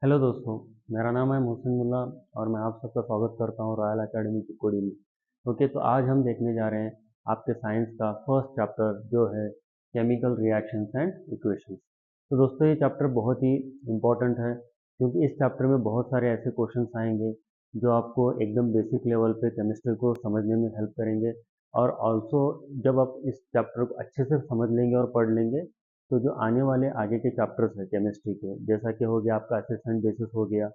Hello दोस्तों, मेरा नाम है मोहसिन मुल्ला और मैं आप सबका स्वागत करता हूँ रॉयल एकेडमी चिकोड़ी में। ओके, तो आज हम देखने जा रहे हैं आपके साइंस का फर्स्ट चैप्टर जो है केमिकल रिएक्शंस एंड इक्वेशंस। तो दोस्तों ये चैप्टर बहुत ही इम्पोर्टेंट है क्योंकि इस चैप्टर में बहुत सारे ऐसे क्वेश्चंस आएंगे जो आपको एकदम बेसिक लेवल पे केमिस्ट्री को समझने में हेल्प करेंगे। और ऑल्सो जब आप इस चैप्टर को अच्छे से समझ लेंगे और पढ़ लेंगे तो जो आने वाले आगे के चैप्टर्स हैं केमिस्ट्री के, जैसा कि हो गया आपका एसिड्स एंड बेसिस हो गया,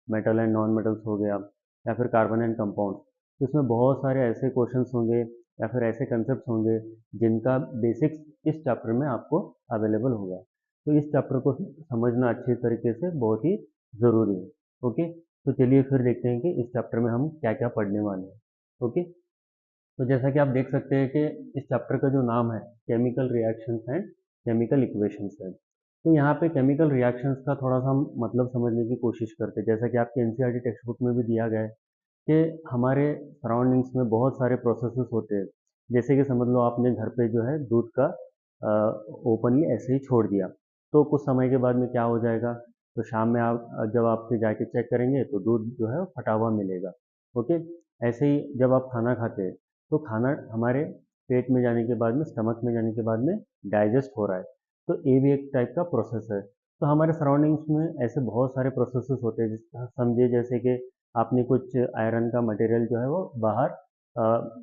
मेटल एंड नॉन मेटल्स हो गया, या फिर कार्बन एंड कंपाउंड्स, तो इसमें बहुत सारे ऐसे क्वेश्चंस होंगे या फिर ऐसे कंसेप्ट होंगे जिनका बेसिक्स इस चैप्टर में आपको अवेलेबल होगा। तो इस चैप्टर को समझना अच्छे तरीके से बहुत ही ज़रूरी है। ओके, तो चलिए फिर देखते हैं कि इस चैप्टर में हम क्या क्या पढ़ने वाले हैं। ओके, तो जैसा कि आप देख सकते हैं कि इस चैप्टर का जो नाम है chemical reactions and chemical equations है। तो यहाँ पे केमिकल रिएक्शंस का थोड़ा सा हम मतलब समझने की कोशिश करते हैं। जैसा कि आपके एनसीईआरटी टेक्स्ट बुक में भी दिया गया है कि हमारे सराउंडिंग्स में बहुत सारे प्रोसेसेस होते हैं। जैसे कि समझ लो आपने घर पे जो है दूध का ओपनली ऐसे ही छोड़ दिया, तो कुछ समय के बाद में क्या हो जाएगा, तो शाम में आप जब आप फिर जाके चेक करेंगे तो दूध जो है वो फटा हुआ मिलेगा। ओके, ऐसे ही जब आप खाना खाते हैं तो खाना हमारे पेट में जाने के बाद में, स्टमक में जाने के बाद में डाइजेस्ट हो रहा है, तो ये भी एक टाइप का प्रोसेस है। तो हमारे सराउंडिंग्स में ऐसे बहुत सारे प्रोसेसेस होते हैं, समझिए जैसे कि आपने कुछ आयरन का मटेरियल जो है वो बाहर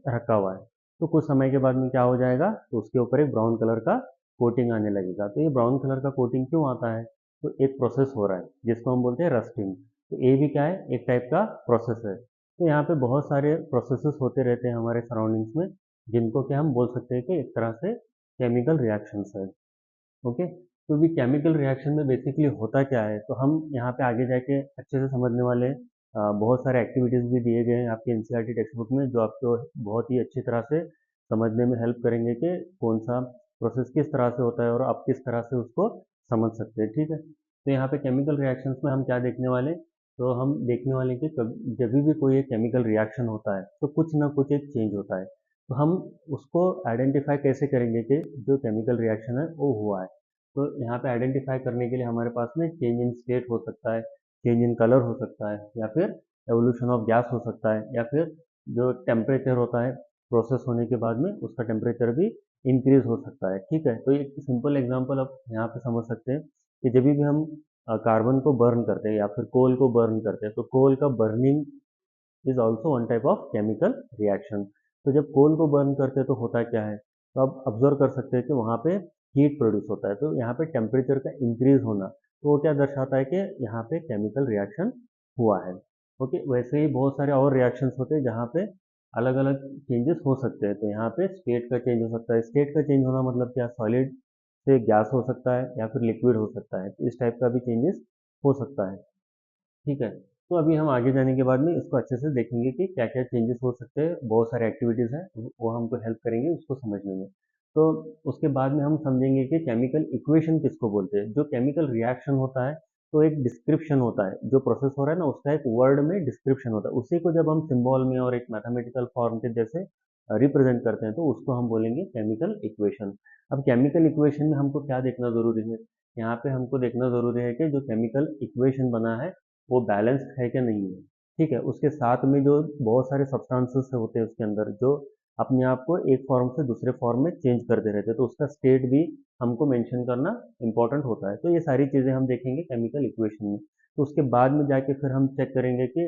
रखा हुआ है, तो कुछ समय के बाद में क्या हो जाएगा, तो उसके ऊपर एक ब्राउन कलर का कोटिंग आने लगेगा। तो ये ब्राउन कलर का कोटिंग क्यों आता है, तो एक प्रोसेस हो रहा है जिसको हम बोलते हैं रस्टिंग। तो ये भी क्या है, एक टाइप का प्रोसेस है। तो यहाँ पे बहुत सारे प्रोसेसेस होते रहते हैं हमारे सराउंडिंग्स में, जिनको कि हम बोल सकते हैं कि एक तरह से केमिकल रिएक्शंस है। ओके, तो भी केमिकल रिएक्शन में बेसिकली होता क्या है, तो हम यहाँ पे आगे जाके अच्छे से समझने वाले हैं। बहुत सारे एक्टिविटीज़ भी दिए गए हैं आपके एनसीईआरटी टेक्स्ट बुक में जो आपको बहुत ही अच्छी तरह से समझने में हेल्प करेंगे कि कौन सा प्रोसेस किस तरह से होता है और आप किस तरह से उसको समझ सकते हैं। ठीक है, तो यहाँ पे केमिकल रिएक्शंस में हम क्या देखने वाले हैं, तो हम देखने वाले हैं कि जब भी कोई एक केमिकल रिएक्शन होता है तो कुछ ना कुछ एक चेंज होता है। तो हम उसको आइडेंटिफाई कैसे करेंगे कि जो केमिकल रिएक्शन है वो हुआ है। तो यहाँ पे आइडेंटिफाई करने के लिए हमारे पास में चेंज इन स्टेट हो सकता है, चेंज इन कलर हो सकता है, या फिर एवोल्यूशन ऑफ गैस हो सकता है, या फिर जो टेम्परेचर होता है प्रोसेस होने के बाद में उसका टेम्परेचर भी इंक्रीज हो सकता है। ठीक है, तो एक सिंपल एग्जांपल आप यहाँ पे समझ सकते हैं कि जब भी हम कार्बन को बर्न करते हैं या फिर कोल को बर्न करते हैं, तो कोल का burning is also one type of chemical reaction. तो जब कोल को बर्न करते हैं तो होता क्या है, तो आप ऑब्जर्व कर सकते हैं कि वहाँ पे हीट प्रोड्यूस होता है, तो यहाँ पे टेम्परेचर का इंक्रीज होना, तो वो क्या दर्शाता है कि यहाँ पे केमिकल रिएक्शन हुआ है। ओके, वैसे ही बहुत सारे और रिएक्शंस होते हैं जहाँ पे अलग अलग चेंजेस हो सकते हैं। तो यहाँ पे स्टेट का चेंज हो सकता है। स्टेट का चेंज होना मतलब क्या, सॉलिड से गैस हो सकता है या फिर लिक्विड हो सकता है, तो इस टाइप का भी चेंजेस हो सकता है। ठीक है, तो अभी हम आगे जाने के बाद में इसको अच्छे से देखेंगे कि क्या क्या चेंजेस हो सकते हैं। बहुत सारे एक्टिविटीज़ हैं वो हमको हेल्प करेंगे उसको समझने में। तो उसके बाद में हम समझेंगे कि केमिकल इक्वेशन किसको बोलते हैं। जो केमिकल रिएक्शन होता है तो एक डिस्क्रिप्शन होता है, जो प्रोसेस हो रहा है ना उसका एक वर्ड में डिस्क्रिप्शन होता है, उसी को जब हम सिंबल में और एक मैथमेटिकल फॉर्म के जैसे रिप्रेजेंट करते हैं तो उसको हम बोलेंगे केमिकल इक्वेशन। अब केमिकल इक्वेशन में हमको क्या देखना ज़रूरी है, यहाँ पे हमको देखना ज़रूरी है कि जो केमिकल इक्वेशन बना है वो बैलेंस्ड है क्या नहीं है। ठीक है, उसके साथ में जो बहुत सारे सब्सटेंसेस होते हैं उसके अंदर जो अपने आप को एक फॉर्म से दूसरे फॉर्म में चेंज करते रहते हैं, तो उसका स्टेट भी हमको मेंशन करना इंपॉर्टेंट होता है। तो ये सारी चीज़ें हम देखेंगे केमिकल इक्वेशन में। तो उसके बाद में जाके फिर हम चेक करेंगे कि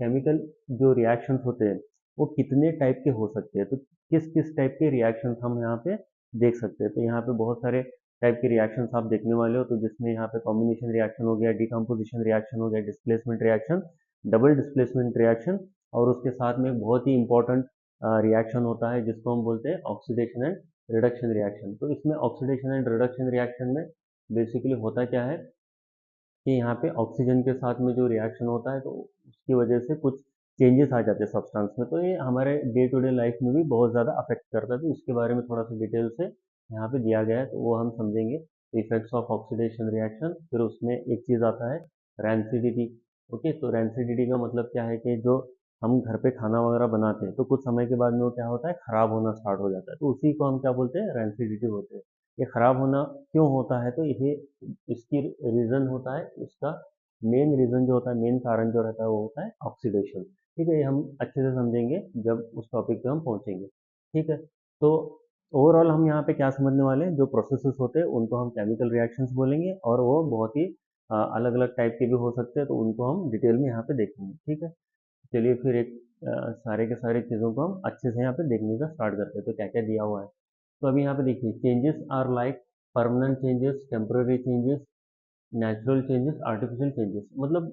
केमिकल जो रिएक्शंस होते हैं वो कितने टाइप के हो सकते हैं, तो किस किस टाइप के रिएक्शंस हम यहाँ पे देख सकते हैं। तो यहाँ पे बहुत सारे टाइप के रिएक्शंस आप देखने वाले हो, तो जिसमें यहाँ पे कॉम्बिनेशन रिएक्शन हो गया, डिकम्पोजिशन रिएक्शन हो गया, displacement reaction, double displacement reaction, और उसके साथ में एक बहुत ही इंपॉर्टेंट रिएक्शन होता है जिसको हम बोलते हैं ऑक्सीडेशन एंड रिडक्शन रिएक्शन। तो इसमें ऑक्सीडेशन एंड रिडक्शन रिएक्शन में बेसिकली होता क्या है कि यहाँ पे ऑक्सीजन के साथ में जो रिएक्शन होता है तो उसकी वजह से कुछ चेंजेस आ जाते हैं सब्सटेंस में, तो ये हमारे डे टू डे लाइफ में भी बहुत ज़्यादा अफेक्ट करता है। तो इसके बारे में थोड़ा सा डिटेल से यहाँ पे दिया गया है, तो वो हम समझेंगे। इफेक्ट्स ऑफ ऑक्सीडेशन रिएक्शन, फिर उसमें एक चीज़ आता है रैंसिडिटी। ओके, तो रैंसिडिटी का मतलब क्या है कि जो हम घर पे खाना वगैरह बनाते हैं तो कुछ समय के बाद में वो क्या होता है, खराब होना स्टार्ट हो जाता है, तो उसी को हम क्या बोलते हैं, रैंसिडिटी होते हैं। ये खराब होना क्यों होता है, तो ये इसकी रीज़न होता है इसका मेन रीज़न जो होता है, मेन कारण जो रहता है वो होता है ऑक्सीडेशन। ठीक है, ये हम अच्छे से समझेंगे जब उस टॉपिक पे हम पहुंचेंगे। ठीक है, तो ओवरऑल हम यहाँ पे क्या समझने वाले हैं, जो प्रोसेसेस होते हैं उनको हम केमिकल रिएक्शंस बोलेंगे, और वो बहुत ही अलग अलग टाइप के भी हो सकते हैं, तो उनको हम डिटेल में यहाँ पे देखेंगे। ठीक है, चलिए फिर एक सारे के सारे चीज़ों को हम अच्छे से यहाँ पे देखने का स्टार्ट करते हैं, तो क्या क्या दिया हुआ है। तो अभी यहाँ पे देखिए, changes are like permanent changes, temporary changes, natural changes, artificial changes. मतलब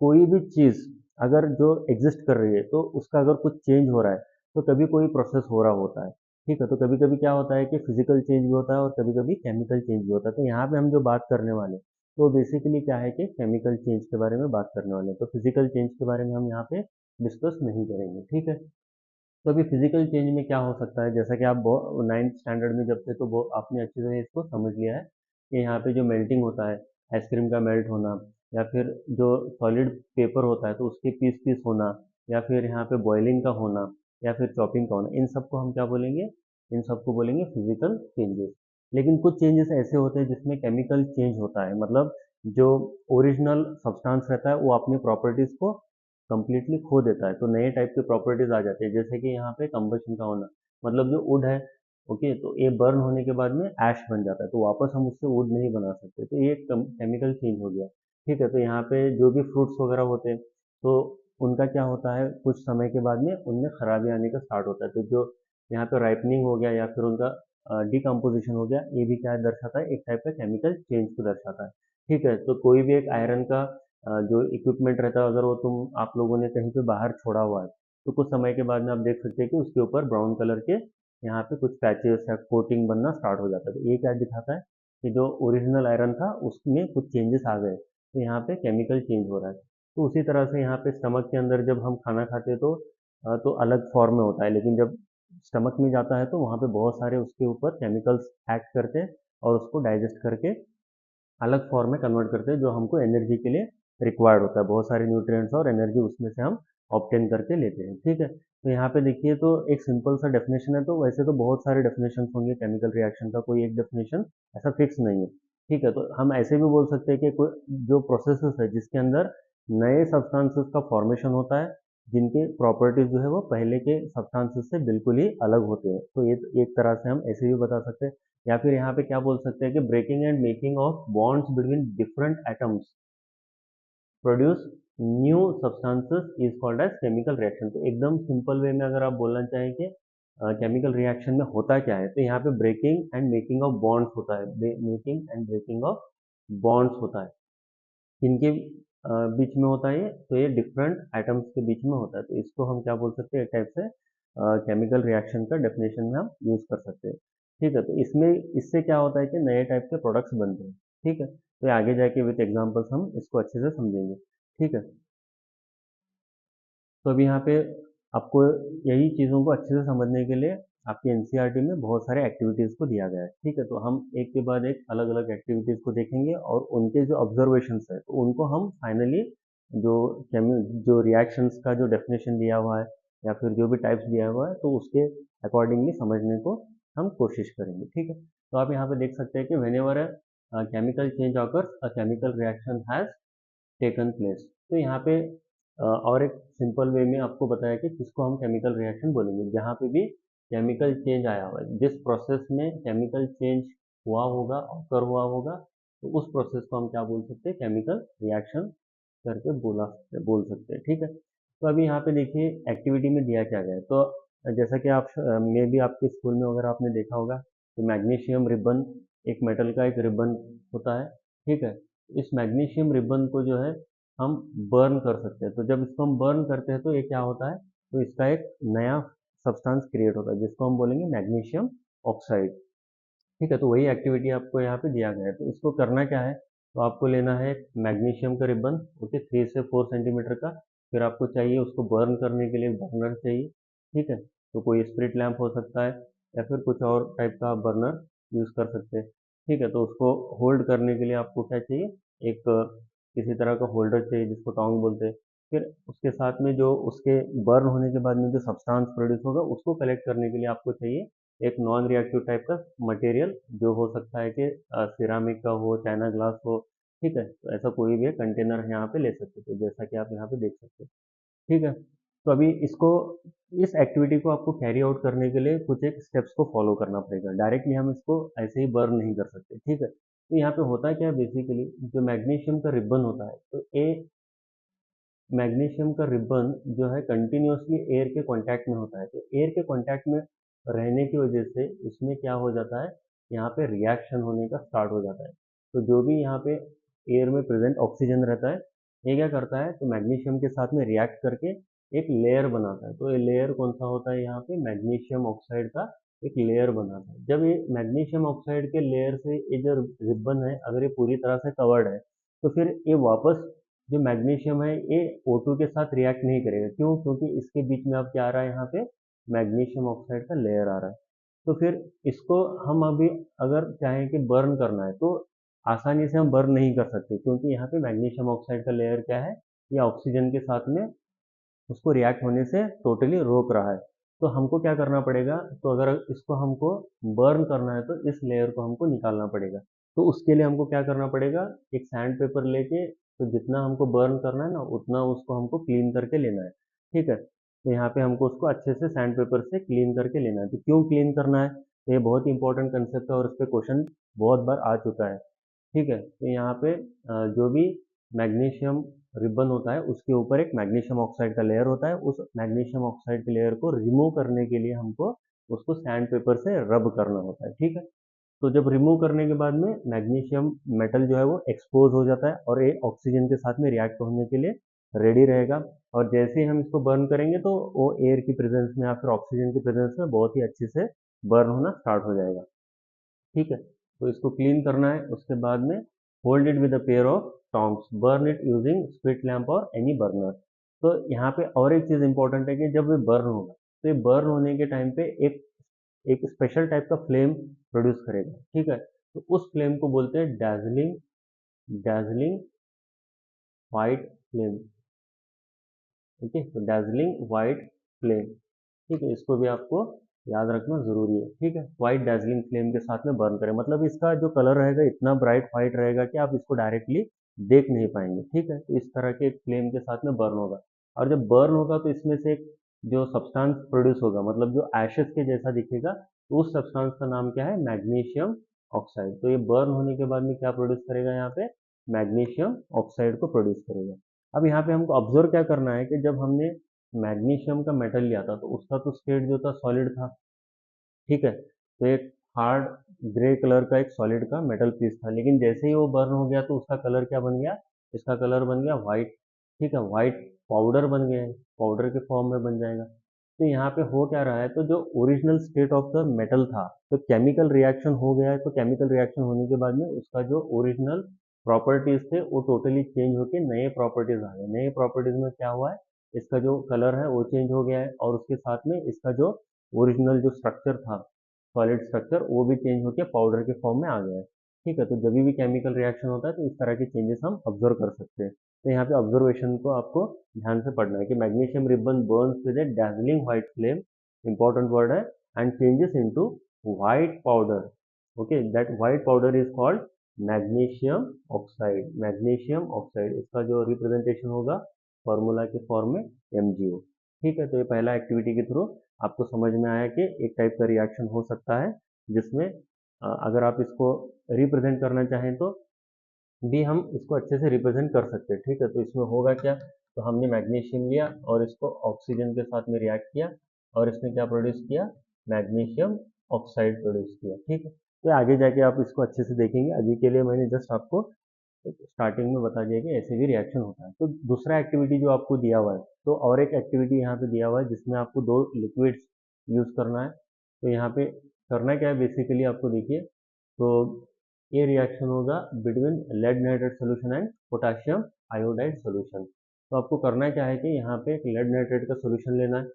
कोई भी चीज़ अगर जो एग्जिस्ट कर रही है, तो उसका अगर कुछ चेंज हो रहा है, तो कभी कोई प्रोसेस हो रहा होता है। ठीक है, तो कभी कभी क्या होता है कि फिजिकल चेंज भी होता है और कभी कभी केमिकल चेंज भी होता है। तो यहाँ पे हम जो बात करने वाले हैं, तो बेसिकली क्या है कि केमिकल चेंज के बारे में बात करने वाले हैं, तो फिजिकल चेंज के बारे में हम यहाँ पे डिस्कस नहीं करेंगे। ठीक है, तो अभी फिजिकल चेंज में क्या हो सकता है, जैसा कि आप 9th स्टैंडर्ड में जब थे, तो वो आपने अच्छे से इसको समझ लिया है कि यहाँ पे जो मेल्टिंग होता है, आइसक्रीम का मेल्ट होना, या फिर जो सॉलिड पेपर होता है तो उसके पीस पीस होना, या फिर यहाँ पे बॉइलिंग का होना, या फिर चॉपिंग का होना, इन सबको हम क्या बोलेंगे, इन सबको बोलेंगे फिजिकल चेंजेस। लेकिन कुछ चेंजेस ऐसे होते हैं जिसमें केमिकल चेंज होता है, मतलब जो ओरिजिनल सब्सटेंस रहता है वो अपनी प्रॉपर्टीज को कंप्लीटली खो देता है, तो नए टाइप के प्रॉपर्टीज आ जाते हैं, जैसे कि यहाँ पे कंबशन का होना, मतलब जो वुड है, ओके, तो ये बर्न होने के बाद में ऐश बन जाता है, तो वापस हम उससे वुड नहीं बना सकते, तो ये केमिकल चेंज हो गया। ठीक है, तो यहाँ पे जो भी फ्रूट्स वगैरह होते हैं, तो उनका क्या होता है, कुछ समय के बाद में उनमें खराबी आने का स्टार्ट होता है, तो जो यहाँ पे राइपनिंग हो गया या फिर उनका डिकम्पोजिशन हो गया, ये भी क्या दर्शाता है, एक टाइप का केमिकल चेंज को दर्शाता है। ठीक है, तो कोई भी एक आयरन का जो इक्विपमेंट रहता है, अगर वो आप लोगों ने कहीं पे बाहर छोड़ा हुआ है, तो कुछ समय के बाद में आप देख सकते हैं कि उसके ऊपर ब्राउन कलर के यहाँ पे कुछ पैचेस या कोटिंग बनना स्टार्ट हो जाता है, तो ये क्या दिखाता है कि जो ओरिजिनल आयरन था उसमें कुछ चेंजेस आ गए, तो यहाँ पे केमिकल चेंज हो रहा है। तो उसी तरह से यहाँ पे स्टमक के अंदर जब हम खाना खाते हैं, तो अलग फॉर्म में होता है, लेकिन जब स्टमक में जाता है तो वहाँ पे बहुत सारे उसके ऊपर केमिकल्स एक्ट करते हैं, और उसको डाइजेस्ट करके अलग फॉर्म में कन्वर्ट करते हैं, जो हमको एनर्जी के लिए रिक्वायर्ड होता है, बहुत सारे न्यूट्रिएंट्स और एनर्जी उसमें से हम ऑब्टेन करके लेते हैं। ठीक है, तो यहाँ पे देखिए, तो एक सिंपल सा डेफिनेशन है, तो वैसे तो बहुत सारे डेफिनेशन होंगे केमिकल रिएक्शन का, कोई एक डेफिनेशन ऐसा फिक्स नहीं है। ठीक है, तो हम ऐसे भी बोल सकते हैं कि कोई जो प्रोसेसेस है जिसके अंदर नए सब्सटेंसेस का फॉर्मेशन होता है, जिनके प्रॉपर्टीज जो है वो पहले के सब्सटेंसेस से बिल्कुल ही अलग होते हैं, तो ये एक तरह से हम ऐसे भी बता सकते हैं। या फिर यहाँ पे क्या बोल सकते हैं कि breaking and making of bonds between different atoms produce new substances is called as chemical reaction. तो एकदम सिंपल वे में अगर आप बोलना चाहें कि केमिकल रिएक्शन में होता क्या है, तो यहाँ पे breaking and making of bonds होता है, making and breaking of bonds होता है। किनके बीच में होता है ये, तो ये डिफरेंट एटम्स के बीच में होता है, तो इसको हम क्या बोल सकते हैं, एक टाइप से केमिकल रिएक्शन का डेफिनेशन में हम यूज कर सकते हैं। ठीक है, तो इसमें इससे क्या होता है कि नए टाइप के प्रोडक्ट्स बनते हैं। ठीक है, तो आगे जाके विद एग्जांपल्स हम इसको अच्छे से समझेंगे। ठीक है, तो अभी यहाँ पे आपको यही चीज़ों को अच्छे से समझने के लिए आपकी एनसीईआरटी में बहुत सारे एक्टिविटीज़ को दिया गया है। ठीक है, तो हम एक के बाद एक अलग अलग एक्टिविटीज़ को देखेंगे, और उनके जो ऑब्जर्वेशंस है, तो उनको हम फाइनली जो जो रिएक्शंस का जो डेफिनेशन दिया हुआ है, या फिर जो भी टाइप्स दिया हुआ है, तो उसके अकॉर्डिंगली समझने को हम कोशिश करेंगे। ठीक है, तो आप यहाँ पे देख सकते हैं कि when ever chemical change occurs a chemical reaction has taken place. तो यहाँ पे और एक सिंपल वे में आपको बताया कि किसको हम केमिकल रिएक्शन बोलेंगे, जहाँ पे भी केमिकल चेंज आया हुआ है, जिस प्रोसेस में केमिकल चेंज हुआ होगा, ऑकर हुआ होगा, तो उस प्रोसेस को हम क्या बोल सकते हैं, केमिकल रिएक्शन करके बोल सकते हैं। ठीक है, तो अभी यहाँ पे देखिए एक्टिविटी में दिया क्या गया है, तो जैसा कि आप मे भी आपके स्कूल में अगर आपने देखा होगा, तो मैग्नीशियम रिबन, एक मेटल का एक रिबन होता है। ठीक है, इस मैग्नीशियम रिबन को जो है हम बर्न कर सकते हैं, तो जब इसको हम बर्न करते हैं तो ये क्या होता है, तो इसका एक नया सब्सटेंस क्रिएट होता है, जिसको हम बोलेंगे मैग्नीशियम ऑक्साइड। ठीक है, तो वही एक्टिविटी आपको यहाँ पे दिया गया है, तो इसको करना क्या है, तो आपको लेना है एक मैग्नीशियम का रिबन, ओके, 3 से 4 सेंटीमीटर का, फिर आपको चाहिए उसको बर्न करने के लिए बर्नर चाहिए। ठीक है, तो कोई स्प्रिट लैंप हो सकता है, या फिर कुछ और टाइप का बर्नर यूज़ कर सकते हैं। ठीक है, तो उसको होल्ड करने के लिए आपको क्या चाहिए, एक किसी तरह का होल्डर चाहिए, जिसको टोंग बोलते हैं। फिर उसके साथ में जो उसके बर्न होने के बाद में जो सब्सटेंस प्रोड्यूस होगा, उसको कलेक्ट करने के लिए आपको चाहिए एक नॉन रिएक्टिव टाइप का मटेरियल, जो हो सकता है कि सिरामिक का हो, चाइना ग्लास हो, ठीक है, तो ऐसा कोई भी कंटेनर यहाँ पे ले सकते हो, जैसा कि आप यहाँ पे देख सकते हो। ठीक है, तो अभी इसको, इस एक्टिविटी को आपको कैरी आउट करने के लिए कुछ एक स्टेप्स को फॉलो करना पड़ेगा। डायरेक्टली हम इसको ऐसे ही बर्न नहीं कर सकते। ठीक है, तो यहाँ पे होता क्या है, बेसिकली जो मैग्नीशियम का रिबन होता है, तो ये मैग्नीशियम का रिबन जो है कंटिन्यूसली एयर के कांटेक्ट में होता है। तो एयर के कांटेक्ट में रहने की वजह से इसमें क्या हो जाता है, यहाँ पे रिएक्शन होने का स्टार्ट हो जाता है। तो जो भी यहाँ पे एयर में प्रेजेंट ऑक्सीजन रहता है, ये क्या करता है, तो मैग्नीशियम के साथ में रिएक्ट करके एक लेयर बनाता है। तो ये लेयर कौन सा होता है, यहाँ पे मैग्नीशियम ऑक्साइड का एक लेयर बनाता है। जब ये मैग्नीशियम ऑक्साइड के लेयर से ये जो रिबन है, अगर ये पूरी तरह से कवर्ड है, तो फिर ये वापस जो मैग्नीशियम है ये O2 के साथ रिएक्ट नहीं करेगा। क्यों? क्योंकि इसके बीच में अब क्या आ रहा है, यहाँ पे मैग्नीशियम ऑक्साइड का लेयर आ रहा है। तो फिर इसको हम अभी अगर चाहें कि बर्न करना है, तो आसानी से हम बर्न नहीं कर सकते, क्योंकि यहाँ पे मैग्नीशियम ऑक्साइड का लेयर क्या है, ये ऑक्सीजन के साथ में उसको रिएक्ट होने से टोटली रोक रहा है। तो हमको क्या करना पड़ेगा, तो अगर इसको हमको बर्न करना है, तो इस लेयर को हमको निकालना पड़ेगा। तो उसके लिए हमको क्या करना पड़ेगा, एक सैंड पेपर लेके, तो जितना हमको बर्न करना है ना, उतना उसको हमको क्लीन करके लेना है। ठीक है, तो यहाँ पे हमको उसको अच्छे से सैंड पेपर से क्लीन करके लेना है। तो क्यों क्लीन करना है, तो ये बहुत ही इंपॉर्टेंट कंसेप्ट है और इस पे क्वेश्चन बहुत बार आ चुका है। ठीक है, तो यहाँ पे जो भी मैग्नीशियम रिबन होता है, उसके ऊपर एक मैग्नीशियम ऑक्साइड का लेयर होता है। उस मैग्नीशियम ऑक्साइड के लेयर को रिमूव करने के लिए हमको उसको सैंड पेपर से रब करना होता है। ठीक है, तो जब रिमूव करने के बाद में मैग्नीशियम मेटल जो है वो एक्सपोज हो जाता है और ये ऑक्सीजन के साथ में रिएक्ट होने के लिए रेडी रहेगा। और जैसे ही हम इसको बर्न करेंगे, तो वो एयर की प्रेजेंस में या फिर ऑक्सीजन की प्रेजेंस में बहुत ही अच्छे से बर्न होना स्टार्ट हो जाएगा। ठीक है, तो इसको क्लीन करना है। उसके बाद में hold it with a pair of tongs, burn it using split lamp और एनी बर्नर। तो यहाँ पे और एक चीज इंपॉर्टेंट है कि जब ये बर्न होगा, तो ये बर्न होने के टाइम पे एक एक स्पेशल टाइप का फ्लेम प्रोड्यूस करेगा। ठीक है, तो उस फ्लेम को बोलते हैं dazzling dazzling white flame. Okay, तो डैजलिंग व्हाइट फ्लेम। ठीक है, इसको भी आपको याद रखना जरूरी है। ठीक है, व्हाइट डैजलिंग फ्लेम के साथ में बर्न करें, मतलब इसका जो कलर रहेगा इतना ब्राइट व्हाइट रहेगा कि आप इसको डायरेक्टली देख नहीं पाएंगे। ठीक है, तो इस तरह के फ्लेम के साथ में बर्न होगा। और जब बर्न होगा, तो इसमें से एक जो सब्सटेंस प्रोड्यूस होगा, मतलब जो एशेस के जैसा दिखेगा, तो उस सब्सटेंस का नाम क्या है, मैग्नीशियम ऑक्साइड। तो ये बर्न होने के बाद में क्या प्रोड्यूस करेगा, यहाँ पे मैग्नीशियम ऑक्साइड को प्रोड्यूस करेगा। अब यहाँ पे हमको ऑब्जर्व क्या करना है कि जब हमने मैग्नीशियम का मेटल लिया था, तो उसका तो स्टेट जो था सॉलिड था। ठीक है, तो एक हार्ड ग्रे कलर का एक सॉलिड का मेटल पीस था, लेकिन जैसे ही वो बर्न हो गया, तो उसका कलर क्या बन गया, इसका कलर बन गया व्हाइट। ठीक है, व्हाइट पाउडर बन गया है, पाउडर के फॉर्म में बन जाएगा। तो यहाँ पे हो क्या रहा है, तो जो original state of the metal था, तो केमिकल रिएक्शन हो गया है। तो केमिकल रिएक्शन होने के बाद में उसका जो ओरिजिनल प्रॉपर्टीज थे, वो टोटली चेंज होके नए प्रॉपर्टीज आ गए। नए प्रॉपर्टीज में क्या हुआ है, इसका जो कलर है वो चेंज हो गया है, और उसके साथ में इसका जो ओरिजिनल जो स्ट्रक्चर था, सॉलिड स्ट्रक्चर, वो भी चेंज होकर पाउडर के फॉर्म में आ गया है। ठीक है, तो जब भी केमिकल रिएक्शन होता है, तो इस तरह के चेंजेस हम ऑब्जर्व कर सकते हैं। तो यहाँ पे ऑब्जर्वेशन को आपको ध्यान से पढ़ना है कि magnesium ribbon burns with a dazzling white flame, important word है, and changes into white powder. Okay, that white powder is called magnesium oxide. Magnesium oxide, इसका जो रिप्रेजेंटेशन होगा फॉर्मूला के फॉर्म में MgO। ठीक है, तो ये पहला एक्टिविटी के थ्रू आपको समझ में आया कि एक टाइप का रिएक्शन हो सकता है, जिसमें अगर आप इसको रिप्रेजेंट करना चाहें, तो भी हम इसको अच्छे से रिप्रेजेंट कर सकते हैं। ठीक है, तो इसमें होगा क्या, तो हमने मैग्नीशियम लिया और इसको ऑक्सीजन के साथ में रिएक्ट किया, और इसने क्या प्रोड्यूस किया, मैग्नीशियम ऑक्साइड प्रोड्यूस किया। ठीक है, तो आगे जाके आप इसको अच्छे से देखेंगे। अभी के लिए मैंने जस्ट आपको स्टार्टिंग में बता दिया कि ऐसे भी रिएक्शन होता है। तो दूसरा एक्टिविटी जो आपको दिया हुआ है, तो और एक एक्टिविटी यहाँ पे दिया हुआ है, जिसमें आपको दो लिक्विड्स यूज करना है। तो यहाँ पे करना क्या है, बेसिकली आपको देखिए, तो ये रिएक्शन होगा between lead nitrate solution and potassium iodide solution. तो आपको करना क्या है कि यहाँ पे एक लेड नाइट्रेट का सोल्यूशन लेना है।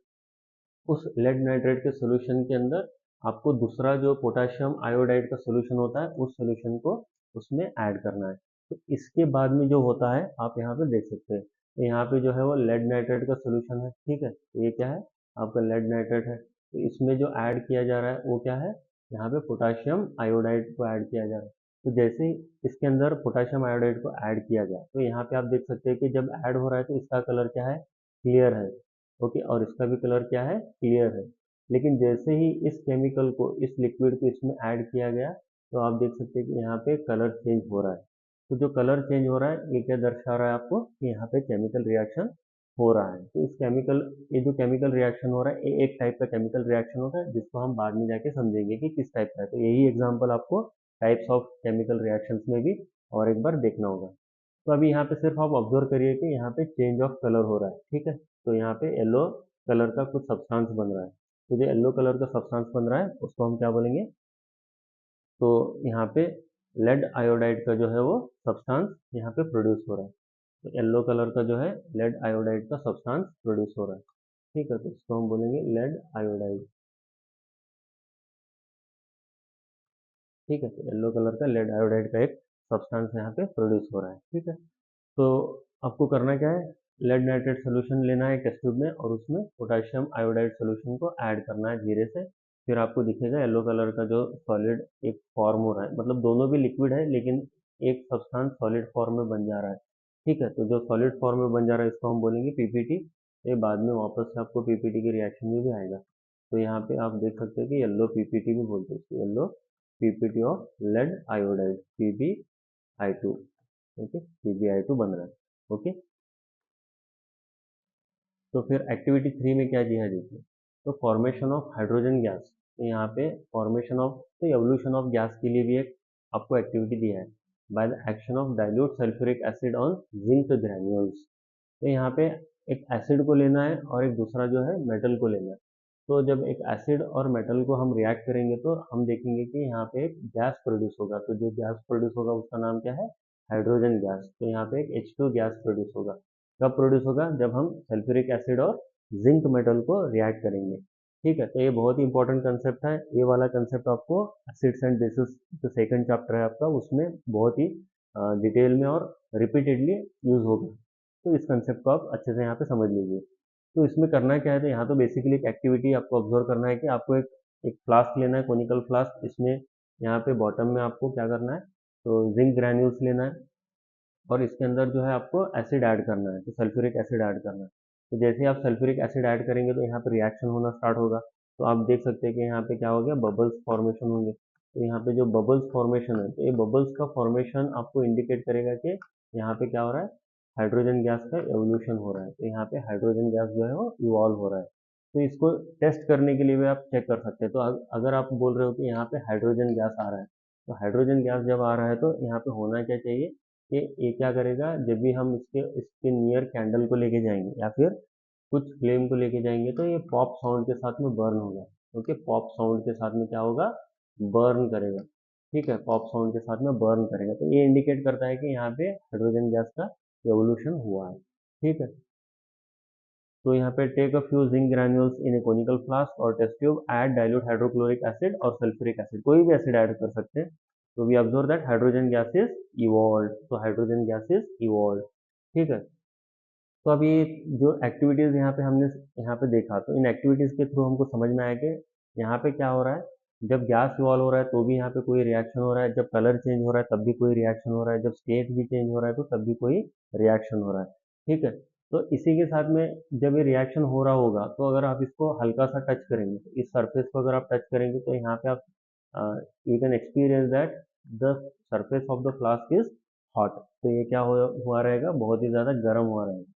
उस लेड नाइट्रेट के सोल्यूशन के अंदर आपको दूसरा जो पोटाशियम आयोडाइड का सोल्यूशन होता है, उस सोल्यूशन को उसमें ऐड करना है। तो इसके बाद में जो होता है, आप यहाँ पे देख सकते हैं, तो यहाँ पे जो है वो लेड नाइट्रेट का सोल्यूशन है। ठीक है, तो ये क्या है, आपका लेड नाइट्रेट है। तो इसमें जो ऐड किया जा रहा है वो क्या है, यहाँ पे पोटाशियम आयोडाइड को ऐड किया जा रहा है। तो जैसे ही इसके अंदर पोटेशियम आयोडाइड को ऐड किया गया, तो यहाँ पे आप देख सकते हैं कि जब ऐड हो रहा है तो इसका कलर क्या है, क्लियर है। ओके, और इसका भी कलर क्या है, क्लियर है। लेकिन जैसे ही इस केमिकल को, इस लिक्विड को इसमें ऐड किया गया, तो आप देख सकते हैं कि यहाँ पे कलर चेंज हो रहा है। तो जो कलर चेंज हो रहा है, ये क्या दर्शा रहा है आपको कि यहाँ पे केमिकल रिएक्शन हो रहा है। तो ये जो केमिकल रिएक्शन हो रहा है, ये एक टाइप का केमिकल रिएक्शन होता है, जिसको हम बाद में जाके समझेंगे कि किस टाइप का है। तो यही एग्जांपल आपको टाइप्स ऑफ केमिकल रिएक्शंस में भी और एक बार देखना होगा। तो अभी यहाँ पे सिर्फ आप ऑब्जर्व करिए कि यहाँ पे चेंज ऑफ कलर हो रहा है, ठीक है। तो यहाँ पे येलो कलर का कुछ सब्सटेंस बन रहा है। तो जो येलो कलर का सब्सटेंस बन रहा है उसको हम क्या बोलेंगे, तो यहाँ पे लेड आयोडाइड का जो है वो सब्सटेंस यहाँ पे प्रोड्यूस हो रहा है। तो येलो कलर का जो है लेड आयोडाइड का सब्सटेंस प्रोड्यूस हो रहा है, ठीक है। तो इसको हम बोलेंगे लेड आयोडाइड, ठीक है। तो येलो कलर का लेड आयोडाइड का एक सब्सटेंस यहाँ पे प्रोड्यूस हो रहा है, ठीक है। तो आपको करना क्या है, लेड नाइट्रेट सोल्यूशन लेना है टेस्ट ट्यूब में, और उसमें पोटेशियम आयोडाइड सोल्यूशन को ऐड करना है धीरे से। फिर आपको दिखेगा येलो कलर का जो सॉलिड एक फॉर्म हो रहा है, मतलब दोनों भी लिक्विड है लेकिन एक सब्सटेंस सॉलिड फॉर्म में बन जा रहा है, ठीक है। तो जो सॉलिड फॉर्म में बन जा रहा है इसको हम बोलेंगे पीपीटी। ये बाद में वापस से आपको पीपीटी के रिएक्शन में भी आएगा। तो यहाँ पे आप देख सकते हैं कि येलो पीपीटी भी बोलते हैं, yellow PPT of lead iodide, PbI2। Okay, PbI2 बन रहा है। ओके, तो फिर एक्टिविटी 3 में क्या दिया है देखिए, तो फॉर्मेशन ऑफ हाइड्रोजन गैस। तो यहाँ पे फॉर्मेशन ऑफ, तो एवोल्यूशन ऑफ गैस के लिए भी एक आपको एक्टिविटी दिया है, by the action of dilute sulphuric acid on zinc granules. तो यहाँ पे एक एसिड को लेना है और एक दूसरा जो है मेटल को लेना है। तो जब एक एसिड और मेटल को हम रिएक्ट करेंगे तो हम देखेंगे कि यहाँ पे एक गैस प्रोड्यूस होगा। तो जो गैस प्रोड्यूस होगा उसका नाम क्या है, हाइड्रोजन गैस। तो यहाँ पे एक H2 गैस प्रोड्यूस होगा। कब प्रोड्यूस होगा, जब हम सल्फ्यूरिक एसिड और जिंक मेटल को रिएक्ट करेंगे, ठीक है। तो ये बहुत ही इंपॉर्टेंट कंसेप्ट है। ये वाला कंसेप्ट आपको एसिड्स एंड बेसिस जो सेकंड चैप्टर है आपका, उसमें बहुत ही डिटेल में और रिपीटेडली यूज होगा। तो इस कंसेप्ट को आप अच्छे से यहाँ पे समझ लीजिए। तो इसमें करना क्या है, तो यहाँ तो बेसिकली एक एक्टिविटी आपको ऑब्जर्व करना है कि आपको एक एक फ्लास्क लेना है, कोनिकल फ्लास्क। इसमें यहाँ पे बॉटम में आपको क्या करना है, तो जिंक ग्रैन्यूल्स लेना है, और इसके अंदर जो है आपको एसिड ऐड करना है, तो सल्फ्यूरिक एसिड ऐड करना है। तो जैसे ही आप सल्फ्यूरिक एसिड ऐड करेंगे तो यहाँ पे रिएक्शन होना स्टार्ट होगा। तो आप देख सकते हैं कि यहाँ पे क्या हो गया, बबल्स फॉर्मेशन होंगे। तो यहाँ पे जो बबल्स फॉर्मेशन है, तो ये बबल्स का फॉर्मेशन आपको इंडिकेट करेगा कि यहाँ पे क्या हो रहा है, हाइड्रोजन गैस का एवोल्यूशन हो रहा है। तो यहाँ पे हाइड्रोजन गैस जो है वो इवॉल्व हो रहा है। तो इसको टेस्ट करने के लिए भी आप चेक कर सकते हैं। तो अगर आप बोल रहे हो कि यहाँ पे हाइड्रोजन गैस आ रहा है, तो हाइड्रोजन गैस जब आ रहा है तो यहाँ पे होना क्या चाहिए कि ये क्या करेगा, जब भी हम इसके इसके नियर कैंडल को लेके जाएंगे या फिर कुछ फ्लेम को लेके जाएंगे, तो ये पॉप साउंड के साथ में बर्न होगा। ओके, पॉप साउंड के साथ में क्या होगा, बर्न करेगा, ठीक है। पॉप साउंड के साथ में बर्न करेगा। तो ये इंडिकेट करता है कि यहाँ पे हाइड्रोजन गैस का एवोल्यूशन हुआ है, ठीक है। तो यहाँ पे take a few zinc granules in a conical flask और test tube, add dilute hydrochloric acid और सल्फ्यूरिक एसिड, कोई भी एसिड ऐड कर सकते हैं। तो we observe that hydrogen gas is evolve, तो हाइड्रोजन गैस इज इवॉल्व, ठीक है। तो अभी जो एक्टिविटीज यहाँ पे हमने यहाँ पे देखा, तो इन एक्टिविटीज के थ्रू हमको समझ में आया कि यहाँ पे क्या हो रहा है, जब गैस इवॉल्व हो रहा है तो भी यहाँ पे कोई रिएक्शन हो रहा है, जब कलर चेंज हो रहा है तब भी कोई रिएक्शन हो रहा है, जब स्टेट भी चेंज हो रहा है तो तब भी कोई रिएक्शन हो रहा है, ठीक है। तो इसी के साथ में जब ये रिएक्शन हो रहा होगा, तो अगर आप इसको हल्का सा टच करेंगे, तो इस सरफेस को अगर आप टच करेंगे तो यहाँ पे आप you can experience that the surface of the flask is hot. तो ये क्या हुआ रहेगा, बहुत ही ज़्यादा गर्म हुआ रहेगा।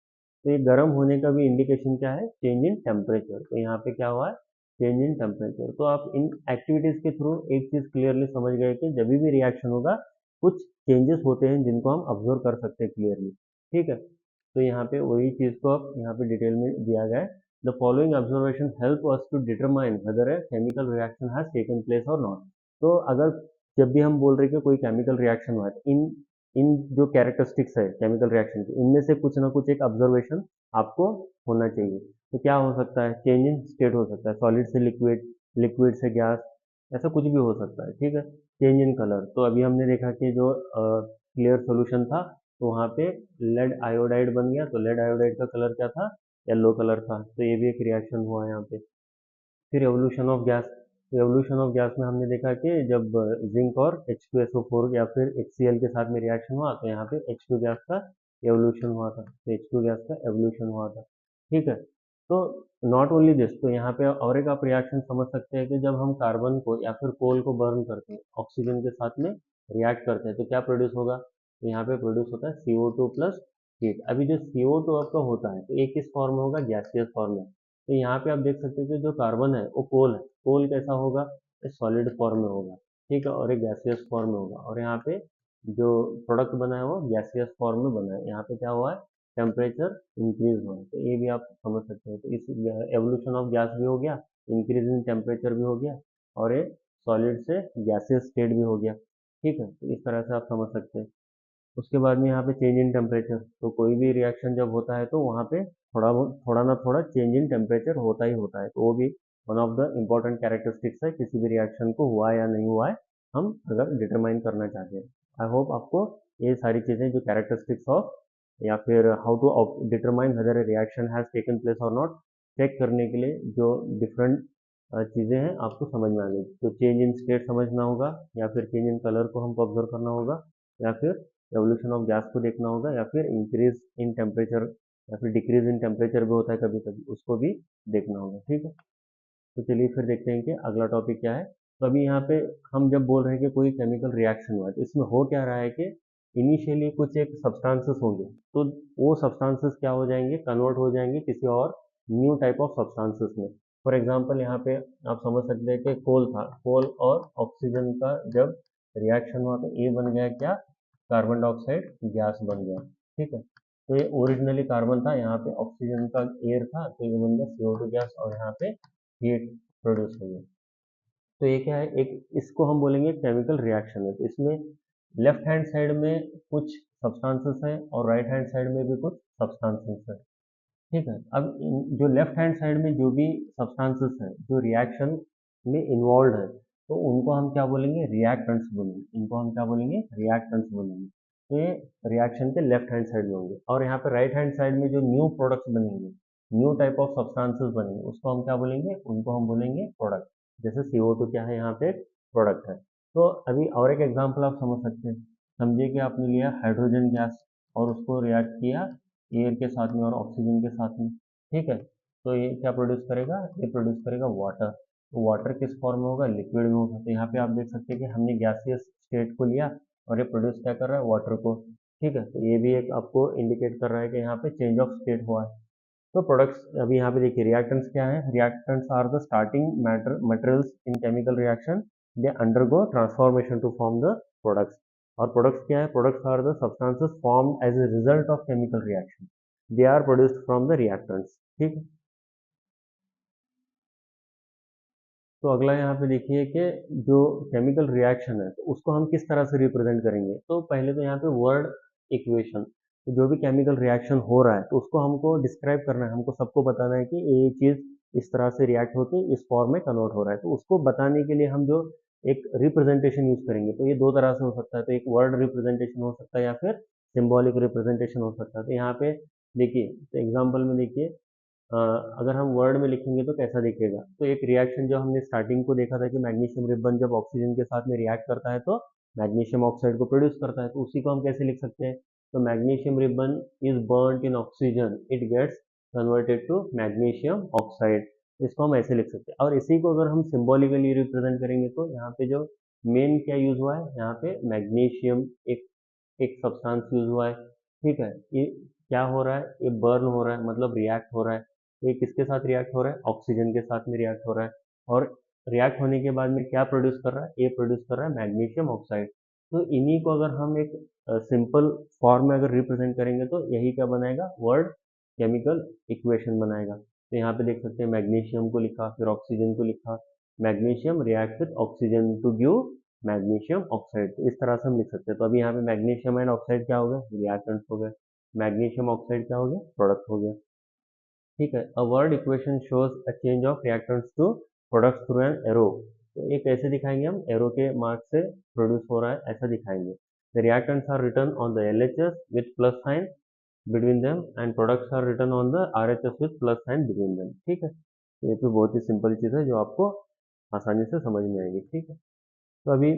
तो ये गर्म होने का भी इंडिकेशन क्या है, चेंज इन टेम्परेचर। तो यहाँ पे क्या हुआ है, चेंज इन टेम्परेचर। तो आप इन एक्टिविटीज के थ्रू एक चीज क्लियरली समझ गए कि जब भी रिएक्शन होगा कुछ चेंजेस होते हैं जिनको हम ऑब्जर्व कर सकते हैं क्लियरली, ठीक है। तो यहाँ पे वही चीज को अब यहाँ पे डिटेल में दिया गया है। The following observation help us to determine whether a chemical reaction has taken place or not. तो अगर जब भी हम बोल रहे हैं कि कोई केमिकल रिएक्शन हुआ है, तो इन इन जो कैरेक्टरिस्टिक्स है केमिकल रिएक्शन की, इनमें से कुछ ना कुछ एक ऑब्जर्वेशन आपको होना चाहिए। तो क्या हो सकता है, चेंज इन स्टेट हो सकता है, सॉलिड से लिक्विड, लिक्विड से गैस, ऐसा कुछ भी हो सकता है, ठीक है। चेंज इन कलर, तो अभी हमने देखा कि जो क्लियर सॉल्यूशन था, तो वहाँ पे लेड आयोडाइड बन गया। तो लेड आयोडाइड का कलर क्या था, येलो कलर था। तो ये भी एक रिएक्शन हुआ यहाँ पे। फिर एवोल्यूशन ऑफ गैस, तो एवोल्यूशन ऑफ गैस में हमने देखा कि जब जिंक और H2SO4 या फिर HCl के साथ में रिएक्शन हुआ तो यहाँ पे H2 गैस का एवोल्यूशन हुआ था, तो H2 गैस का एवोल्यूशन हुआ था। ठीक है, तो नॉट ओनली दिस, तो यहाँ पे और एक आप रिएक्शन समझ सकते हैं कि जब हम कार्बन को या फिर कोल को बर्न करते हैं, ऑक्सीजन के साथ में रिएक्ट करते हैं, तो क्या प्रोड्यूस होगा? तो यहाँ पे प्रोड्यूस होता है CO2 प्लस हीट। अभी जो CO2 आपका होता है तो ये किस फॉर्म में होगा? गैसियस फॉर्म में। तो यहाँ पे आप देख सकते हैं कि जो कार्बन है वो कोल है, कोल कैसा होगा? सॉलिड फॉर्म में होगा, ठीक है, और एक गैसियस फॉर्म में होगा, और यहाँ पे जो प्रोडक्ट बना है वो गैसियस फॉर्म में बना है। यहाँ पे क्या हुआ है? टेम्परेचर इंक्रीज हुआ है, तो ये भी आप समझ सकते हैं। तो इस एवोल्यूशन ऑफ गैस भी हो गया, इंक्रीज इन टेम्परेचर भी हो गया, और एक सॉलिड से गैसियस स्टेट भी हो गया। ठीक है, तो इस तरह से आप समझ सकते हैं। उसके बाद में यहाँ पे चेंज इन टेम्परेचर, तो कोई भी रिएक्शन जब होता है तो वहाँ पे थोड़ा ना थोड़ा चेंज इन टेम्परेचर होता ही होता है, तो वो भी one of the important characteristics है किसी भी रिएक्शन को हुआ या नहीं हुआ है, हम अगर डिटरमाइन करना चाहते हैं। आई होप आपको ये सारी चीज़ें जो कैरेक्टरिस्टिक्स ऑफ या फिर how to determine whether a reaction has taken place or not, check करने के लिए जो डिफरेंट चीज़ें हैं आपको समझ में आ गई। तो चेंज इन स्टेट समझना होगा, या फिर चेंज इन कलर को हमको ऑब्जर्व करना होगा, या फिर एवोल्यूशन ऑफ गैस को देखना होगा, या फिर इंक्रीज इन टेम्परेचर या फिर डिक्रीज इन टेम्परेचर भी होता है कभी कभी, उसको भी देखना होगा। ठीक है, तो चलिए फिर देखते हैं कि अगला टॉपिक क्या है। तो अभी यहाँ पे हम जब बोल रहे हैं कि कोई केमिकल रिएक्शन हुआ है तो इसमें हो क्या रहा है कि इनिशियली कुछ एक सब्सटेंसेस होंगे, तो वो सब्सटेंसेस क्या हो जाएंगे? कन्वर्ट हो जाएंगे किसी और न्यू टाइप ऑफ सब्सटेंसेस में। फॉर एग्जांपल यहाँ पे आप समझ सकते हैं कि कोल था, कोल और ऑक्सीजन का जब रिएक्शन हुआ तो ये बन गया क्या? कार्बन डाइऑक्साइड गैस बन गया। ठीक है, तो ये ओरिजिनली कार्बन था, यहाँ पे ऑक्सीजन का एयर था, तो ये बन गया CO2 गैस, और यहाँ पे हीट प्रोड्यूस होगी। तो ये क्या है? एक इसको हम बोलेंगे केमिकल रिएक्शन है। तो इसमें लेफ्ट हैंड साइड में कुछ सब्सटेंसेस हैं और राइट हैंड साइड में भी कुछ सब्सटेंसेस हैं। ठीक है, अब जो लेफ्ट हैंड साइड में जो भी सब्सटेंसेस हैं जो रिएक्शन में इन्वॉल्व है, तो उनको हम क्या बोलेंगे? रिएक्टेंट्स बोलेंगे। इनको हम क्या बोलेंगे? रिएक्टेंट्स बोलेंगे। तो ये रिएक्शन के लेफ्ट हैंड साइड में होंगे, और यहाँ पे राइट हैंड साइड में जो न्यू प्रोडक्ट्स बनेंगे, न्यू टाइप ऑफ सब्सटेंसेस बनेंगे, उसको हम क्या बोलेंगे? उनको हम बोलेंगे प्रोडक्ट। जैसे CO2 क्या है? यहाँ पे प्रोडक्ट है। तो अभी और एक एग्जाम्पल आप समझ सकते हैं। समझिए कि आपने लिया हाइड्रोजन गैस और उसको रिएक्ट किया एयर के साथ में और ऑक्सीजन के साथ में। ठीक है, तो ये क्या प्रोड्यूस करेगा? ये प्रोड्यूस करेगा वाटर। तो वाटर किस फॉर्म में होगा? लिक्विड में होगा। तो यहाँ पे आप देख सकते हैं कि हमने गैसियस स्टेट को लिया और ये प्रोड्यूस क्या कर रहा है? वाटर को। ठीक है, तो ये भी एक आपको इंडिकेट कर रहा है कि यहाँ पे चेंज ऑफ स्टेट हुआ है। तो प्रोडक्ट्स अभी यहाँ पे देखिए, रिएक्टेंट्स क्या है? Reactants are the starting materials in chemical reaction, they undergo transformation to form the products. और प्रोडक्ट्स क्या है? Products are the substances formed as a result of chemical reaction, they are produced from the reactants. ठीक है, तो अगला यहाँ पे देखिए कि जो केमिकल रिएक्शन है तो उसको हम किस तरह से रिप्रेजेंट करेंगे। तो पहले तो यहाँ पे वर्ड इक्वेशन, तो जो भी केमिकल रिएक्शन हो रहा है तो उसको हमको डिस्क्राइब करना है, हमको सबको बताना है कि ये चीज़ इस तरह से रिएक्ट होके इस फॉर्म में कन्वर्ट हो रहा है। तो उसको बताने के लिए हम जो एक रिप्रेजेंटेशन यूज करेंगे, तो ये दो तरह से हो सकता है। तो एक वर्ड रिप्रेजेंटेशन हो सकता है या फिर सिम्बॉलिक रिप्रेजेंटेशन हो सकता है। तो यहाँ पे देखिए, तो एग्जाम्पल में देखिए, अ, अगर हम वर्ड में लिखेंगे तो कैसा दिखेगा? तो एक रिएक्शन जो हमने स्टार्टिंग को देखा था कि मैग्नीशियम रिबन जब ऑक्सीजन के साथ में रिएक्ट करता है तो मैग्नीशियम ऑक्साइड को प्रोड्यूस करता है, तो उसी को हम कैसे लिख सकते हैं? तो magnesium ribbon is burned in oxygen, it gets converted to magnesium oxide. इसको हम ऐसे लिख सकते हैं। और इसी को अगर हम सिंबॉलिकली रिप्रेजेंट करेंगे तो यहाँ पे जो मेन क्या यूज हुआ है? यहाँ पे मैग्नीशियम एक एक सब्सटेंस यूज हुआ है। ठीक है, ये क्या हो रहा है? ये बर्न हो रहा है, मतलब रिएक्ट हो रहा है। ये किसके साथ रिएक्ट हो रहा है? ऑक्सीजन के साथ में रिएक्ट हो रहा है। और रिएक्ट होने के बाद में क्या प्रोड्यूस कर रहा है? ये प्रोड्यूस कर रहा है मैग्नीशियम ऑक्साइड। तो इन्हीं को अगर हम एक सिंपल फॉर्म में अगर रिप्रेजेंट करेंगे तो यही क्या बनाएगा? वर्ड केमिकल इक्वेशन बनाएगा। तो यहाँ पे देख सकते हैं मैग्नीशियम को लिखा, फिर ऑक्सीजन को लिखा, magnesium react with oxygen to give magnesium oxide. तो इस तरह से हम लिख सकते हैं। तो अभी यहाँ पे मैग्नीशियम एंड ऑक्साइड क्या हो गए? रिएक्टेंट्स हो गए। मैग्नीशियम ऑक्साइड क्या हो गया? प्रोडक्ट हो गया। ठीक है, a word equation shows a change of reactants to products through an arrow. तो ये कैसे दिखाएंगे हम? एरो के मार्क से प्रोड्यूस हो रहा है ऐसा दिखाएंगे। The reactants are written on the LHS with plus sign between them, and products are written on the RHS with plus sign between them. ठीक है, ये तो बहुत ही सिंपल चीज़ है जो आपको आसानी से समझ में आएगी। ठीक है, तो अभी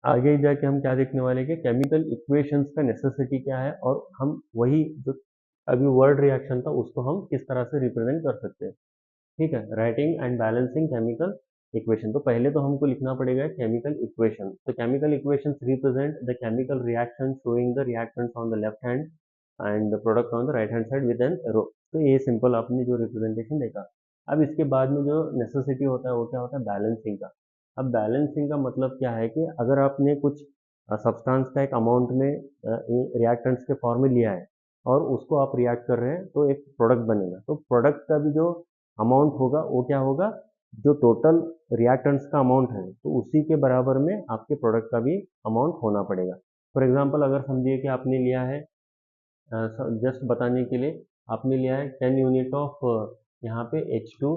आगे जाके हम क्या देखने वाले हैं कि केमिकल इक्वेशंस का नेसेसिटी क्या है, और हम वही जो अभी वर्ड रिएक्शन था उसको हम किस तरह से रिप्रेजेंट कर सकते हैं। ठीक है, writing and balancing chemical equation. तो पहले तो हमको लिखना पड़ेगा केमिकल इक्वेशन। तो chemical equations represent the chemical reaction showing the reactants on the left hand and the product on the right hand side with N arrow. तो ये simple आपने जो रिप्रेजेंटेशन देखा। अब इसके बाद में जो नेसेसिटी होता है वो क्या होता है, बैलेंसिंग का। अब बैलेंसिंग का मतलब क्या है कि अगर आपने कुछ सब्सटेंस का एक अमाउंट में रिएक्टेंट्स के फॉर्म में लिया है और उसको आप रिएक्ट कर रहे हैं तो एक प्रोडक्ट बनेगा। तो प्रोडक्ट का भी जो अमाउंट होगा वो क्या होगा, जो टोटल रिएक्टेंट्स का अमाउंट है तो उसी के बराबर में आपके प्रोडक्ट का भी अमाउंट होना पड़ेगा। फॉर एग्जांपल अगर समझिए कि आपने लिया है, जस्ट बताने के लिए, आपने लिया है 10 यूनिट ऑफ यहाँ पे H2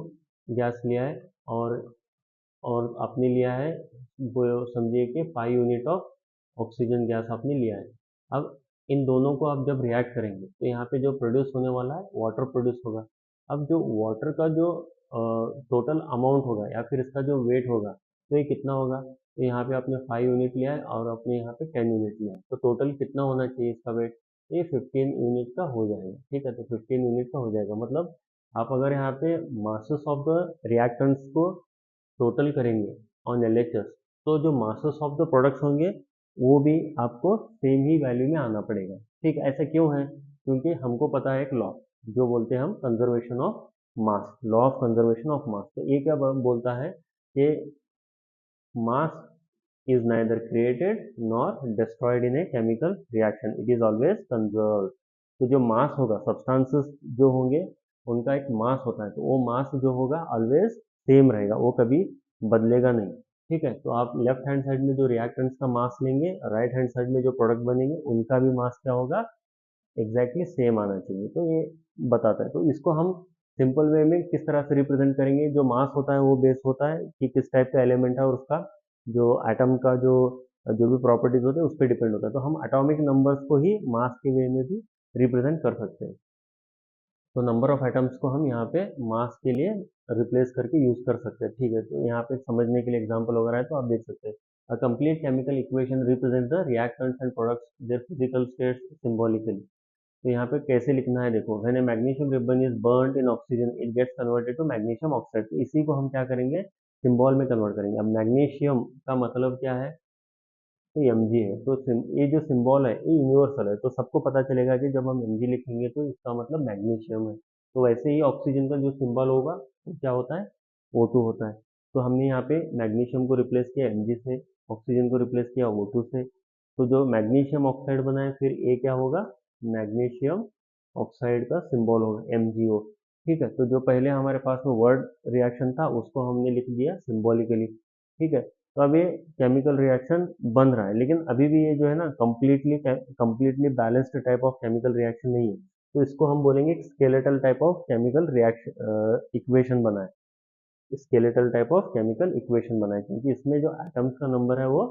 गैस लिया है, और आपने लिया है वो समझिए कि 5 यूनिट ऑफ ऑक्सीजन गैस आपने लिया है। अब इन दोनों को आप जब रिएक्ट करेंगे तो यहाँ पे जो प्रोड्यूस होने वाला है वाटर प्रोड्यूस होगा। अब जो वाटर का जो टोटल अमाउंट होगा या फिर इसका जो वेट होगा तो ये कितना होगा, तो यहाँ पे आपने 5 यूनिट लिया है और आपने यहाँ पे 10 यूनिट लिया है, तो टोटल कितना होना चाहिए इसका वेट, ये 15 यूनिट का हो जाएगा। ठीक है, तो 15 यूनिट का हो जाएगा। मतलब आप अगर यहाँ पे मासेस ऑफ द रिएक्टेंट्स को टोटल करेंगे ऑन एलएचएस, तो जो मासेस ऑफ द प्रोडक्ट्स होंगे वो भी आपको सेम ही वैल्यू में आना पड़ेगा। ठीक है, ऐसा क्यों है, क्योंकि हमको पता है एक लॉ जो बोलते हैं हम conservation of mass, law of conservation of मास। तो ये क्या बोलता है कि मास is neither created nor destroyed in a chemical reaction, it is always conserved। तो जो मास होगा, सब्सटेंसेस जो होंगे उनका एक मास होता है, तो वो मास जो होगा ऑलवेज सेम रहेगा, वो कभी बदलेगा नहीं। ठीक है, तो आप लेफ्ट हैंड साइड में जो रिएक्टेंट्स का मास लेंगे, राइट हैंड साइड में जो प्रोडक्ट बनेंगे उनका भी मास क्या होगा, एग्जैक्टली सेम आना चाहिए। तो ये बताता है। तो इसको हम सिंपल वे में किस तरह से रिप्रेजेंट करेंगे, जो मास होता है वो बेस होता है कि किस टाइप का एलिमेंट है और उसका जो एटम का जो जो भी प्रॉपर्टीज होते हैं उस पर डिपेंड होता है। तो हम एटॉमिक नंबर्स को ही मास के वे में भी रिप्रेजेंट कर सकते हैं। तो नंबर ऑफ एटम्स को हम यहाँ पे मास के लिए रिप्लेस करके यूज कर सकते हैं। ठीक है, तो यहाँ पे समझने के लिए एग्जांपल वगैरह है तो आप देख सकते हैं। A complete chemical equation represent the reactants and products their physical states symbolically. तो यहाँ पे कैसे लिखना है देखो, when a magnesium ribbon is burned in oxygen it gets converted to magnesium oxide. तो इसी को हम क्या करेंगे, सिंबल में कन्वर्ट करेंगे। अब मैग्नीशियम का मतलब क्या है, तो Mg है। तो ये जो सिंबल है ये यूनिवर्सल है, तो सबको पता चलेगा कि जब हम Mg लिखेंगे तो इसका मतलब मैग्नीशियम है। तो वैसे ही ऑक्सीजन का जो सिंबल होगा वो क्या होता है, O2 होता है। तो हमने यहाँ पे मैग्नीशियम को रिप्लेस किया Mg से, ऑक्सीजन को रिप्लेस किया O2 से। तो जो मैग्नीशियम ऑक्साइड बना है फिर ये क्या होगा, मैग्नीशियम ऑक्साइड का सिंबल होगा MgO। ठीक है, तो जो पहले हमारे पास में वर्ड रिएक्शन था उसको हमने लिख दिया सिंबॉलिकली। ठीक है, तो अब ये केमिकल रिएक्शन बन रहा है, लेकिन अभी भी ये जो है ना completely balanced type of chemical reaction नहीं है। तो इसको हम बोलेंगे skeletal type of chemical reaction equation बना है। Skeletal type of chemical equation बना है क्योंकि इसमें जो एटम्स का नंबर है वो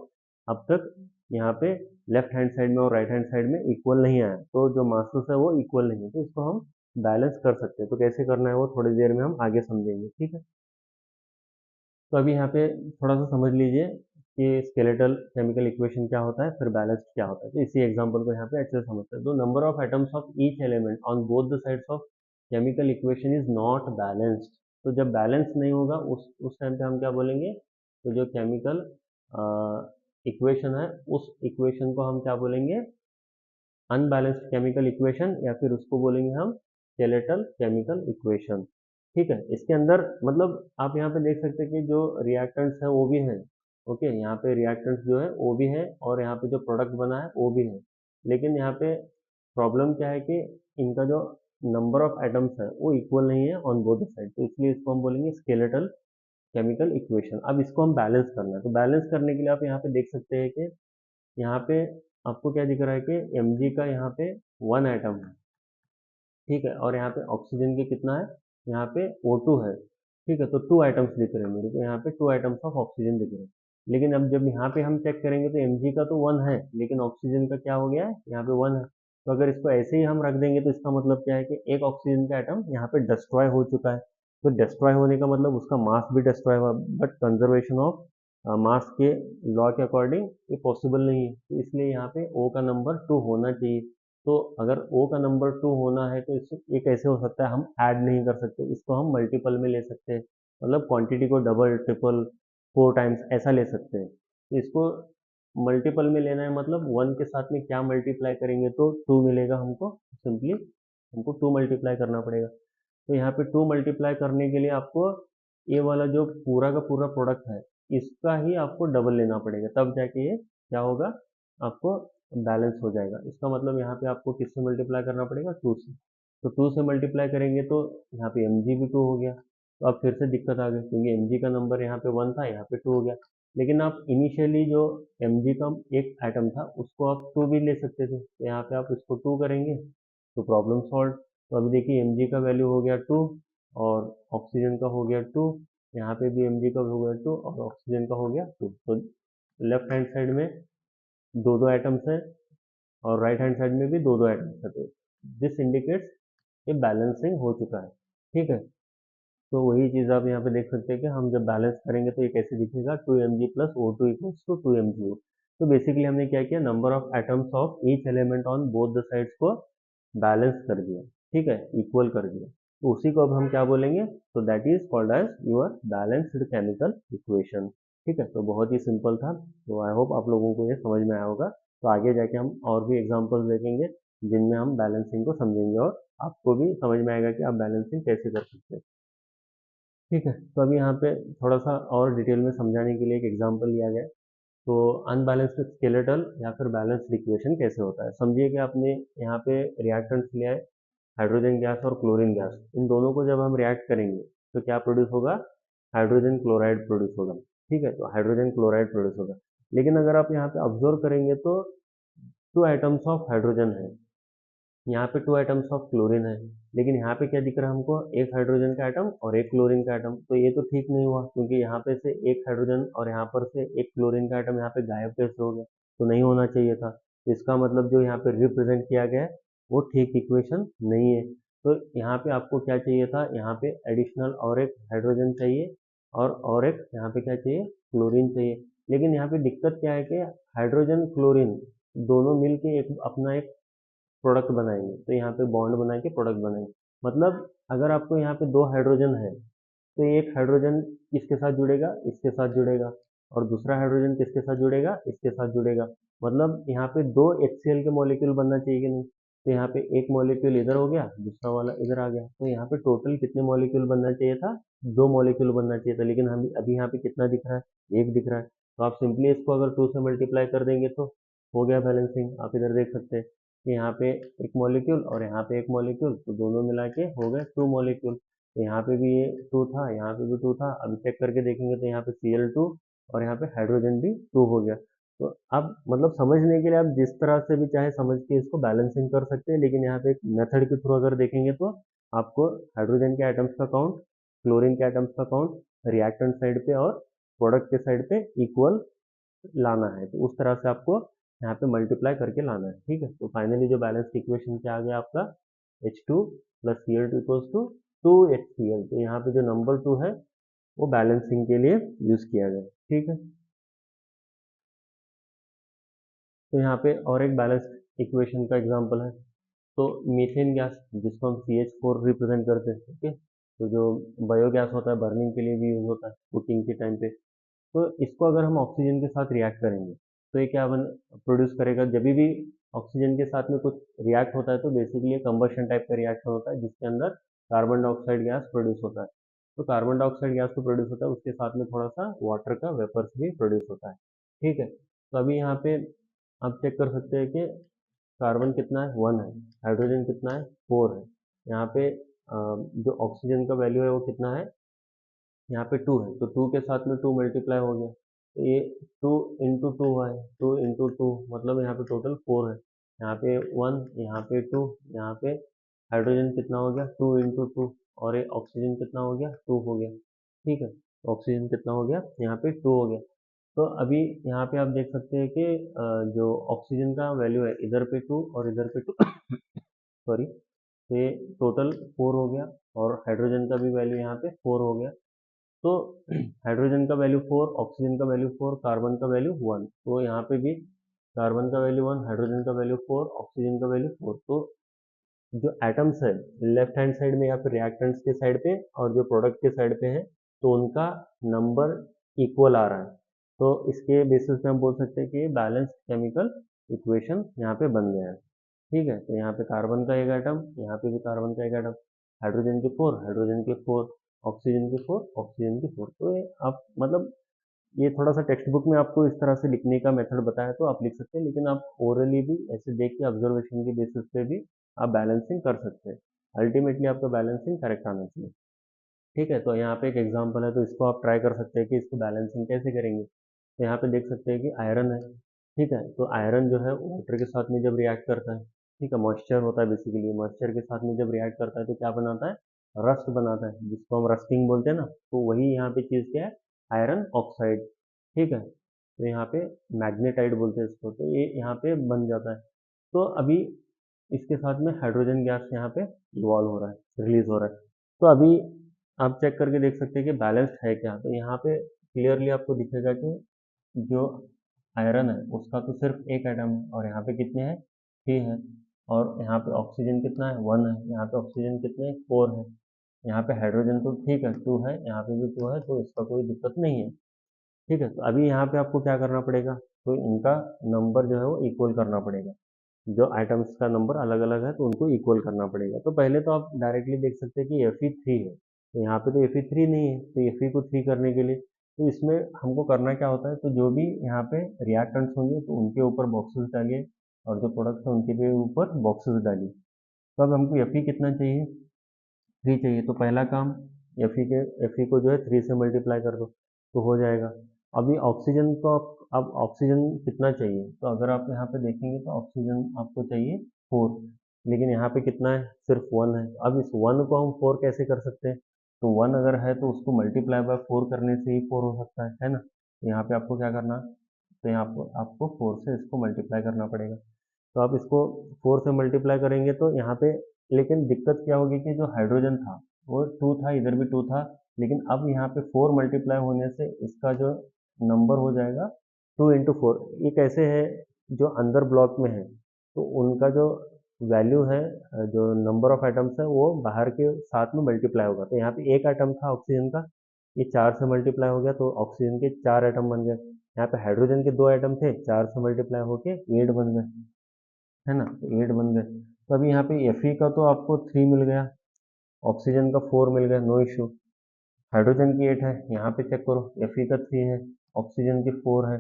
अब तक यहाँ पे लेफ्ट हैंड साइड में और राइट हैंड साइड में इक्वल नहीं आया, तो जो मासेस है वो इक्वल नहीं है, तो इसको हम बैलेंस कर सकते हैं। तो कैसे करना है वो थोड़ी देर में हम आगे समझेंगे। ठीक है, तो अभी यहाँ पे थोड़ा सा समझ लीजिए कि स्केलेटल केमिकल इक्वेशन क्या होता है, फिर बैलेंस्ड क्या होता है। तो इसी एग्जांपल को यहाँ पे अच्छे से समझते हैं। तो number of atoms of each element on both the sides of chemical equation is not balanced. तो जब बैलेंस नहीं होगा उस टाइम पे हम क्या बोलेंगे, तो जो केमिकल इक्वेशन है उस इक्वेशन को हम क्या बोलेंगे, अनबैलेंस्ड केमिकल इक्वेशन, या फिर उसको बोलेंगे हम स्केलेटल केमिकल इक्वेशन। ठीक है, इसके अंदर मतलब आप यहाँ पे देख सकते हैं कि जो रिएक्टेंट्स है वो भी हैं। ओके, यहाँ पे रिएक्टेंट्स जो है वो भी है और यहाँ पे जो प्रोडक्ट बना है वो भी है। लेकिन यहाँ पे प्रॉब्लम क्या है कि इनका जो नंबर ऑफ एटम्स है वो इक्वल नहीं है ऑन बोथ द साइड, तो इसलिए इसको हम बोलेंगे स्केलेटल केमिकल इक्वेशन। अब इसको हम बैलेंस करना है, तो बैलेंस करने के लिए आप यहाँ पे देख सकते हैं कि यहाँ पे आपको क्या दिख रहा है कि Mg का यहाँ पे 1 एटम है। ठीक है, और यहाँ पे ऑक्सीजन के कितना है, यहाँ पे O2 है। ठीक है, तो 2 आइटम्स दिख रहे हैं मेरे को, यहाँ पे 2 आइटम्स ऑफ ऑक्सीजन दिख रहे हैं। लेकिन अब जब यहाँ पे हम चेक करेंगे तो Mg का तो 1 है, लेकिन ऑक्सीजन का क्या हो गया है, यहाँ पे 1 है। तो अगर इसको ऐसे ही हम रख देंगे तो इसका मतलब क्या है कि एक ऑक्सीजन का एटम यहाँ पे डिस्ट्रॉय हो चुका है। तो डिस्ट्रॉय होने का मतलब उसका मास भी डिस्ट्रॉय हुआ, बट कंजर्वेशन ऑफ मास के लॉ के अकॉर्डिंग ये पॉसिबल नहीं है, तो इसलिए यहाँ पे ओ का नंबर 2 होना चाहिए। तो अगर ओ का नंबर 2 होना है तो इसको ये कैसे हो सकता है, हम ऐड नहीं कर सकते, इसको हम मल्टीपल में ले सकते हैं, मतलब क्वांटिटी को डबल ट्रिपल 4 टाइम्स ऐसा ले सकते हैं। तो इसको मल्टीपल में लेना है, मतलब 1 के साथ में क्या मल्टीप्लाई करेंगे तो 2 मिलेगा हमको, सिंपली हमको 2 मल्टीप्लाई करना पड़ेगा। तो यहाँ पे 2 मल्टीप्लाई करने के लिए आपको ये वाला जो पूरा का पूरा प्रोडक्ट है इसका ही आपको डबल लेना पड़ेगा, तब जाके ये क्या होगा, आपको बैलेंस हो जाएगा। इसका मतलब यहाँ पे आपको किससे मल्टीप्लाई करना पड़ेगा, 2 से। तो 2 से मल्टीप्लाई करेंगे तो यहाँ पे एम जी भी 2 हो गया। तो अब फिर से दिक्कत आ गई, क्योंकि एम जी का नंबर यहाँ पे 1 था, यहाँ पे 2 हो गया। लेकिन आप इनिशियली जो एम जी का एक आइटम था उसको आप 2 भी ले सकते थे, तो यहाँ पे आप इसको 2 करेंगे तो प्रॉब्लम सॉल्व। तो अभी देखिए एम जी का वैल्यू हो गया 2 और ऑक्सीजन का हो गया 2, यहाँ पे भी एम जी का हो गया 2 और ऑक्सीजन का हो गया 2। तो लेफ्ट हैंड साइड में दो दो आइटम्स है और राइट हैंड साइड में भी दो दो आइटम्स है, तो दिस इंडिकेट्स ये बैलेंसिंग हो चुका है। ठीक है, तो वही चीज़ आप यहाँ पे देख सकते हैं कि हम जब बैलेंस करेंगे तो ये कैसे दिखेगा, 2 mg plus O two equals to 2 mg। तो बेसिकली हमने क्या किया, number of atoms of each element on both the sides को बैलेंस कर दिया, ठीक है, इक्वल कर दिया। तो उसी को अब हम क्या बोलेंगे, तो that is called as your balanced chemical equation. ठीक है, तो बहुत ही सिंपल था, तो आई होप आप लोगों को ये समझ में आया होगा। तो आगे जाके हम और भी एग्जांपल्स देखेंगे जिनमें हम बैलेंसिंग को समझेंगे और आपको भी समझ में आएगा कि आप बैलेंसिंग कैसे कर सकते हैं। ठीक है, तो अभी यहाँ पे थोड़ा सा और डिटेल में समझाने के लिए एक एग्जांपल लिया गया है। तो अनबैलेंस्ड स्केलेटल या फिर बैलेंस्ड इक्वेशन कैसे होता है, समझिए कि आपने यहाँ पे रिएक्टेंट्स लिया है, हाइड्रोजन गैस और क्लोरीन गैस, इन दोनों को जब हम रिएक्ट करेंगे तो क्या प्रोड्यूस होगा, हाइड्रोजन क्लोराइड प्रोड्यूस होगा। ठीक है, तो हाइड्रोजन क्लोराइड प्रोड्यूस होगा। लेकिन अगर आप यहाँ पे ऑब्जर्व करेंगे तो 2 आइटम्स ऑफ हाइड्रोजन है, यहाँ पे 2 आइटम्स ऑफ क्लोरीन है, लेकिन यहाँ पे क्या दिख रहा है हमको, एक हाइड्रोजन का आइटम और एक क्लोरीन का आइटम। तो ये तो ठीक नहीं हुआ, क्योंकि यहाँ पे से एक हाइड्रोजन और यहाँ पर से एक क्लोरीन का आइटम यहाँ पे गायब कैसे हो गया, तो नहीं होना चाहिए था। तो इसका मतलब जो यहाँ पे रिप्रेजेंट किया गया है वो ठीक इक्वेशन नहीं है। तो यहाँ पे आपको क्या चाहिए था, यहाँ पे एडिशनल और एक हाइड्रोजन चाहिए और एक यहाँ पे क्या चाहिए, क्लोरीन चाहिए। लेकिन यहाँ पे दिक्कत क्या है कि हाइड्रोजन क्लोरीन दोनों मिलके एक अपना एक प्रोडक्ट बनाएंगे, तो यहाँ पे बॉन्ड बना के प्रोडक्ट बनाएंगे। मतलब अगर आपको यहाँ पे दो हाइड्रोजन है तो एक हाइड्रोजन किसके साथ जुड़ेगा, इसके साथ जुड़ेगा, और दूसरा हाइड्रोजन किसके साथ जुड़ेगा, इसके साथ जुड़ेगा। मतलब यहाँ पे दो HCl के मॉलिक्यूल बनना चाहिए कि नहीं, तो यहाँ पे एक मॉलिक्यूल इधर हो गया, दूसरा वाला इधर आ गया, तो यहाँ पे टोटल कितने मॉलिक्यूल बनना चाहिए था, दो मॉलिक्यूल बनना चाहिए था। लेकिन हम अभी यहाँ पे कितना दिख रहा है, एक दिख रहा है। तो आप सिंपली इसको अगर 2 से मल्टीप्लाई कर देंगे तो हो गया बैलेंसिंग। आप इधर देख सकते हैं कि यहाँ पे एक मॉलिक्यूल और यहाँ पे एक मॉलिक्यूल, तो दोनों मिला के हो गए 2 मॉलिक्यूल। तो यहाँ पे भी ये 2 था, यहाँ पे भी 2 था। अब चेक करके देखेंगे तो यहाँ पे Cl2 और यहाँ पे हाइड्रोजन भी 2 हो गया। तो अब मतलब समझने के लिए आप जिस तरह से भी चाहे समझ के इसको बैलेंसिंग कर सकते हैं, लेकिन यहाँ पे एक मेथड के थ्रू अगर देखेंगे तो आपको हाइड्रोजन के आइटम्स का काउंट, क्लोरीन के आइटम्स का काउंट रिएक्टेंट साइड पे और प्रोडक्ट के साइड पे इक्वल लाना है। तो उस तरह से आपको यहाँ पे मल्टीप्लाई करके लाना है। ठीक है, तो फाइनली जो बैलेंस इक्वेशन क्या आ गया आपका, H2 plus Cl2 equals to 2HCl। तो यहाँ पे जो नंबर 2 है वो बैलेंसिंग के लिए यूज किया गया। ठीक है, तो यहाँ पे और एक बैलेंस इक्वेशन का एग्जांपल है, तो मीथेन गैस जिसको हम CH4 रिप्रेजेंट करते हैं। ठीक है, तो जो बायोगैस होता है बर्निंग के लिए भी यूज होता है कुकिंग के टाइम पे। तो इसको अगर हम ऑक्सीजन के साथ रिएक्ट करेंगे तो ये क्या बन प्रोड्यूस करेगा, जब भी ऑक्सीजन के साथ में कुछ रिएक्ट होता है तो बेसिकली एक कंबशन टाइप का रिएक्शन होता है जिसके अंदर कार्बन डाइऑक्साइड गैस प्रोड्यूस होता है। तो कार्बन डाइऑक्साइड गैस तो प्रोड्यूस होता है, उसके साथ में थोड़ा सा वाटर का वेपर्स भी प्रोड्यूस होता है। ठीक है, तो अभी यहाँ पे आप चेक कर सकते हैं कि कार्बन कितना है, 1 है, हाइड्रोजन कितना है, 4 है। यहाँ पे जो ऑक्सीजन का वैल्यू है वो कितना है, यहाँ पे 2 है, तो 2 के साथ में 2 मल्टीप्लाई हो गया, तो ये 2 इंटू 2 है, 2 इंटू 2 मतलब यहाँ पे टोटल 4 है। यहाँ पे 1, यहाँ पे 2, यहाँ पे हाइड्रोजन कितना हो गया, 2 इंटू 2, और ये ऑक्सीजन कितना हो गया, 2 हो गया। ठीक है, तो ऑक्सीजन कितना हो गया, यहाँ पे 2 हो गया। तो अभी यहाँ पे आप देख सकते हैं कि जो ऑक्सीजन का वैल्यू है इधर पे 2 और इधर पे 2 सॉरी, तो ये टोटल 4 हो गया और हाइड्रोजन का भी वैल्यू यहाँ पे 4 हो गया। तो हाइड्रोजन का वैल्यू 4, ऑक्सीजन का वैल्यू 4, कार्बन का वैल्यू 1। तो यहाँ पे भी कार्बन का वैल्यू 1, हाइड्रोजन का वैल्यू 4, ऑक्सीजन का वैल्यू 4। तो जो एटम्स है लेफ्ट हैंड साइड में या फिर रिएक्टेंट्स के साइड पे और जो प्रोडक्ट के साइड पे है, तो उनका नंबर इक्वल आ रहा है। तो इसके बेसिस पे हम बोल सकते हैं कि बैलेंस्ड केमिकल इक्वेशन यहाँ पे बन गया है। ठीक है, तो यहाँ पे कार्बन का एक एटम, यहाँ पे भी कार्बन का एक एटम, हाइड्रोजन के 4, हाइड्रोजन के 4, ऑक्सीजन के 4, ऑक्सीजन के 4। तो ये आप मतलब ये थोड़ा सा टेक्स्ट बुक में आपको इस तरह से लिखने का मेथड बताया तो आप लिख सकते हैं, लेकिन आप ओरली भी ऐसे देख के ऑब्जर्वेशन के बेसिस पे भी आप बैलेंसिंग कर सकते हैं। अल्टीमेटली आपका बैलेंसिंग करेक्ट आना चाहिए। ठीक है, तो यहाँ पे एक एग्जांपल है, तो इसको आप ट्राई कर सकते हैं कि इसको बैलेंसिंग कैसे करेंगे। तो यहाँ पे देख सकते हैं कि आयरन है। ठीक है, तो आयरन जो है वाटर के साथ में जब रिएक्ट करता है, ठीक है, मॉइस्चर होता है बेसिकली, मॉइस्चर के साथ में जब रिएक्ट करता है तो क्या बनाता है, रस्ट बनाता है, जिसको हम रस्टिंग बोलते हैं ना। तो वही यहाँ पे चीज़ क्या है, आयरन ऑक्साइड। ठीक है, तो यहाँ पे मैग्नेटाइट बोलते हैं इसको, तो ये यहाँ पे बन जाता है। तो अभी इसके साथ में हाइड्रोजन गैस यहाँ पे इवॉल्व हो रहा है, रिलीज हो रहा है। तो अभी आप चेक करके देख सकते हैं कि बैलेंस्ड है क्या। तो यहाँ पे क्लियरली आपको दिखेगा कि जो आयरन है उसका तो सिर्फ एक एटम है और यहाँ पे कितने हैं, 3 है। और यहाँ पे ऑक्सीजन कितना है, 1 है। यहाँ पे ऑक्सीजन कितने हैं, 4 है। यहाँ पे हाइड्रोजन तो ठीक है 2 है, यहाँ पे भी 2 है, तो इसका कोई दिक्कत नहीं है। ठीक है, तो अभी यहाँ पे आपको क्या करना पड़ेगा, तो इनका नंबर जो है वो इक्वल करना पड़ेगा। जो आइटम्स का नंबर अलग अलग है तो उनको इक्वल करना पड़ेगा। तो पहले तो आप डायरेक्टली देख सकते हैं कि Fe3 है, तो यहाँ पे तो Fe3 नहीं है, तो Fe को 3 करने के लिए तो इसमें हमको करना क्या होता है, तो जो भी यहाँ पे रिएक्टेंट्स होंगे तो उनके ऊपर बॉक्सेस डालिए और जो प्रोडक्ट्स है उनके भी ऊपर बॉक्सेस डालिए। तो अब हमको Fe कितना चाहिए, 3 चाहिए। तो पहला काम Fe को जो है 3 से मल्टीप्लाई कर दो तो हो जाएगा। अभी ऑक्सीजन को अब ऑक्सीजन कितना चाहिए, तो अगर आप यहाँ पे देखेंगे तो ऑक्सीजन आपको चाहिए 4, लेकिन यहाँ पे कितना है, सिर्फ 1 है। अब इस 1 को हम 4 कैसे कर सकते हैं, तो 1 अगर है तो उसको मल्टीप्लाई बाय 4 करने से ही 4 हो सकता है ना। तो यहाँ पे आपको क्या करना है, तो यहाँ आपको 4 से इसको मल्टीप्लाई करना पड़ेगा। तो आप इसको 4 से मल्टीप्लाई करेंगे तो यहाँ पे, लेकिन दिक्कत क्या होगी कि जो हाइड्रोजन था वो 2 था, इधर भी 2 था, लेकिन अब यहाँ पे 4 मल्टीप्लाई होने से इसका जो नंबर हो जाएगा 2 into 4। ये कैसे है, जो अंदर ब्लॉक में है तो उनका जो वैल्यू है, जो नंबर ऑफ एटम्स है वो बाहर के साथ में मल्टीप्लाई होगा। तो यहाँ पे एक एटम था ऑक्सीजन का, ये 4 से मल्टीप्लाई हो गया तो ऑक्सीजन के 4 एटम बन गए। यहाँ पे हाइड्रोजन के 2 एटम थे, 4 से मल्टीप्लाई होके 8 बन गए, है ना, तो 8 बन गए। तो अभी यहाँ पे Fe का तो आपको 3 मिल गया, ऑक्सीजन का 4 मिल गया, नो इश्यू। हाइड्रोजन की 8 है, यहाँ पे चेक करो Fe का 3 है, ऑक्सीजन की 4 है,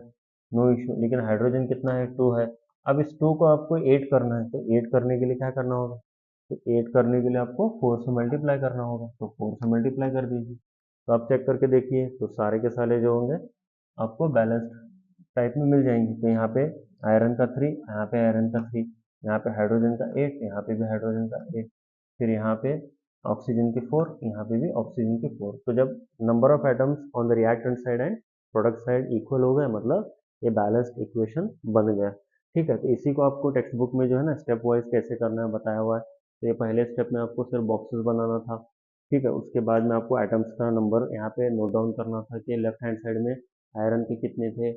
नो इश्यू। लेकिन हाइड्रोजन कितना है, 2 है। अब इस 2 को आपको 8 करना है, तो 8 करने के लिए क्या करना होगा, तो 8 करने के लिए आपको 4 से मल्टीप्लाई करना होगा, तो 4 से मल्टीप्लाई कर दीजिए। तो आप चेक करके देखिए तो सारे के सारे जो होंगे आपको बैलेंस्ड टाइप में मिल जाएंगे। तो यहाँ पे आयरन का 3, यहाँ पे आयरन का 3, यहाँ पे हाइड्रोजन का 8, यहाँ पे भी हाइड्रोजन का 8, फिर यहाँ पे ऑक्सीजन के 4, यहाँ पे भी ऑक्सीजन के 4। तो जब number of atoms on the reactant side and product side equal हो गए, मतलब ये बैलेंस्ड इक्वेशन बन गया। ठीक है, तो इसी को आपको टेक्स्ट बुक में जो है ना स्टेप वाइज कैसे करना है बताया हुआ है। तो ये पहले स्टेप में आपको सिर्फ बॉक्सेस बनाना था। ठीक है, उसके बाद में आपको एटम्स का नंबर यहाँ पे नोट डाउन करना था कि लेफ्ट हैंड साइड में आयरन के कितने थे,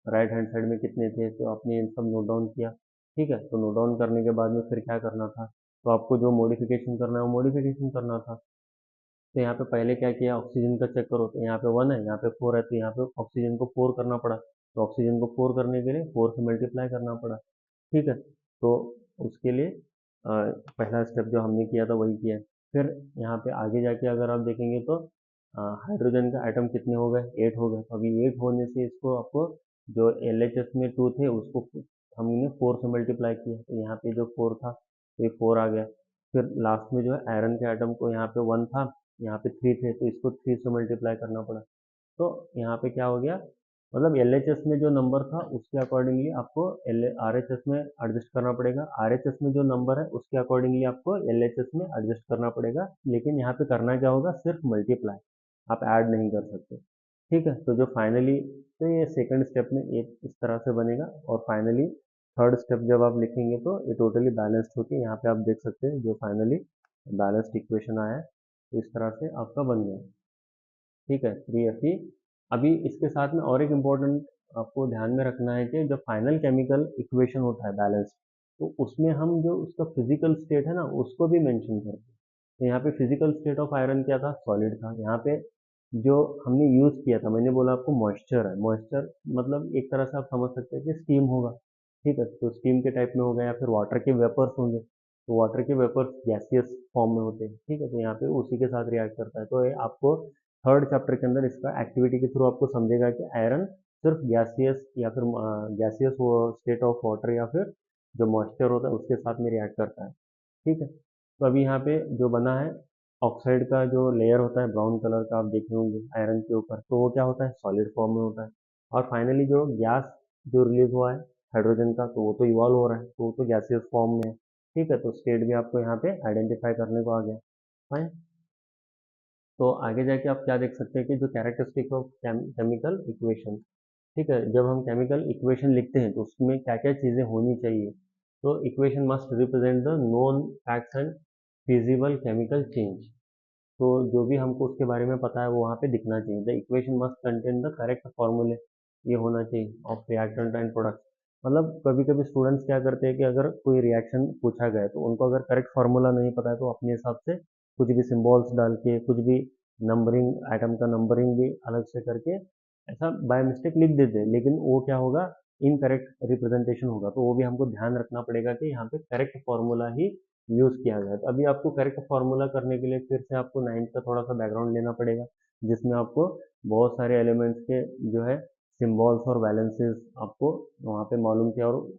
राइट हैंड साइड में कितने थे, तो आपने इन सब नोट डाउन किया। ठीक है, तो नोट डाउन करने के बाद में फिर क्या करना था, तो आपको जो मॉडिफिकेशन करना है वो मॉडिफिकेशन करना था। तो यहाँ पे पहले क्या किया, ऑक्सीजन का चेक करो, तो यहाँ पे 1 है, यहाँ पे 4 है, तो यहाँ पे ऑक्सीजन को 4 करना पड़ा। तो ऑक्सीजन को 4 करने के लिए 4 से मल्टीप्लाई करना पड़ा। ठीक है, तो उसके लिए पहला स्टेप जो हमने किया था वही किया। फिर यहाँ पे आगे जाके अगर आप देखेंगे तो हाइड्रोजन का एटम कितने हो गए, 8 हो गए। तो अभी 8 होने से इसको आपको जो LHS में 2 थे उसको हमने 4 से मल्टीप्लाई किया, तो यहाँ पे जो 4 था तो ये 4 आ गया। फिर लास्ट में जो है आयरन के एटम को, यहाँ पे 1 था, यहाँ पे 3 थे, तो इसको 3 से मल्टीप्लाई करना पड़ा। तो यहाँ पे क्या हो गया, मतलब LHS में जो नंबर था उसके अकॉर्डिंगली आपको RHS में एडजस्ट करना पड़ेगा, RHS में जो नंबर है उसके अकॉर्डिंगली आपको LHS में एडजस्ट करना पड़ेगा। लेकिन यहाँ पे करना क्या होगा, सिर्फ मल्टीप्लाई, आप ऐड नहीं कर सकते। ठीक है, तो जो फाइनली, तो ये सेकंड स्टेप में एक इस तरह से बनेगा और फाइनली थर्ड स्टेप जब आप लिखेंगे तो ये टोटली बैलेंस्ड होके यहाँ पे आप देख सकते हैं जो फाइनली बैलेंस्ड इक्वेशन आया है, तो इस तरह से आपका बन गया। ठीक है, 3Fe। अभी इसके साथ में और एक इम्पोर्टेंट आपको ध्यान में रखना है कि जब फाइनल केमिकल इक्वेशन होता है बैलेंस, तो उसमें हम जो उसका फिजिकल स्टेट है ना उसको भी मेंशन करते हैं। तो यहाँ पे फिजिकल स्टेट ऑफ आयरन क्या था, सॉलिड था। यहाँ पे जो हमने यूज किया था, मैंने बोला आपको मॉइस्चर है, मॉइस्चर मतलब एक तरह से आप समझ सकते हैं कि स्टीम होगा। ठीक है, तो स्टीम के टाइप में होगा या फिर वाटर के वेपर्स होंगे, तो वाटर के वेपर्स गैसियस फॉर्म में होते हैं। ठीक है, तो यहाँ पे उसी के साथ रिएक्ट करता है। तो ये आपको थर्ड चैप्टर के अंदर इसका एक्टिविटी के थ्रू आपको समझेगा कि आयरन सिर्फ गैसियस या फिर गैसियस स्टेट ऑफ वाटर या फिर जो मॉइस्चर होता है उसके साथ में रिएक्ट करता है। ठीक है, तो अभी यहाँ पे जो बना है ऑक्साइड का जो लेयर होता है ब्राउन कलर का, आप देखे होंगे आयरन के ऊपर, तो वो क्या होता है, सॉलिड फॉर्म में होता है। और फाइनली जो गैस जो रिलीज हुआ है हाइड्रोजन का, तो वो तो इवॉल्व हो रहा है, तो वो तो गैसियस फॉर्म में है। ठीक है, तो स्टेट भी आपको यहाँ पे आइडेंटिफाई करने को आ गया। फाइन। तो आगे जाके आप क्या देख सकते हैं कि जो कैरेक्टरिस्टिक ऑफ केमिकल इक्वेशन। ठीक है, जब हम केमिकल इक्वेशन लिखते हैं तो उसमें क्या क्या चीज़ें होनी चाहिए। तो equation must represent the known facts and feasible chemical change. तो जो भी हमको उसके बारे में पता है वो वहाँ पे दिखना चाहिए। The equation must contain the correct फॉर्मूले, ये होना चाहिए, ऑफ रिएक्टेंट एंड प्रोडक्ट। मतलब कभी कभी स्टूडेंट्स क्या करते हैं कि अगर कोई रिएक्शन पूछा गया है तो उनको अगर करेक्ट फार्मूला नहीं पता है तो अपने हिसाब से कुछ भी सिंबल्स डाल के, कुछ भी नंबरिंग, आइटम का नंबरिंग भी अलग से करके ऐसा बाय मिस्टेक लिख देते हैं, लेकिन वो क्या होगा, इनकरेक्ट रिप्रेजेंटेशन होगा। तो वो भी हमको ध्यान रखना पड़ेगा कि यहाँ पे करेक्ट फार्मूला ही यूज किया जाए। तो अभी आपको करेक्ट फार्मूला करने के लिए फिर से आपको नाइन्थ का थोड़ा सा बैकग्राउंड लेना पड़ेगा, जिसमें आपको बहुत सारे एलिमेंट्स के जो है सिम्बॉल्स और बैलेंसेस आपको वहाँ पे मालूम किया, और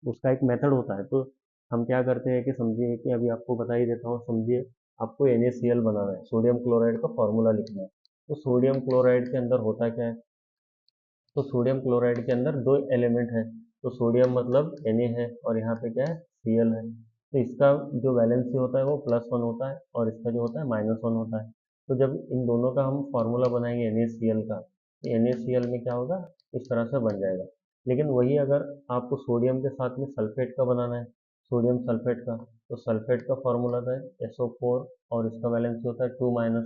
उसका एक मेथड होता है। तो हम क्या करते हैं कि समझिए कि अभी आपको बता ही देता हूँ, समझिए आपको NaCl बनाना है, सोडियम क्लोराइड का फॉर्मूला लिखना है। तो सोडियम क्लोराइड के अंदर होता क्या है, तो सोडियम क्लोराइड के अंदर दो एलिमेंट है, तो सोडियम मतलब Na है और यहाँ पे क्या है, Cl है। तो इसका जो वैलेंसी होता है वो +1 होता है और इसका जो होता है -1 होता है। तो जब इन दोनों का हम फॉर्मूला बनाएंगे NaCl का, तो NaCl में क्या होगा, इस तरह से बन जाएगा। लेकिन वही अगर आपको सोडियम के साथ में सल्फेट का बनाना है, सोडियम सल्फेट का, तो सल्फेट का फॉर्मूला था SO4 और इसका वैलेंसी होता है 2-।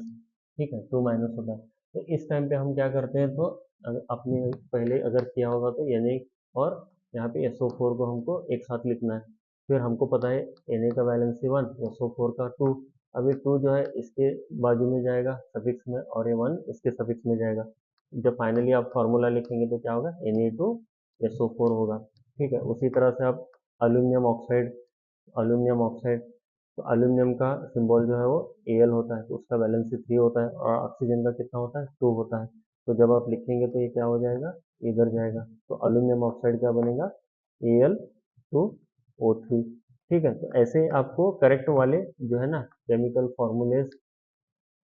ठीक है, 2- होता है। तो इस टाइम पे हम क्या करते हैं, तो आपने पहले अगर किया होगा तो Na और यहाँ पे SO4 को हमको एक साथ लिखना है। फिर हमको पता है Na का वैलेंसी 1, SO4 का 2। अब ये 2 जो है इसके बाजू में जाएगा सफिक्स में, और ये 1 इसके सफिक्स में जाएगा। जब फाइनली आप फार्मूला लिखेंगे तो क्या होगा, Na2SO4 होगा। ठीक है, उसी तरह से आप अल्यूमिनियम ऑक्साइड, अल्यूमिनियम ऑक्साइड, तो अल्यूमिनियम का सिंबल जो है वो Al होता है, तो उसका वैलेंसी 3 होता है, और ऑक्सीजन का कितना होता है, 2 होता है। तो जब आप लिखेंगे तो ये क्या हो जाएगा, इधर जाएगा, तो अल्यूमिनियम ऑक्साइड क्या बनेगा, Al2O3। ठीक है, तो ऐसे आपको करेक्ट वाले जो है ना केमिकल फॉर्मूलेज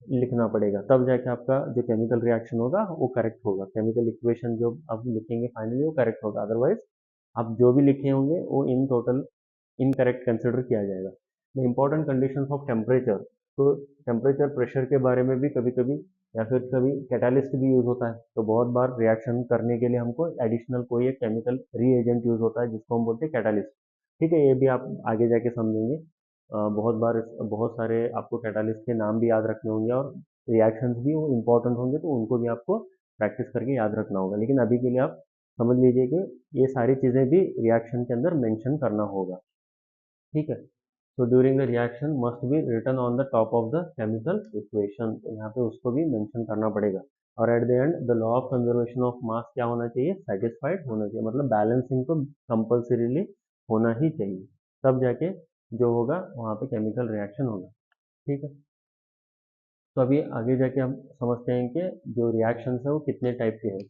लिखना पड़ेगा, तब जाके आपका जो केमिकल रिएक्शन होगा वो करेक्ट होगा, केमिकल इक्वेशन जो आप लिखेंगे फाइनली वो करेक्ट होगा। अदरवाइज आप जो भी लिखे होंगे वो इन टोटल इनकरेक्ट कंसिडर किया जाएगा। The important conditions of temperature, तो टेम्परेचर प्रेशर के बारे में भी कभी कभी, या फिर कभी कैटालिस्ट भी यूज होता है। तो बहुत बार रिएक्शन करने के लिए हमको एडिशनल कोई एक केमिकल रीएजेंट यूज होता है जिसको हम बोलते हैं कैटालिस्ट। ठीक है, ये भी आप आगे जाके समझेंगे। बहुत बार बहुत सारे आपको कैटालिस्ट के नाम भी याद रखने होंगे, और रिएक्शंस भी वो इम्पोर्टेंट होंगे, तो उनको भी आपको प्रैक्टिस करके याद रखना होगा। लेकिन अभी के लिए आप समझ लीजिए कि ये सारी चीज़ें भी रिएक्शन के अंदर मेंशन करना होगा। ठीक है, तो during the reaction must be written on the top of the chemical equation, तो यहाँ पे उसको भी मेंशन करना पड़ेगा। और at the end the law of conservation of mass क्या होना चाहिए, सेटिस्फाइड होना चाहिए, मतलब बैलेंसिंग तो कंपल्सरीली होना ही चाहिए, तब जाके जो होगा वहाँ पे केमिकल रिएक्शन होगा। ठीक है, तो अभी आगे जाके हम समझते हैं कि जो रिएक्शंस है वो कितने टाइप के हैं।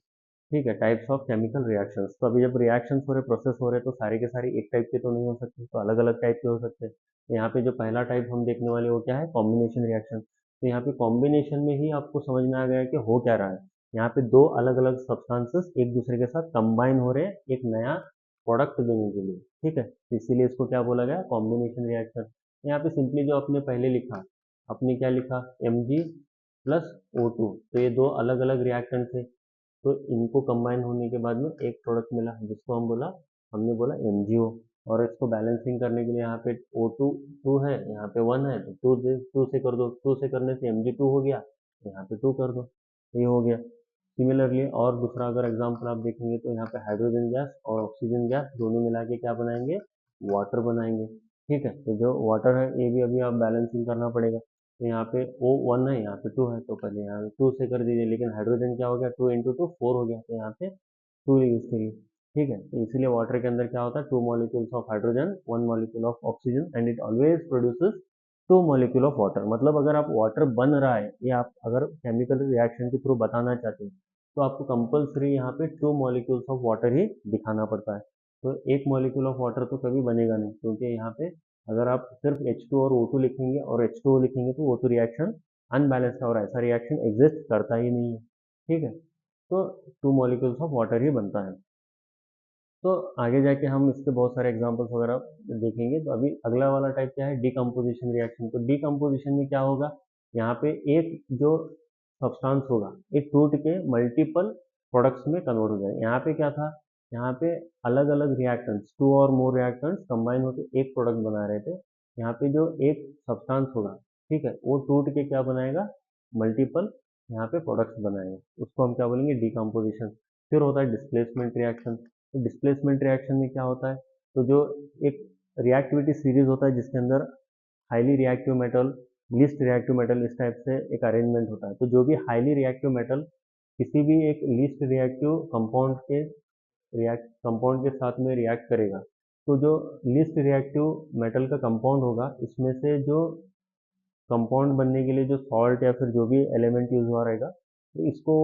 ठीक है, टाइप्स ऑफ केमिकल रिएक्शंस। तो अभी जब रिएक्शंस हो रहे, प्रोसेस हो रहे, तो सारे के सारे एक टाइप के तो नहीं हो सकते, तो अलग अलग टाइप के हो सकते हैं। तो यहाँ पे जो पहला टाइप हम देखने वाले वो क्या है, कॉम्बिनेशन रिएक्शन। तो यहाँ पे कॉम्बिनेशन में ही आपको समझ में आ गया कि हो क्या रहा है। यहाँ पे दो अलग अलग सब्सटेंसेस एक दूसरे के साथ कंबाइन हो रहे हैं एक नया प्रोडक्ट देने के लिए। ठीक है, तो इसीलिए इसको क्या बोला गया, कॉम्बिनेशन रिएक्शन। यहाँ पे सिंपली जो आपने पहले लिखा, आपने क्या लिखा, Mg+O2, तो ये दो अलग अलग रिएक्टेंट थे, तो इनको कंबाइन होने के बाद में एक प्रोडक्ट मिला जिसको हम बोला हमने बोला MgO, और इसको बैलेंसिंग करने के लिए यहाँ पे O2 2 है, यहाँ पे 1 है, तो 2 से कर दो, 2 से करने से Mg2 हो गया, यहाँ पे 2 कर दो, ये हो गया। सिमिलरली और दूसरा अगर एग्जांपल आप देखेंगे तो यहाँ पे हाइड्रोजन गैस और ऑक्सीजन गैस दोनों मिला के क्या बनाएंगे, वाटर बनाएंगे। ठीक है, तो जो वाटर है ये भी अभी आप बैलेंसिंग करना पड़ेगा। तो यहाँ पे O1 है, यहाँ पे 2 है, तो पहले यहाँ पे 2 से कर दीजिए, लेकिन हाइड्रोजन क्या हो गया, 2 इंटू 2 4 हो गया, तो यहाँ पे 2 यूज करिए। ठीक है, तो इसलिए वाटर के अंदर क्या होता है, 2 molecules of hydrogen, 1 molecule of oxygen, and it always produces 2 molecule of water. मतलब अगर आप वाटर बन रहा है या आप अगर केमिकल रिएक्शन के थ्रू बताना चाहते हैं, तो आपको कंपल्सरी यहाँ पे 2 मॉलिक्यूल्स ऑफ वाटर ही दिखाना पड़ता है। तो एक मॉलिक्यूल ऑफ वाटर तो कभी बनेगा नहीं, क्योंकि यहाँ पे अगर आप सिर्फ H2 और O2 लिखेंगे और H2O लिखेंगे तो O2 रिएक्शन अनबैलेंस्ड है, और ऐसा रिएक्शन एग्जिस्ट करता ही नहीं है। ठीक है, तो 2 मॉलिक्यूल्स ऑफ वाटर ही बनता है। तो आगे जाके हम इसके बहुत सारे एग्जांपल्स वगैरह देखेंगे। तो अभी अगला वाला टाइप क्या है, डीकम्पोजिशन रिएक्शन। तो डीकम्पोजिशन में क्या होगा, यहाँ पे एक जो सब्सटेंस होगा एक टूट के मल्टीपल प्रोडक्ट्स में कन्वर्ट हो जाएगा। यहाँ पे क्या था, यहाँ पे अलग अलग रिएक्टेंट्स, 2 और मोर रिएक्टेंट्स कंबाइन होकर एक प्रोडक्ट बना रहे थे। यहाँ पे जो एक सब्सटेंस होगा, ठीक है, वो टूट के क्या बनाएगा, मल्टीपल यहाँ पे प्रोडक्ट्स बनाएगा, उसको हम क्या बोलेंगे, डीकम्पोजिशन। फिर होता है डिस्प्लेसमेंट रिएक्शन। तो डिस्प्लेसमेंट रिएक्शन में क्या होता है, तो जो एक रिएक्टिविटी सीरीज होता है जिसके अंदर highly reactive metal, least reactive metal, इस टाइप से एक अरेंजमेंट होता है। तो जो भी हाईली रिएक्टिव मेटल किसी भी एक लीस्ट रिएक्टिव कंपाउंड के साथ में रिएक्ट करेगा, तो जो लीस्ट रिएक्टिव मेटल का कंपाउंड होगा, इसमें से जो कंपाउंड बनने के लिए जो सॉल्ट या फिर जो भी एलिमेंट यूज हुआ रहेगा, तो इसको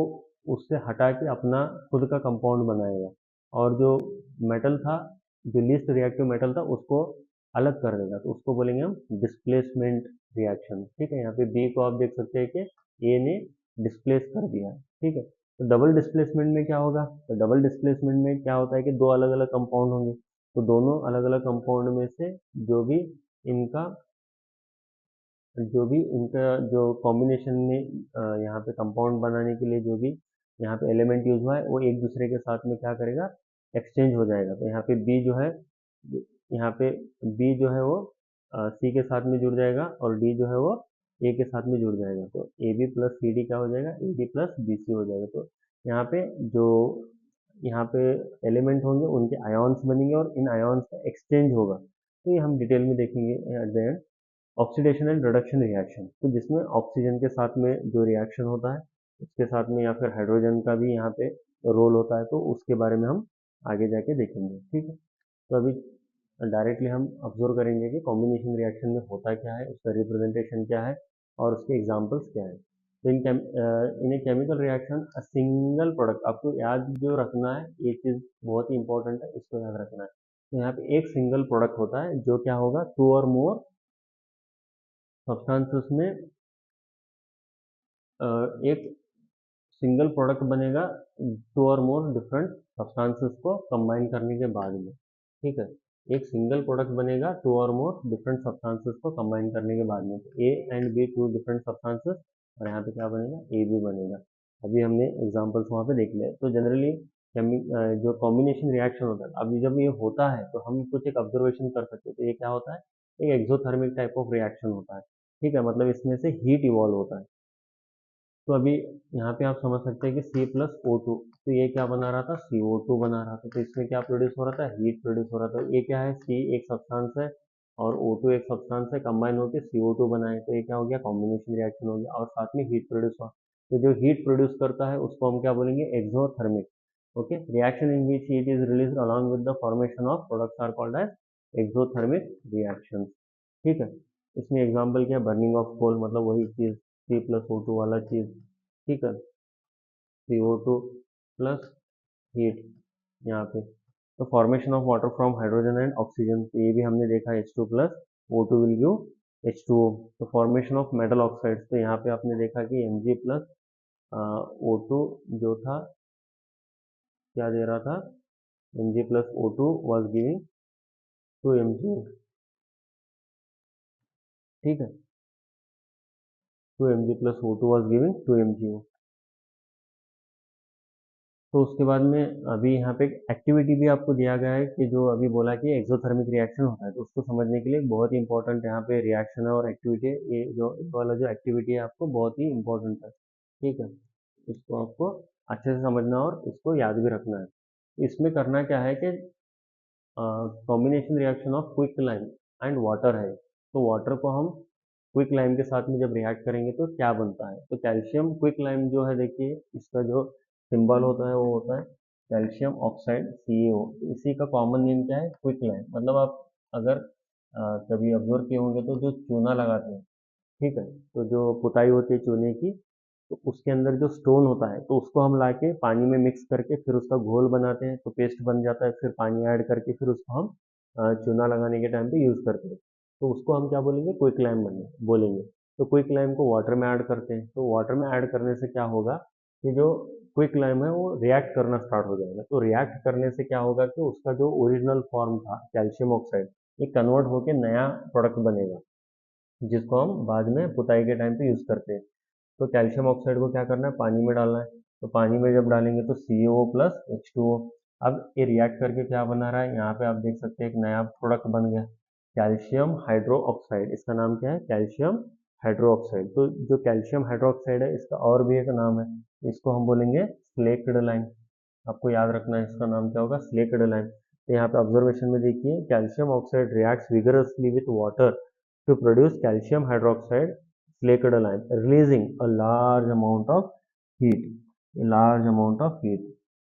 उससे हटा के अपना खुद का कंपाउंड बनाएगा, और जो मेटल था, जो लीस्ट रिएक्टिव मेटल था, उसको अलग कर देगा, तो उसको बोलेंगे हम डिस्प्लेसमेंट रिएक्शन। ठीक है, यहाँ पे बी को आप देख सकते हैं कि ए ने डिस्प्लेस कर दिया है। ठीक है, तो डबल डिस्प्लेसमेंट में क्या होगा, तो डबल डिस्प्लेसमेंट में क्या होता है कि दो अलग अलग कंपाउंड होंगे, तो दोनों अलग अलग कंपाउंड में से जो भी इनका जो कॉम्बिनेशन में यहाँ पे कंपाउंड बनाने के लिए जो भी यहाँ पे एलिमेंट यूज हुआ है, वो एक दूसरे के साथ में क्या करेगा, एक्सचेंज हो जाएगा। तो यहाँ पे बी जो है, यहाँ पे बी जो है वो सी के साथ में जुड़ जाएगा, और डी जो है वो ए के साथ में जुड़ जाएगा, तो A B plus C D क्या हो जाएगा, A D plus B C हो जाएगा। तो यहाँ पे जो यहाँ पे एलिमेंट होंगे उनके आयॉन्स बनेंगे, और इन आयॉन्स का एक्सचेंज होगा। तो ये हम डिटेल में देखेंगे eight the and. Oxidation and reduction reaction, तो जिसमें ऑक्सीजन के साथ में जो रिएक्शन होता है, उसके साथ में या फिर हाइड्रोजन का भी यहाँ पे रोल होता है, तो उसके बारे में हम आगे जाके देखेंगे। ठीक है, तो अभी डायरेक्टली हम ऑब्जर्व करेंगे कि कॉम्बिनेशन रिएक्शन में होता क्या है, उसका रिप्रेजेंटेशन क्या है, और उसके एग्जाम्पल्स क्या है। तो in a chemical reaction a single product, आपको याद जो रखना है, ये चीज़ बहुत ही इंपॉर्टेंट है, इसको याद रखना है। तो यहाँ पे एक सिंगल प्रोडक्ट होता है जो क्या होगा, 2 और मोर सब्सटेंसेस में एक सिंगल प्रोडक्ट बनेगा 2 और मोर डिफरेंट सब्सटेंसेस को कंबाइन करने के बाद में। ठीक है, एक सिंगल प्रोडक्ट बनेगा 2 और मोर डिफरेंट सब्सटेंसेस को कंबाइन करने के बाद में। A and B 2 different substances, और यहाँ पे क्या बनेगा, ए बी बनेगा। अभी हमने एग्जांपल्स वहाँ पे देख लिया। तो जनरली जो कॉम्बिनेशन रिएक्शन होता है, अभी जब ये होता है तो हम कुछ एक ऑब्जर्वेशन कर सकते हैं। तो ये क्या होता है, एक एक्सोथर्मिक टाइप ऑफ रिएक्शन होता है। ठीक है, मतलब इसमें से हीट इवॉल्व होता है। तो अभी यहाँ पे आप समझ सकते हैं कि C+O2, तो ये क्या बना रहा था, CO2 बना रहा था। तो इसमें क्या प्रोड्यूस हो रहा था, हीट प्रोड्यूस हो रहा था। ये क्या है, C एक सब्सटेंस है और O2 एक सब्सटेंस है, कंबाइन होकर CO2 बनाए, तो ये क्या हो गया, कॉम्बिनेशन रिएक्शन हो गया, और साथ में हीट प्रोड्यूस हुआ। तो जो हीट प्रोड्यूस करता है उसको हम क्या बोलेंगे, exothermic. Okay, reaction in which heat is release along with the formation of products are called as exothermic reaction. ठीक है, इसमें एग्जाम्पल क्या है, बर्निंग ऑफ कोल, मतलब वही चीज़, C+O2 वाला चीज़। ठीक है, CO2 प्लस हीट यहाँ पे। तो formation of water from hydrogen and oxygen, तो ये भी हमने देखा, H2 plus O2 will give H2O। तो फॉर्मेशन ऑफ मेटल ऑक्साइड्स, तो यहाँ पे आपने देखा कि Mg प्लस O2 जो था, क्या दे रहा था, Mg plus O2 was giving 2 Mg। ठीक है, 2 Mg plus O2 was giving 2 Mg। तो उसके बाद में अभी यहाँ पे एक्टिविटी भी आपको दिया गया है कि जो अभी बोला कि एक्सोथर्मिक रिएक्शन होता है, तो उसको समझने के लिए बहुत ही इंपॉर्टेंट यहाँ पे रिएक्शन है और एक्टिविटी है। ये जो इस वाला जो एक्टिविटी है आपको बहुत ही इंपॉर्टेंट है, ठीक है। इसको आपको अच्छे से समझना और इसको याद भी रखना है। इसमें करना क्या है कि combination reaction of quick lime and water है। तो वाटर को हम क्विक लाइम के साथ में जब रिएक्ट करेंगे तो क्या बनता है, तो कैल्शियम क्विक लाइम जो है, देखिए इसका जो सिंबल होता है वो होता है कैल्शियम ऑक्साइड CaO। इसी का कॉमन नेम क्या है, क्विक लाइम। मतलब आप अगर कभी ऑब्जर्व किए होंगे तो जो चूना लगाते हैं, ठीक है, तो जो पुताई होती है चूने की, तो उसके अंदर जो स्टोन होता है तो उसको हम लाके पानी में मिक्स करके फिर उसका घोल बनाते हैं, तो पेस्ट बन जाता है। फिर पानी ऐड करके फिर उसको हम चूना लगाने के टाइम पे यूज़ करते हैं, तो उसको हम क्या बोलेंगे, क्विक लाइम बने बोलेंगे। तो क्विक लाइम को वाटर में ऐड करते हैं, तो वाटर में ऐड करने से क्या होगा कि जो क्विक लाइम है वो रिएक्ट करना स्टार्ट हो जाएगा। तो रिएक्ट करने से क्या होगा कि उसका जो ओरिजिनल फॉर्म था कैल्शियम ऑक्साइड, ये कन्वर्ट होकर नया प्रोडक्ट बनेगा, जिसको हम बाद में पुताई के टाइम पे यूज़ करते हैं। तो कैल्शियम ऑक्साइड को क्या करना है, पानी में डालना है। तो पानी में जब डालेंगे तो CaO प्लस H2O। अब ये रिएक्ट करके क्या बना रहा है, यहाँ पे आप देख सकते हैं एक नया प्रोडक्ट बन गया, कैल्शियम हाइड्रो ऑक्साइड। इसका नाम क्या है, कैल्शियम हाइड्रो ऑक्साइड। तो जो कैल्शियम हाइड्रो ऑक्साइड है, इसका और भी एक नाम है, इसको हम बोलेंगे स्लेक्ड लाइम। आपको याद रखना है इसका नाम क्या होगा, स्लेक्ड लाइम। तो यहाँ पे ऑब्जर्वेशन में देखिए, calcium oxide reacts vigorously with water to produce calcium hydroxide slaked lime, releasing a large amount of heat, a large amount of heat।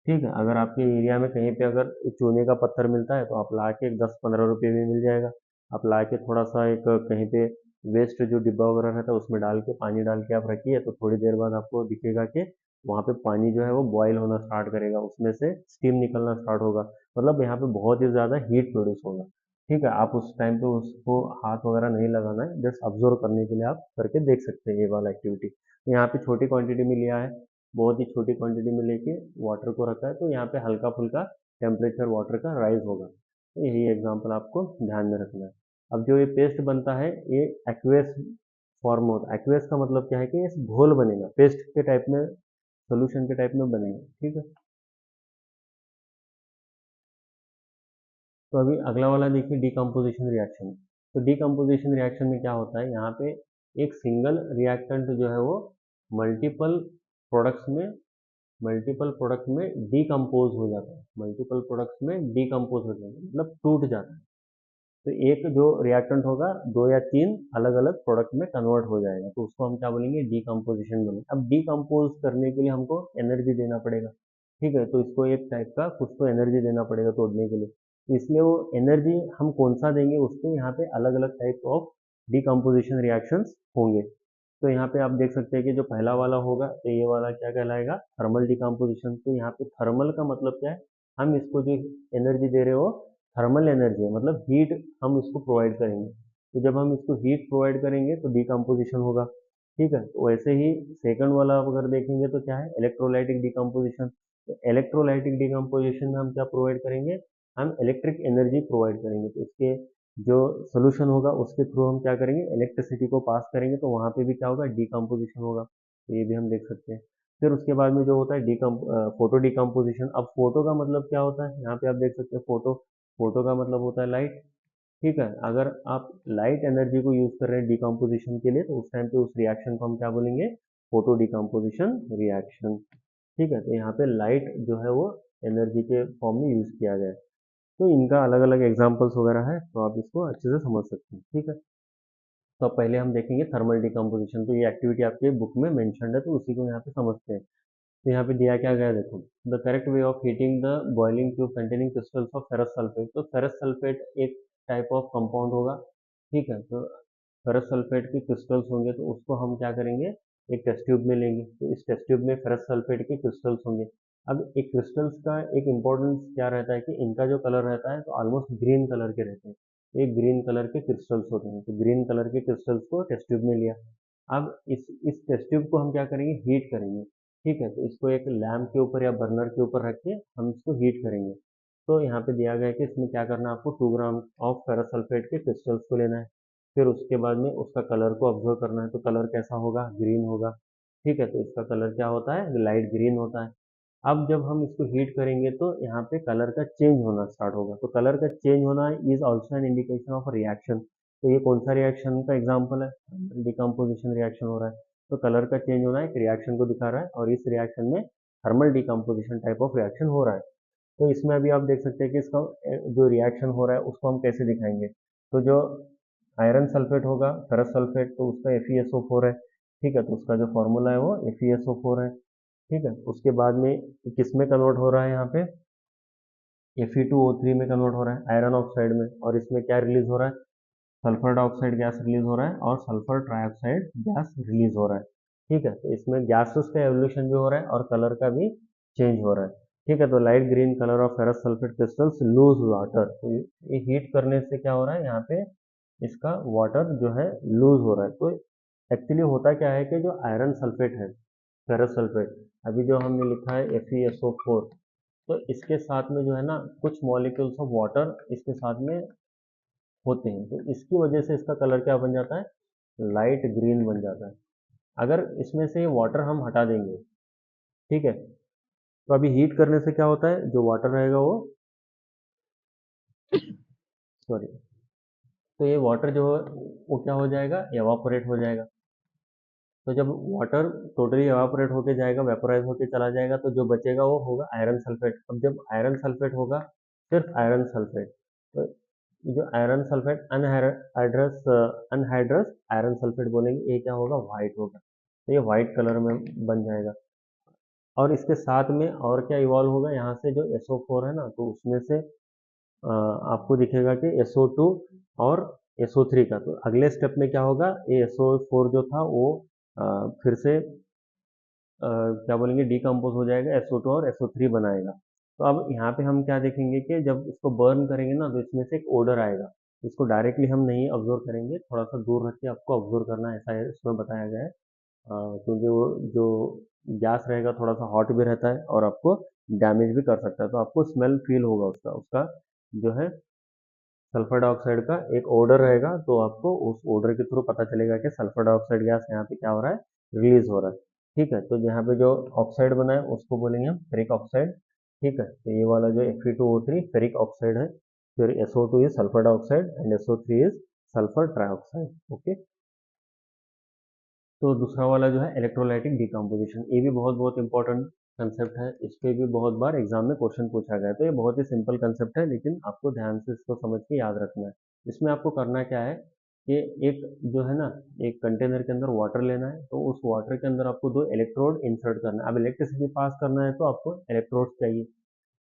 ठीक है, अगर आपके एरिया में कहीं पे अगर चूने का पत्थर मिलता है तो आप ला के 10-15 रुपये में मिल जाएगा। आप ला के थोड़ा सा एक कहीं पे वेस्ट जो डिब्बा वगैरह रहता है उसमें डाल के, पानी डाल के आप रखिए, तो थोड़ी देर बाद आपको दिखेगा कि वहाँ पे पानी जो है वो बॉयल होना स्टार्ट करेगा, उसमें से स्टीम निकलना स्टार्ट होगा। मतलब यहाँ पे बहुत ही ज़्यादा हीट प्रोड्यूस होगा। ठीक है, आप उस टाइम पे उसको हाथ वगैरह नहीं लगाना है, जस्ट ऑब्जर्व करने के लिए आप करके देख सकते हैं ये वाला एक्टिविटी। यहाँ पे छोटी क्वांटिटी में लिया है, बहुत ही छोटी क्वांटिटी में लेके वाटर को रखा है, तो यहाँ पे हल्का फुल्का टेम्परेचर वाटर का राइज होगा। तो यही एग्जांपल आपको ध्यान में रखना है। अब जो ये पेस्ट बनता है ये एक्वेस फॉर्म होता है। एक्वेस का मतलब क्या है कि ये घोल बनेगा, पेस्ट के टाइप में, सोल्यूशन के टाइप में बनेगा। ठीक है, तो अभी अगला वाला देखिए, डिकम्पोजिशन रिएक्शन। तो डिकम्पोजिशन रिएक्शन में क्या होता है, यहाँ पे एक सिंगल रिएक्टेंट जो है वो मल्टीपल प्रोडक्ट्स में मल्टीपल प्रोडक्ट में डिकम्पोज हो जाता है, मल्टीपल प्रोडक्ट्स में डिकम्पोज हो जाता है, मतलब टूट जाता है। तो एक जो रिएक्टेंट होगा दो या तीन अलग अलग प्रोडक्ट में कन्वर्ट हो जाएगा, तो उसको हम क्या बोलेंगे, डिकम्पोजिशन बोलेंगे। अब डिकम्पोज करने के लिए हमको एनर्जी देना पड़ेगा, ठीक है, तो इसको एक टाइप का कुछ तो एनर्जी देना पड़ेगा तोड़ने के लिए। तो इसलिए वो एनर्जी हम कौन सा देंगे, उसके यहाँ पे अलग अलग टाइप ऑफ डिकम्पोजिशन रिएक्शंस होंगे। तो यहाँ पे आप देख सकते हैं कि जो पहला वाला होगा तो ये वाला क्या कहलाएगा, थर्मल डिकम्पोजिशन। तो यहाँ पे थर्मल का मतलब क्या है, हम इसको जो एनर्जी दे रहे हो थर्मल एनर्जी है, मतलब हीट हम इसको प्रोवाइड करेंगे। तो जब हम इसको हीट प्रोवाइड करेंगे तो डिकम्पोजिशन होगा। ठीक है, तो वैसे ही सेकंड वाला आप अगर देखेंगे तो क्या है, इलेक्ट्रोलाइटिक डिकम्पोजिशन। तो इलेक्ट्रोलाइटिक डिकम्पोजिशन में हम क्या प्रोवाइड करेंगे, हम इलेक्ट्रिक एनर्जी प्रोवाइड करेंगे। तो इसके जो सोल्यूशन होगा उसके थ्रू हम क्या करेंगे, इलेक्ट्रिसिटी को पास करेंगे, तो वहाँ पे भी क्या होगा, डिकम्पोजिशन होगा। तो ये भी हम देख सकते हैं। फिर उसके बाद में जो होता है फोटो डिकम्पोजिशन। अब फोटो का मतलब क्या होता है, यहाँ पे आप देख सकते हैं फोटो, फोटो का मतलब होता है लाइट। ठीक है, अगर आप लाइट एनर्जी को यूज कर रहे हैं डिकम्पोजिशन के लिए, तो उस टाइम पे उस रिएक्शन को हम क्या बोलेंगे, फोटो डिकम्पोजिशन रिएक्शन। ठीक है, तो यहाँ पे लाइट जो है वो एनर्जी के फॉर्म में यूज किया गया है। तो इनका अलग अलग एग्जाम्पल्स वगैरह है, तो आप इसको अच्छे से समझ सकते हैं। ठीक है, तो अब पहले हम देखेंगे थर्मल डिकम्पोजिशन। तो ये एक्टिविटी आपके बुक में मेंशन्ड है, तो उसी को यहाँ पे समझते हैं। तो यहाँ पे दिया क्या गया है, देखो, the correct way of heating the boiling tube containing crystals of ferrous sulphate. तो फेरस सल्फेट एक टाइप ऑफ कंपाउंड होगा। ठीक है, तो फेरस सल्फेट के क्रिस्टल्स होंगे, तो उसको हम क्या करेंगे, एक टेस्ट ट्यूब में लेंगे, तो इस टेस्ट ट्यूब में फेरस सल्फेट के क्रिस्टल्स होंगे। अब एक क्रिस्टल्स का एक इम्पोर्टेंस क्या रहता है कि इनका जो कलर रहता है तो ऑलमोस्ट ग्रीन कलर के रहते हैं। एक ग्रीन कलर के क्रिस्टल्स होते हैं, तो ग्रीन कलर के क्रिस्टल्स को टेस्ट ट्यूब में लिया। अब इस टेस्ट ट्यूब को हम क्या करेंगे, हीट करेंगे। ठीक है, तो इसको एक लैम्प के ऊपर या बर्नर के ऊपर रख के हम इसको हीट करेंगे। तो यहाँ पे दिया गया है कि इसमें क्या करना है, आपको 2 ग्राम ऑफ फेरस सल्फेट के क्रिस्टल्स को लेना है। फिर उसके बाद में उसका कलर को ऑब्जर्व करना है, तो कलर कैसा होगा, ग्रीन होगा। ठीक है, तो इसका कलर क्या होता है, लाइट ग्रीन होता है। अब जब हम इसको हीट करेंगे तो यहाँ पे कलर का चेंज होना स्टार्ट होगा। तो कलर का चेंज होना is also an indication of reaction. तो ये कौन सा रिएक्शन का एग्जाम्पल है? डिकम्पोजिशन रिएक्शन हो रहा है। तो कलर का चेंज होना एक रिएक्शन को दिखा रहा है, और इस रिएक्शन में thermal decomposition type of reaction हो रहा है। तो इसमें अभी आप देख सकते हैं कि इसका जो रिएक्शन हो रहा है उसको हम कैसे दिखाएंगे। तो जो आयरन सल्फेट होगा, फेरस सल्फेट, तो उसका FeSO4 है। ठीक है, तो उसका जो फॉर्मूला है वो FeSO4 है। ठीक है, उसके बाद में किस में कन्वर्ट हो रहा है? यहाँ पे Fe2O3 में कन्वर्ट हो रहा है, आयरन ऑक्साइड में। और इसमें क्या रिलीज हो रहा है? सल्फर डाइऑक्साइड गैस रिलीज हो रहा है और सल्फर ट्राइऑक्साइड गैस रिलीज हो रहा है। ठीक है, तो इसमें गैसेस का एवोल्यूशन भी हो रहा है और कलर का भी चेंज हो रहा है। ठीक है, तो light green colour of ferrous sulphate crystals loose water. तो ये हीट करने से क्या हो रहा है? यहाँ पे इसका वाटर जो है लूज हो रहा है। तो एक्चुअली होता क्या है कि जो आयरन सल्फेट है, फेरस सल्फेट, अभी जो हमने लिखा है FeSO4, तो इसके साथ में जो है ना कुछ मॉलिक्यूल्स ऑफ वाटर इसके साथ में होते हैं। तो इसकी वजह से इसका कलर क्या बन जाता है? लाइट ग्रीन बन जाता है। अगर इसमें से वाटर हम हटा देंगे, ठीक है, तो अभी हीट करने से क्या होता है? जो वाटर रहेगा वो, सॉरी, तो ये वाटर जो है वो क्या हो जाएगा? एवापोरेट हो जाएगा। तो जब वाटर टोटली एवापोरेट होके जाएगा, वेपोराइज होके चला जाएगा, तो जो बचेगा वो होगा आयरन सल्फेट। अब जब आयरन सल्फेट होगा, सिर्फ आयरन सल्फेट, तो जो iron sulphate anhydrous anhydrous iron sulphate बोलेंगे, ये क्या होगा? व्हाइट होगा। तो ये व्हाइट कलर में बन जाएगा। और इसके साथ में और क्या इवॉल्व होगा? यहाँ से जो SO4 है ना, तो उसमें से आपको दिखेगा कि SO2 और SO3 का। तो अगले स्टेप में क्या होगा? ये SO4 जो था वो फिर से क्या बोलेंगे, डिकम्पोज हो जाएगा, SO2 और SO3 बनाएगा। तो अब यहाँ पे हम क्या देखेंगे कि जब इसको बर्न करेंगे ना, तो इसमें से एक ओडर आएगा। इसको डायरेक्टली हम नहीं ऑब्जर्व करेंगे, थोड़ा सा दूर रख के आपको ऑब्जर्व करना है, ऐसा है इसमें बताया गया है। क्योंकि वो जो गैस रहेगा थोड़ा सा हॉट भी रहता है और आपको डैमेज भी कर सकता है। तो आपको स्मेल फील होगा उसका उसका जो है सल्फर डाइऑक्साइड का एक ओडर रहेगा। तो आपको उस ओडर के थ्रू पता चलेगा कि सल्फर डाइऑक्साइड गैस यहाँ पे क्या हो रहा है? रिलीज हो रहा है। ठीक है, तो यहाँ पे जो ऑक्साइड बना है उसको बोलेंगे हम फेरिक ऑक्साइड। ठीक है, तो ये वाला जो Fe2O3 फेरिक ऑक्साइड है। फिर SO2 is sulphur dioxide and SO3 is sulphur trioxide. Okay, तो दूसरा वाला जो है इलेक्ट्रोलाइटिक डिकम्पोजिशन, ये भी बहुत बहुत इंपॉर्टेंट कंसेप्ट है। इस पे भी बहुत बार एग्जाम में क्वेश्चन पूछा गया है। तो ये बहुत ही सिंपल कंसेप्ट है, लेकिन आपको ध्यान से इसको समझ के याद रखना है। इसमें आपको करना क्या है कि एक जो है ना, एक कंटेनर के अंदर वाटर लेना है। तो उस वाटर के अंदर आपको दो इलेक्ट्रोड इंसर्ट करना है। अब इलेक्ट्रिसिटी पास करना है तो आपको इलेक्ट्रोड चाहिए।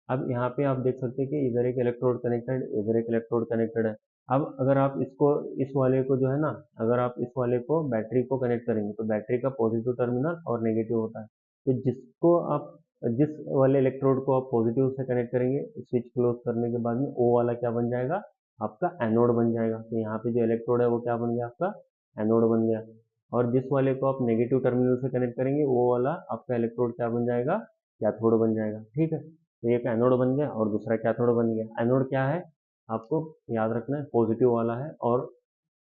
अब यहाँ पे आप देख सकते हैं कि इधर एक इलेक्ट्रोड कनेक्टेड, इधर एक इलेक्ट्रोड कनेक्टेड है। अब अगर आप इसको, इस वाले को जो है ना, अगर आप इस वाले को बैटरी को कनेक्ट करेंगे, तो बैटरी का पॉजिटिव टर्मिनल और नेगेटिव होता है। तो जिसको आप, जिस वाले इलेक्ट्रोड को आप पॉजिटिव से कनेक्ट करेंगे, स्विच क्लोज करने के बाद में वो वाला क्या बन जाएगा? आपका एनोड बन जाएगा। तो यहाँ पे जो इलेक्ट्रोड है वो क्या बन गया? आपका एनोड बन गया। और जिस वाले को आप नेगेटिव टर्मिनल से कनेक्ट करेंगे, वो वाला आपका इलेक्ट्रोड क्या बन जाएगा? कैथोड बन जाएगा। ठीक है, तो एक एनोड बन गया और दूसरा कैथोड बन गया। एनोड क्या है? आपको याद रखना है, पॉजिटिव वाला है, और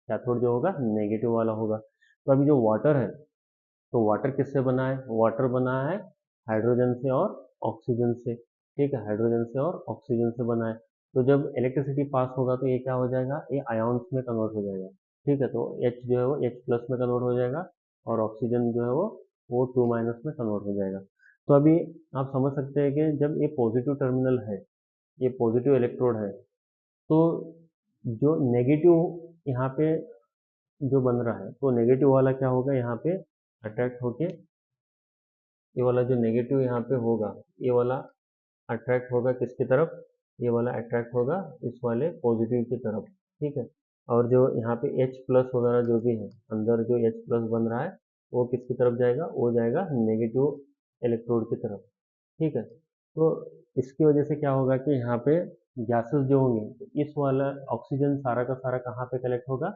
कैथोड जो होगा नेगेटिव वाला होगा। तो अभी जो वाटर है, तो वाटर किससे बना है? वाटर बना है हाइड्रोजन से और ऑक्सीजन से। ठीक है, हाइड्रोजन से और ऑक्सीजन से बना है। तो जब इलेक्ट्रिसिटी पास होगा तो ये क्या हो जाएगा? ये आयोन्स में कन्वर्ट हो जाएगा। ठीक है, तो H जो है वो H प्लस में कन्वर्ट हो जाएगा, और ऑक्सीजन जो है वो 2 माइनस में कन्वर्ट हो जाएगा। तो अभी आप समझ सकते हैं कि जब ये पॉजिटिव टर्मिनल है, ये पॉजिटिव इलेक्ट्रोड है, तो जो नेगेटिव यहाँ पे जो बन रहा है, तो नेगेटिव वाला क्या होगा? यहाँ पे अट्रैक्ट होके, ये वाला जो नेगेटिव यहाँ पे होगा, ये वाला अट्रैक्ट होगा किसकी तरफ? ये वाला अट्रैक्ट होगा इस वाले पॉजिटिव की तरफ। ठीक है, और जो यहाँ पे H प्लस वगैरह जो भी है, अंदर जो H प्लस बन रहा है, वो किसकी तरफ जाएगा? वो जाएगा नेगेटिव इलेक्ट्रोड की तरफ। ठीक है, तो इसकी वजह से क्या होगा कि यहाँ पे गैसेस जो होंगे, तो इस वाला ऑक्सीजन सारा का सारा कहाँ पे कलेक्ट होगा?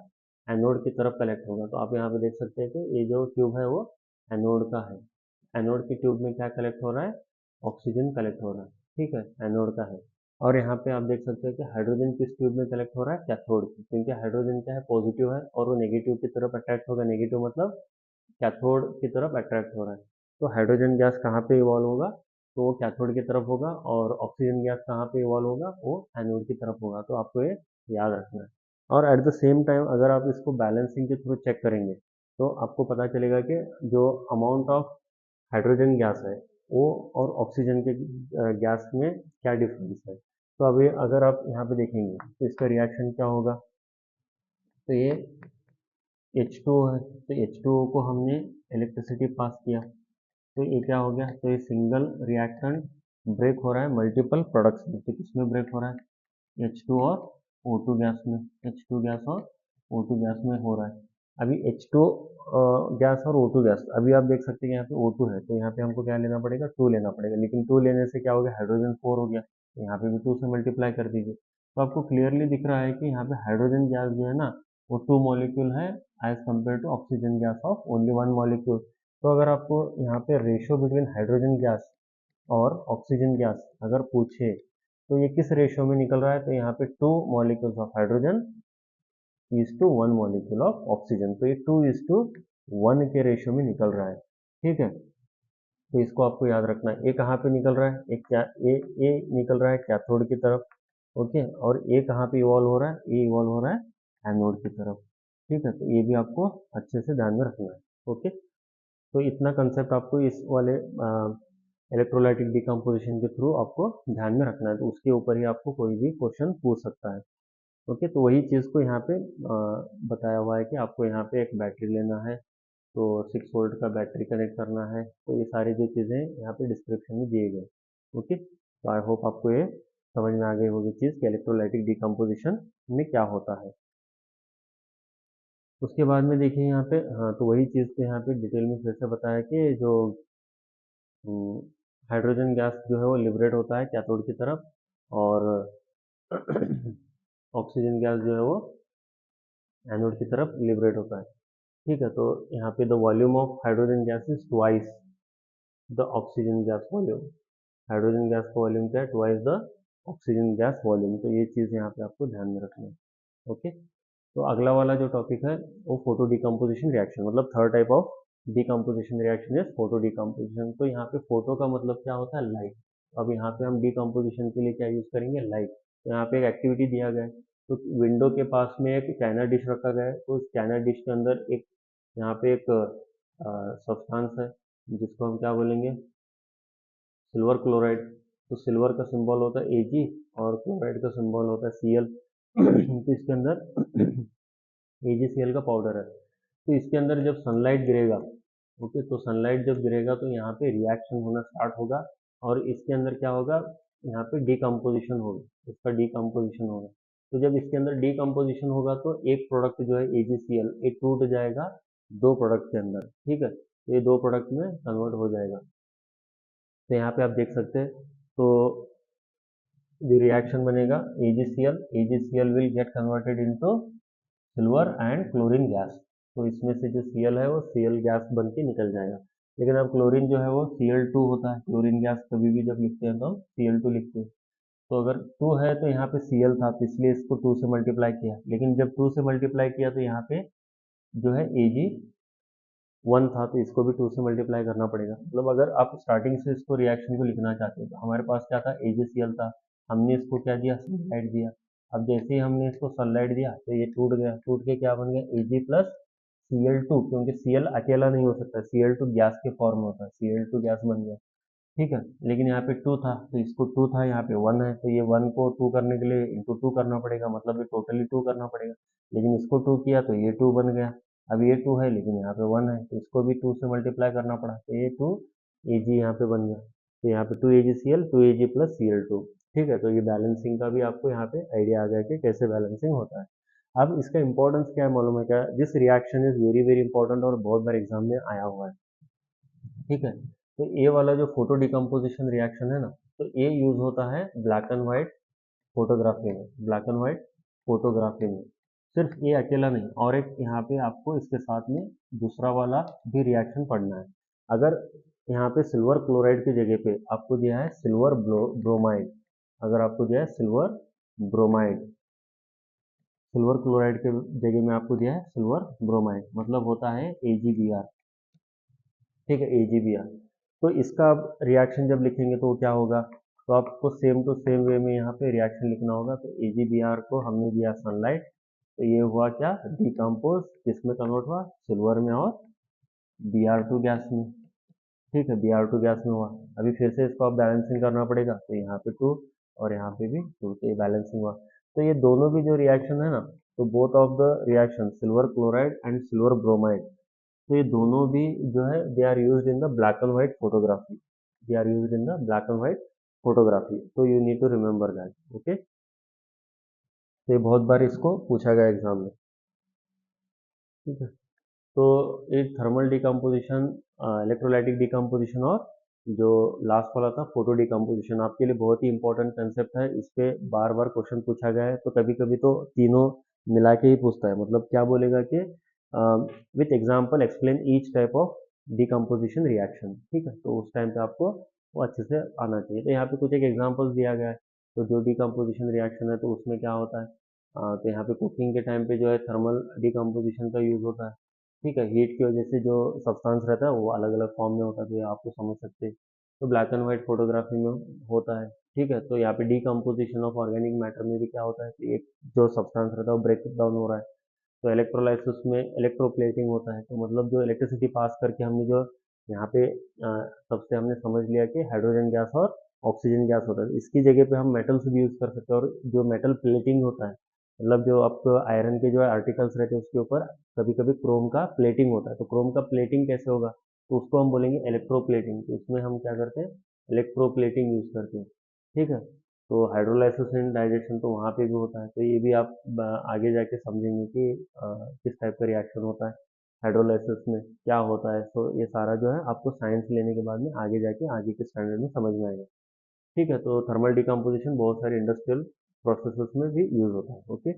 एनोड की तरफ कलेक्ट होगा। तो आप यहाँ पे देख सकते हैं कि ये जो ट्यूब है वो एनोड का है। एनोड की ट्यूब में क्या कलेक्ट हो रहा है? ऑक्सीजन कलेक्ट हो रहा है। ठीक है, एनोड का है। और यहाँ पे आप देख सकते हैं कि हाइड्रोजन किस ट्यूब में कलेक्ट हो रहा है? कैथोड की, क्योंकि हाइड्रोजन क्या है? पॉजिटिव है, और वो नेगेटिव की तरफ अट्रैक्ट होगा। नेगेटिव मतलब कैथोड की तरफ अट्रैक्ट हो रहा है। तो हाइड्रोजन गैस कहाँ पे इवॉल्व होगा? तो वो कैथोड की तरफ होगा, और ऑक्सीजन गैस कहाँ पे इवॉल्व होगा, वो एनोड की तरफ होगा। तो आपको ये याद रखना है। और एट द सेम टाइम अगर आप इसको बैलेंसिंग के थ्रू चेक करेंगे तो आपको पता चलेगा कि जो अमाउंट ऑफ हाइड्रोजन गैस है वो और ऑक्सीजन के गैस में क्या डिफरेंस है। तो अभी अगर आप यहाँ पे देखेंगे तो इसका रिएक्शन क्या होगा। तो ये H2O है, तो H2O को हमने इलेक्ट्रिसिटी पास किया, तो ये क्या हो गया, तो ये सिंगल रिएक्टेंट ब्रेक हो रहा है मल्टीपल प्रोडक्ट्स में। तो किसमें ब्रेक हो रहा है, H2 और O2 गैस में, H2 गैस और O2 गैस में हो रहा है। अभी H2 गैस और O2 गैस, अभी आप देख सकते हैं यहाँ पे O2 है, तो यहाँ पे हमको क्या लेना पड़ेगा, 2 लेना पड़ेगा, लेकिन 2 लेने से क्या हो गया, हाइड्रोजन 4 हो गया, तो यहाँ पे भी 2 से मल्टीप्लाई कर दीजिए। तो आपको क्लियरली दिख रहा है कि यहाँ पे हाइड्रोजन गैस जो है ना, वो 2 मॉलिक्यूल है as compare to oxygen gas of only 1 molecule. तो अगर आपको यहाँ पे रेशियो बिटवीन हाइड्रोजन गैस और ऑक्सीजन गैस अगर पूछे तो ये किस रेशियो में निकल रहा है, तो यहाँ पे 2 molecules of hydrogen is to 1 molecule of oxygen, तो ये 2:1 के रेशियो में निकल रहा है। ठीक है, तो इसको आपको याद रखना है। ए कहाँ पे निकल रहा है, ए निकल रहा है कैथोड की तरफ। ओके, और ए कहाँ पे इवॉल्व हो रहा है, ए इवॉल्व हो रहा है एनोड की तरफ। ठीक है, तो ये भी आपको अच्छे से ध्यान में रखना है। ओके, तो इतना कंसेप्ट आपको इस वाले इलेक्ट्रोलाइटिक डिकम्पोजिशन के थ्रू आपको ध्यान में रखना है, तो उसके ऊपर ही आपको कोई भी क्वेश्चन पूछ सकता है। ओके, तो वही चीज़ को यहाँ पे बताया हुआ है कि आपको यहाँ पे एक बैटरी लेना है, तो 6 वोल्ट का बैटरी कनेक्ट करना है। तो ये सारी जो चीज़ें यहाँ पे डिस्क्रिप्शन में दिए गए। ओके, तो आई होप आपको ये समझ में आ गई होगी चीज़ कि इलेक्ट्रोलाइटिक डिकम्पोजिशन में क्या होता है। उसके बाद में देखिए यहाँ पे, हाँ, तो वही चीज़ को यहाँ पे डिटेल में फिर से बताया कि जो हाइड्रोजन गैस जो है वो लिबरेट होता है कैथोड की तरफ, और ऑक्सीजन गैस जो है वो एनोड की तरफ लिबरेट होता है। ठीक है, तो यहाँ पे the volume of hydrogen gas is twice the oxygen gas volume. Hydrogen gas का वॉल्यूम क्या है, twice the oxygen gas volume. तो ये चीज़ यहाँ पे आपको ध्यान में रखना है। ओके, तो अगला वाला जो टॉपिक है वो फोटो डिकम्पोजिशन रिएक्शन, मतलब third type of decomposition reaction is photo decomposition. तो यहाँ पे फोटो का मतलब क्या होता है, लाइट। अब यहाँ पे हम डिकम्पोजिशन के लिए क्या यूज करेंगे, लाइट। तो यहाँ पे एक एक्टिविटी दिया गया है, तो विंडो के पास में एक चाइना डिश रखा गया है, तो उस चाइना डिश के अंदर एक यहाँ पे एक सब्सटेंस है जिसको हम क्या बोलेंगे, सिल्वर क्लोराइड। तो सिल्वर का सिंबल होता है Ag और क्लोराइड का सिंबल होता है Cl। तो इसके अंदर AgCl का पाउडर है। तो इसके अंदर जब सनलाइट गिरेगा, ओके, तो सनलाइट जब गिरेगा तो यहाँ पे रिएक्शन होना स्टार्ट होगा, और इसके अंदर क्या होगा, यहाँ पे डिकम्पोजिशन होगा, इसका डिकम्पोजिशन होगा। तो जब इसके अंदर डिकम्पोजिशन होगा तो एक प्रोडक्ट जो है AgCl ये टूट जाएगा दो प्रोडक्ट के अंदर। ठीक है, तो ये दो प्रोडक्ट में कन्वर्ट हो जाएगा। तो यहाँ पे आप देख सकते हैं, तो जो रिएक्शन बनेगा AgCl will get converted into silver and chlorine gas. तो इसमें से जो Cl है वो Cl गैस बन के निकल जाएगा। लेकिन अब क्लोरीन जो है वो Cl2 होता है, क्लोरीन गैस कभी भी जब लिखते हैं तो हम Cl2 लिखते हैं। तो अगर 2 है तो यहाँ पे Cl था, तो इसलिए इसको 2 से मल्टीप्लाई किया, लेकिन जब 2 से मल्टीप्लाई किया तो यहाँ पे जो है Ag1 था, तो इसको भी 2 से मल्टीप्लाई करना पड़ेगा। मतलब अगर आप स्टार्टिंग से इसको रिएक्शन को लिखना चाहते हो तो हमारे पास क्या था, AgCl था, हमने इसको क्या दिया, सनलाइट दिया। अब जैसे ही हमने इसको सनलाइट दिया तो ये टूट गया, टूट के क्या बन गया, Ag प्लस Cl2, क्योंकि Cl अकेला नहीं हो सकता, Cl2 गैस के फॉर्म में होता है, Cl2 गैस बन गया। ठीक है, लेकिन यहाँ पे 2 था, तो इसको 2 था, यहाँ पे 1 है, तो ये 1 को 2 करने के लिए इंटू 2 करना पड़ेगा, मतलब ये टोटली 2 करना पड़ेगा। लेकिन इसको 2 किया तो ये 2 बन गया। अब ये 2 है लेकिन यहाँ पे 1 है, तो इसको भी 2 से मल्टीप्लाई करना पड़ा, तो ये 2 Ag यहाँ पे बन गया। तो यहाँ पे 2AgCl 2Ag प्लस Cl2। ठीक है, तो ये बैलेंसिंग का भी आपको यहाँ पे आइडिया आ गया कि कैसे बैलेंसिंग होता है। अब इसका इंपॉर्टेंस क्या है मालूम है क्या, this reaction is very very important और बहुत बार एग्जाम में आया हुआ है। ठीक है, तो ये वाला जो फोटो डिकम्पोजिशन रिएक्शन है ना, तो ये यूज होता है ब्लैक एंड व्हाइट फोटोग्राफी में, ब्लैक एंड व्हाइट फोटोग्राफी में। सिर्फ ये अकेला नहीं, और एक यहाँ पे आपको इसके साथ में दूसरा वाला भी रिएक्शन पढ़ना है। अगर यहाँ पे सिल्वर क्लोराइड की जगह पे आपको दिया है सिल्वर ब्रोमाइड, अगर आपको दिया है सिल्वर ब्रोमाइड, सिल्वर क्लोराइड के जगह में आपको दिया है सिल्वर ब्रोमाइड, मतलब होता है AgBr। ठीक है, AgBr। तो इसका अब रिएक्शन जब लिखेंगे तो क्या होगा, तो आपको सेम टू सेम वे में यहाँ पे रिएक्शन लिखना होगा। तो AgBr को हमने दिया सनलाइट, तो ये हुआ क्या, डिकम्पोज, किसमें कन्वर्ट हुआ, सिल्वर में और Br2 गैस में। ठीक है, Br2 गैस में हुआ। अभी फिर से इसको आप बैलेंसिंग करना पड़ेगा, तो यहाँ पे 2 और यहाँ पे भी 2, तो ये बैलेंसिंग हुआ। तो ये दोनों भी जो रिएक्शन है ना, तो both of the reaction silver chloride and silver bromide, तो ये दोनों भी जो है they are used in the black and white photography, they are used in the black and white photography. तो you need to remember that. Okay, तो ये बहुत बार इसको पूछा गया एग्जाम में। ठीक है, तो एक थर्मल डिकम्पोजिशन, इलेक्ट्रोलाइटिक डिकम्पोजिशन, और जो लास्ट वाला था फोटो डिकम्पोजिशन, आपके लिए बहुत ही इंपॉर्टेंट कंसेप्ट है। इस पे बार बार क्वेश्चन पूछा गया है, तो कभी कभी तो तीनों मिला के ही पूछता है। मतलब क्या बोलेगा कि with example explain each type of decomposition reaction. ठीक है, तो उस टाइम पे आपको वो अच्छे से आना चाहिए। तो यहाँ पे कुछ एक एग्जाम्पल्स दिया गया है। तो जो डिकम्पोजिशन रिएक्शन है, तो उसमें क्या होता है, तो यहाँ पे कुकिंग के टाइम पे जो है थर्मल डिकम्पोजिशन का यूज होता है। ठीक है, हीट की वजह से जो सब्सटेंस रहता है वो अलग अलग फॉर्म में होता है, तो ये आपको समझ सकते हैं। तो ब्लैक एंड व्हाइट फोटोग्राफी में होता है। ठीक है, तो यहाँ पे डिकम्पोजिशन ऑफ ऑर्गेनिक मैटर में भी क्या होता है कि एक जो सब्सटेंस रहता है वो ब्रेक डाउन हो रहा है। तो इलेक्ट्रोलाइसिस में इलेक्ट्रोप्लेटिंग होता है। तो मतलब जो इलेक्ट्रिसिटी पास करके हमने जो यहाँ पे सबसे हमने समझ लिया कि हाइड्रोजन गैस और ऑक्सीजन गैस होता है। इसकी जगह पे हम मेटल्स भी यूज कर सकते हैं। और जो मेटल प्लेटिंग होता है, मतलब जो आपको आयरन के जो आर्टिकल्स रहते हैं उसके ऊपर कभी कभी क्रोम का प्लेटिंग होता है। तो क्रोम का प्लेटिंग कैसे होगा, तो उसको हम बोलेंगे इलेक्ट्रोप्लेटिंग। तो इसमें हम क्या करते हैं, इलेक्ट्रोप्लेटिंग यूज करते हैं। ठीक है, तो हाइड्रोलाइसिस एंड डाइजेशन तो वहाँ पे भी होता है। तो ये भी आप आगे जाके समझेंगे कि किस टाइप का रिएक्शन होता है हाइड्रोलाइसिस में, क्या होता है। तो ये सारा जो है आपको साइंस लेने के बाद में आगे जाके आगे के स्टैंडर्ड में समझ में आएगा। ठीक है, तो थर्मल डिकम्पोजिशन बहुत सारे इंडस्ट्रियल प्रोसेसेस में भी यूज होता है। ओके,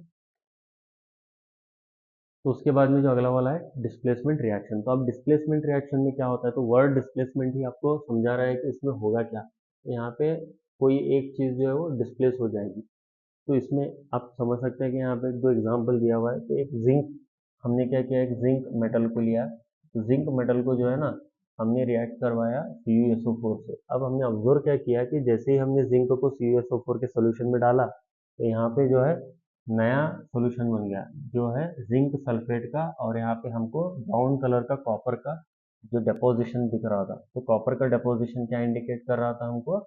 तो उसके बाद में जो अगला वाला है डिस्प्लेसमेंट रिएक्शन। तो अब डिस्प्लेसमेंट रिएक्शन में क्या होता है, तो वर्ड डिस्प्लेसमेंट ही आपको समझा रहा है कि इसमें होगा क्या। तो यहाँ पे कोई एक चीज़ जो है वो डिस्प्लेस हो जाएगी। तो इसमें आप समझ सकते हैं कि यहाँ पे दो एग्जांपल दिया हुआ है। तो एक जिंक, हमने क्या किया, एक जिंक मेटल को लिया। तो जिंक मेटल को जो है ना, हमने रिएक्ट करवाया CuSO4 से। अब हमने ऑब्जर्व क्या किया कि जैसे ही हमने जिंक को CuSO4 के सोल्यूशन में डाला, तो यहाँ पे जो है नया सॉल्यूशन बन गया जो है जिंक सल्फेट का। और यहाँ पे हमको ब्राउन कलर का कॉपर का जो डेपोजिशन दिख रहा था। तो कॉपर का डेपोजिशन क्या इंडिकेट कर रहा था हमको,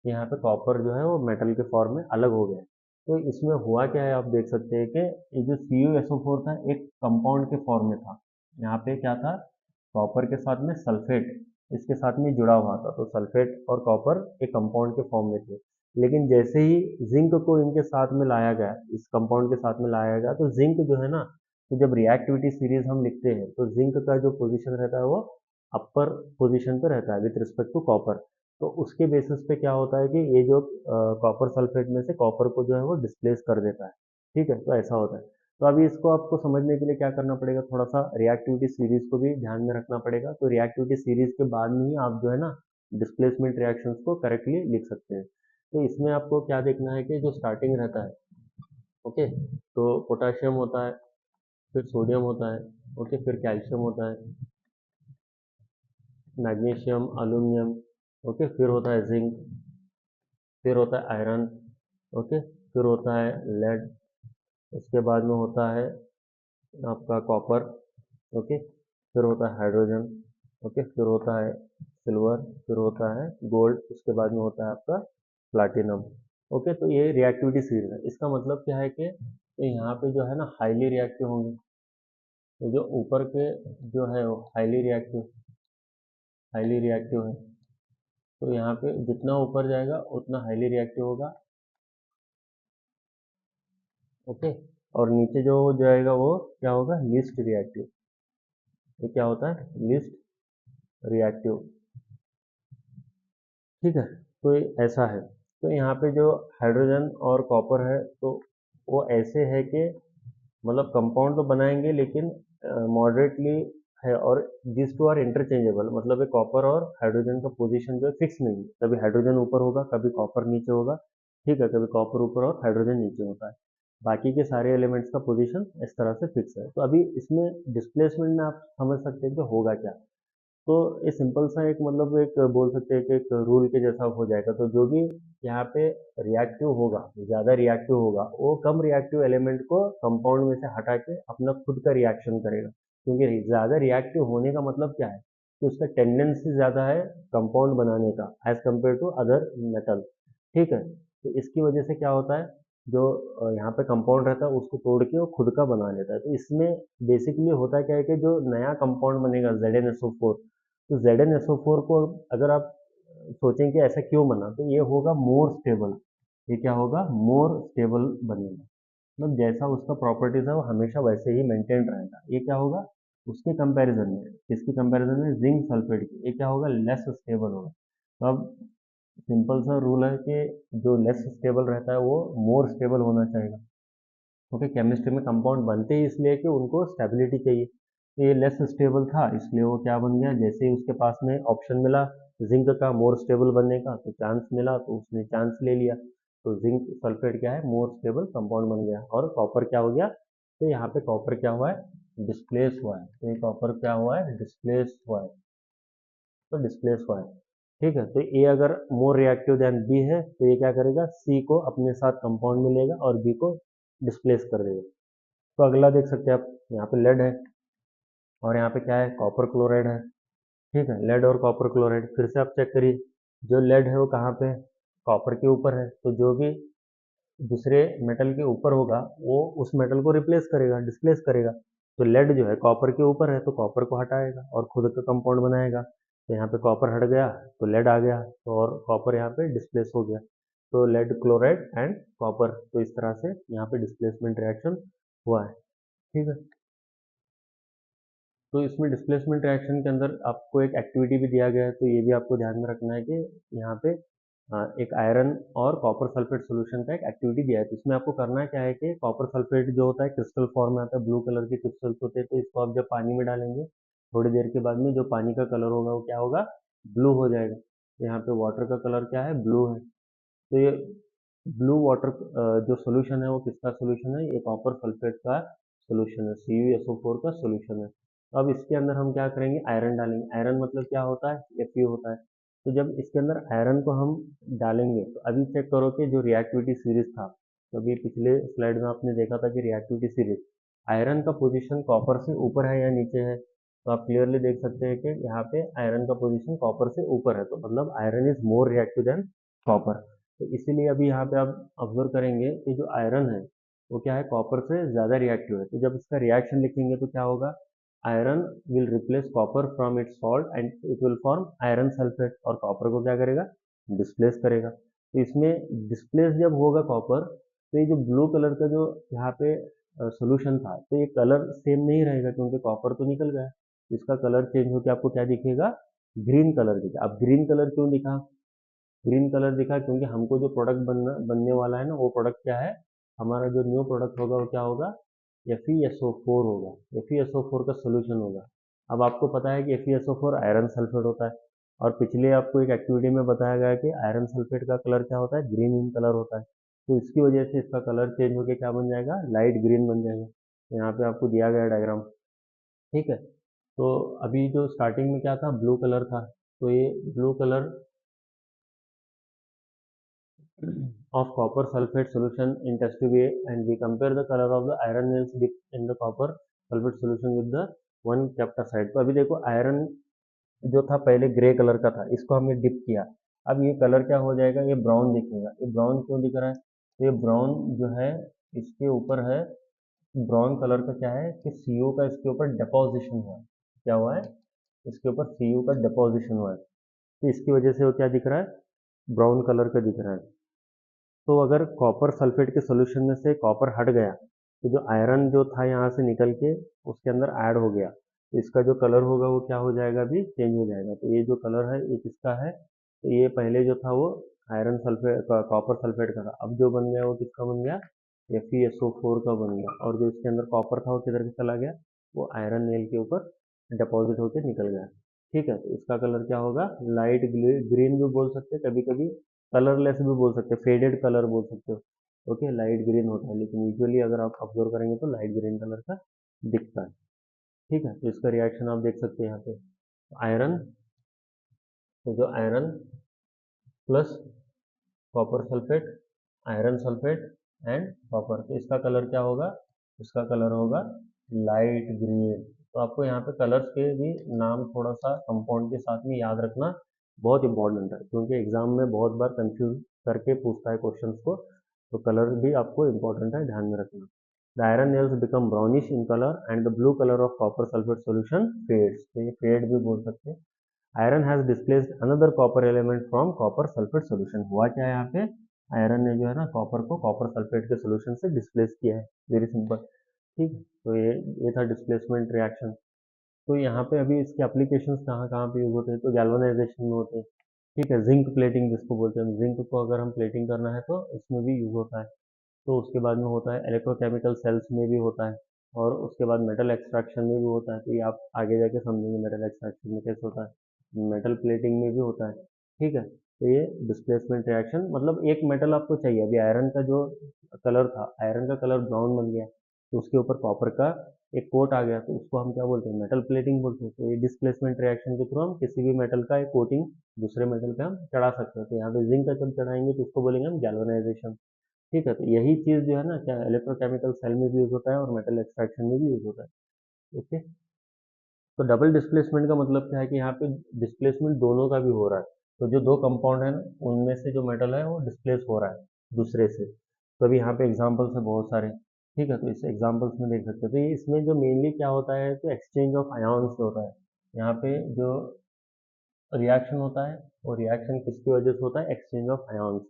कि यहाँ पे कॉपर जो है वो मेटल के फॉर्म में अलग हो गया। तो इसमें हुआ क्या है, आप देख सकते हैं कि ये जो CuSO4 था एक कंपाउंड के फॉर्म में था। यहाँ पे क्या था, कॉपर के साथ में सल्फेट इसके साथ में जुड़ा हुआ था। तो सल्फेट और कॉपर एक कंपाउंड के फॉर्म में थे। लेकिन जैसे ही जिंक को इनके साथ में लाया गया, इस कंपाउंड के साथ में लाया गया, तो जिंक जो है ना, तो जब रिएक्टिविटी सीरीज हम लिखते हैं तो जिंक का जो पोजीशन रहता है वो अपर पोजीशन पे रहता है विथ रिस्पेक्ट टू कॉपर। तो उसके बेसिस पे क्या होता है कि ये जो कॉपर सल्फेट में से कॉपर को जो है वो डिस्प्लेस कर देता है। ठीक है, तो ऐसा होता है। तो अभी इसको आपको समझने के लिए क्या करना पड़ेगा, थोड़ा सा रिएक्टिविटी सीरीज को भी ध्यान में रखना पड़ेगा। तो रिएक्टिविटी सीरीज के बाद में ही आप जो है ना डिस्प्लेसमेंट रिएक्शंस को करेक्टली लिख सकते हैं। तो इसमें आपको क्या देखना है कि जो स्टार्टिंग रहता है, ओके, तो पोटाशियम होता है, फिर सोडियम होता है, ओके, फिर कैल्शियम होता है, मैग्नीशियम, अल्यूमिनियम, ओके, फिर होता है जिंक, फिर होता है आयरन, ओके, फिर होता है लेड, उसके बाद में होता है आपका कॉपर, ओके, फिर होता है हाइड्रोजन, ओके, फिर होता है सिल्वर, फिर होता है गोल्ड, उसके बाद में होता है आपका प्लाटिनम। ओके, तो ये रिएक्टिविटी सीरीज है। इसका मतलब क्या है कि तो यहाँ पे जो है ना हाईली रिएक्टिव होंगे। तो जो ऊपर के जो है वो हाईली रिएक्टिव है। तो यहाँ पे जितना ऊपर जाएगा उतना हाईली रिएक्टिव होगा। ओके, और नीचे जो जाएगा वो क्या होगा, लीस्ट रिएक्टिव। ये क्या होता है, लीस्ट रिएक्टिव। ठीक है, तो ये ऐसा है। तो यहाँ पे जो हाइड्रोजन और कॉपर है, तो वो ऐसे है कि मतलब कंपाउंड तो बनाएंगे लेकिन मॉडरेटली है। और दिस टू आर इंटरचेंजेबल, मतलब ये कॉपर और हाइड्रोजन का पोजीशन जो है फिक्स नहीं है। कभी हाइड्रोजन ऊपर होगा, कभी कॉपर नीचे होगा। ठीक है, कभी कॉपर ऊपर और हाइड्रोजन नीचे होता है। बाकी के सारे एलिमेंट्स का पोजीशन इस तरह से फिक्स है। तो अभी इसमें डिस्प्लेसमेंट में आप समझ सकते हैं कि होगा क्या। तो ये सिंपल सा एक मतलब एक बोल सकते हैं कि एक रूल के जैसा हो जाएगा। तो जो भी यहाँ पे रिएक्टिव होगा, ज़्यादा रिएक्टिव होगा, वो कम रिएक्टिव एलिमेंट को कंपाउंड में से हटा के अपना खुद का रिएक्शन करेगा। क्योंकि ज़्यादा रिएक्टिव होने का मतलब क्या है कि उसका टेंडेंसी ज़्यादा है कंपाउंड बनाने का as compare to other metal. ठीक है, तो इसकी वजह से क्या होता है, जो यहाँ पे कंपाउंड रहता है उसको तोड़ के वो खुद का बना लेता है। तो इसमें बेसिकली होता क्या है कि जो नया कंपाउंड बनेगा ZnSO4, तो ZnSO4 को अगर आप सोचें कि ऐसा क्यों बना, तो ये होगा मोर स्टेबल। ये क्या होगा, मोर स्टेबल बनेगा। मतलब जैसा उसका प्रॉपर्टीज है वो हमेशा वैसे ही मेंटेन रहेगा। ये क्या होगा, उसके कंपैरिजन में, किसकी कंपैरिजन में, जिंक सल्फेट की, ये क्या होगा, लेस स्टेबल होगा। तो अब सिंपल सा रूल है कि जो लेस स्टेबल रहता है वो मोर स्टेबल होना चाहिए। क्योंकि केमिस्ट्री में कंपाउंड बनते ही इसलिए कि उनको स्टेबिलिटी चाहिए। तो ये लेस स्टेबल था इसलिए वो क्या बन गया, जैसे ही उसके पास में ऑप्शन मिला जिंक का मोर स्टेबल बनने का, तो चांस मिला तो उसने चांस ले लिया। तो जिंक सल्फेट क्या है, मोर स्टेबल कंपाउंड बन गया। और कॉपर क्या हो गया, तो यहाँ पे कॉपर क्या हुआ है, डिस्प्लेस हुआ है। तो ये कॉपर क्या हुआ है, डिस्प्लेस हुआ है। तो डिस्प्लेस हुआ है। ठीक है, तो ए अगर मोर रिएक्टिव देन बी है तो ये क्या करेगा, सी को अपने साथ कंपाउंड में लेगा और बी को डिस्प्लेस कर देगा। तो अगला देख सकते हैं आप, यहाँ पे लेड है और यहाँ पे क्या है, कॉपर क्लोराइड है। ठीक है, लेड और कॉपर क्लोराइड, फिर से आप चेक करिए, जो लेड है वो कहाँ पे है, कॉपर के ऊपर है। तो जो भी दूसरे मेटल के ऊपर होगा वो उस मेटल को रिप्लेस करेगा, डिस्प्लेस करेगा। तो लेड जो है कॉपर के ऊपर है तो कॉपर को हटाएगा और खुद का कंपाउंड बनाएगा। तो यहाँ पे कॉपर हट गया तो लेड आ गया, तो और कॉपर यहाँ पे डिस्प्लेस हो गया। तो लेड क्लोराइड एंड कॉपर, तो इस तरह से यहाँ पे डिस्प्लेसमेंट रिएक्शन हुआ है। ठीक है, तो इसमें डिस्प्लेसमेंट रिएक्शन के अंदर आपको एक एक्टिविटी भी दिया गया है, तो ये भी आपको ध्यान में रखना है कि यहाँ पे एक आयरन और कॉपर सल्फेट सॉल्यूशन का एक एक्टिविटी दिया है। तो इसमें आपको करना क्या है कि कॉपर सल्फेट जो होता है क्रिस्टल फॉर्म में आता है, ब्लू कलर के क्रिस्टल्स होते हैं। तो इसको आप जब पानी में डालेंगे थोड़ी देर के बाद में जो पानी का कलर होगा वो क्या होगा, ब्लू हो जाएगा। तो यहाँ पे वाटर का कलर क्या है, ब्लू है। तो ये ब्लू वाटर जो सोल्यूशन है वो किसका सोल्यूशन है, ये कॉपर सल्फेट का सोल्यूशन है, CuSO4 का सोल्यूशन है। तो अब इसके अंदर हम क्या करेंगे, आयरन डालेंगे। आयरन मतलब क्या होता है, Fe होता है। तो जब इसके अंदर आयरन को हम डालेंगे तो अभी चेक करो कि जो रिएक्टिविटी सीरीज था, तो अभी पिछले स्लाइड में आपने देखा था कि रिएक्टिविटी सीरीज, आयरन का पोजीशन कॉपर से ऊपर है या नीचे है। तो आप क्लियरली देख सकते हैं कि यहाँ पे आयरन का पोजीशन कॉपर से ऊपर है, तो मतलब iron is more reactive than copper. तो इसीलिए अभी यहाँ पे आप ऑब्जर्व करेंगे कि जो आयरन है वो क्या है, कॉपर से ज़्यादा रिएक्टिव है। तो जब इसका रिएक्शन लिखेंगे तो क्या होगा, iron will replace copper from its salt and it will form iron sulphate, और कॉपर को क्या करेगा, डिस्प्लेस करेगा। तो इसमें डिस्प्लेस जब होगा कॉपर, तो ये जो ब्लू कलर का जो यहाँ पे सोल्यूशन था, तो ये कलर सेम नहीं रहेगा क्योंकि कॉपर तो निकल गया। इसका कलर चेंज होकर आपको क्या दिखेगा, ग्रीन कलर दिखा। अब ग्रीन कलर क्यों दिखा, ग्रीन कलर दिखा क्योंकि हमको जो प्रोडक्ट बनने वाला है ना, वो प्रोडक्ट क्या है, हमारा जो न्यू प्रोडक्ट होगा वो क्या होगा, FeSO4 होगा। FeSO4 का सोल्यूशन होगा। अब आपको पता है कि FeSO4 आयरन सल्फेट होता है, और पिछले आपको एक एक्टिविटी में बताया गया कि आयरन सल्फेट का कलर क्या होता है, ग्रीन इन कलर होता है। तो इसकी वजह से इसका कलर चेंज होकर क्या बन जाएगा, लाइट ग्रीन बन जाएगा। यहाँ पे आपको दिया गया डायग्राम। ठीक है, तो अभी जो स्टार्टिंग में क्या था, ब्लू कलर था। तो ये blue colour of copper sulfate solution in test tube A, and we compare the color of the iron nails dipped in the copper sulfate solution with the one kept aside। तो अभी देखो iron जो था पहले grey colour का था, इसको हमने डिप किया। अब ये कलर क्या हो जाएगा, ये ब्राउन दिखेगा। ये ब्राउन क्यों दिख रहा है, तो ये ब्राउन जो है इसके ऊपर है, ब्राउन कलर का क्या है कि CO का इसके ऊपर डिपोजिशन हुआ है। क्या हुआ है, इसके ऊपर CO का डिपोजिशन हुआ है। तो इसकी वजह से वो क्या दिख रहा है, ब्राउन कलर का दिख रहा है। तो अगर कॉपर सल्फेट के सॉल्यूशन में से कॉपर हट गया तो जो आयरन जो था यहाँ से निकल के उसके अंदर ऐड हो गया, तो इसका जो कलर होगा वो क्या हो जाएगा, अभी चेंज हो जाएगा। तो ये जो कलर है ये किसका है, तो ये पहले जो था वो आयरन सल्फेट कॉपर सल्फेट का था। अब जो बन गया वो किसका बन गया, FeSO4 का बन गया। और जो इसके अंदर कॉपर था वो किधर से चला गया, वो आयरन नेल के ऊपर डिपॉजिट होकर निकल गया। ठीक है, तो इसका कलर क्या होगा, लाइट ग्रीन भी बोल सकते हैं, कभी कभी कलरलेस भी बोल सकते हैं, फेडेड कलर बोल सकते हो। ओके, लाइट ग्रीन होता है, लेकिन यूजुअली अगर आप ऑब्जर्व करेंगे तो लाइट ग्रीन कलर का दिखता है। ठीक है, तो इसका रिएक्शन आप देख सकते हैं यहाँ पे। आयरन, तो जो iron plus copper sulphate, iron sulphate and copper, तो इसका कलर क्या होगा, इसका कलर होगा लाइट ग्रीन। तो आपको यहाँ पे कलर्स के भी नाम थोड़ा सा कंपाउंड के साथ में याद रखना बहुत इंपॉर्टेंट है, क्योंकि एग्जाम में बहुत बार कंफ्यूज करके पूछता है क्वेश्चंस को, तो कलर भी आपको इंपॉर्टेंट है, ध्यान में रखना। The iron nails become brownish in colour and the blue colour of copper sulphate solution fades, तो ये फेड भी बोल सकते हैं। Iron has displaced another copper element from copper sulphate solution, हुआ क्या है यहाँ पे, आयरन ने जो है ना कॉपर को कॉपर सल्फेट के सोल्यूशन से डिस्प्लेस किया है, वेरी सिंपल। ठीक, तो ये था डिस्प्लेसमेंट रिएक्शन। तो यहाँ पे अभी इसके एप्लीकेशंस कहाँ कहाँ पे यूज होते हैं, तो गैल्वेनाइजेशन में होते हैं। ठीक है, जिंक प्लेटिंग जिसको बोलते हैं, जिंक को अगर हम प्लेटिंग करना है तो इसमें भी यूज होता है। तो उसके बाद में होता है इलेक्ट्रोकेमिकल सेल्स में भी होता है, और उसके बाद मेटल एक्सट्रैक्शन में भी होता है, तो ये आप आगे जाके समझेंगे मेटल एक्सट्रैक्शन में कैसे होता है, मेटल प्लेटिंग में भी होता है। ठीक है, तो ये डिस्प्लेसमेंट रिएक्शन, मतलब एक मेटल आपको चाहिए, अभी आयरन का जो कलर था, आयरन का कलर ब्राउन बन गया, तो उसके ऊपर कॉपर का एक कोट आ गया, तो उसको हम क्या बोलते हैं, मेटल प्लेटिंग बोलते हैं। तो ये डिस्प्लेसमेंट रिएक्शन के थ्रू हम किसी भी मेटल का एक कोटिंग दूसरे मेटल पे हम चढ़ा सकते हैं, तो यहाँ पे जिंक का जब चढ़ाएंगे तो उसको बोलेंगे हम गैल्वेनाइजेशन। ठीक है, तो यही चीज़ जो है ना, क्या इलेक्ट्रोकेमिकल सेल में भी यूज होता है और मेटल एक्सट्रैक्शन में भी यूज होता है। ओके, तो डबल डिस्प्लेसमेंट का मतलब क्या है कि यहाँ पे डिस्प्लेसमेंट दोनों का भी हो रहा है, तो जो दो कंपाउंड है ना, उनमें से जो मेटल है वो डिस्प्लेस हो रहा है दूसरे से। तो अभी यहाँ पे एग्जांपल्स है बहुत सारे। ठीक है, तो इस एग्जांपल्स में देख सकते हो, तो ये इसमें जो मेनली क्या होता है, तो एक्सचेंज ऑफ आयॉन्स होता है। यहाँ पे जो रिएक्शन होता है, वो रिएक्शन किसकी वजह से होता है, एक्सचेंज ऑफ आयॉन्स।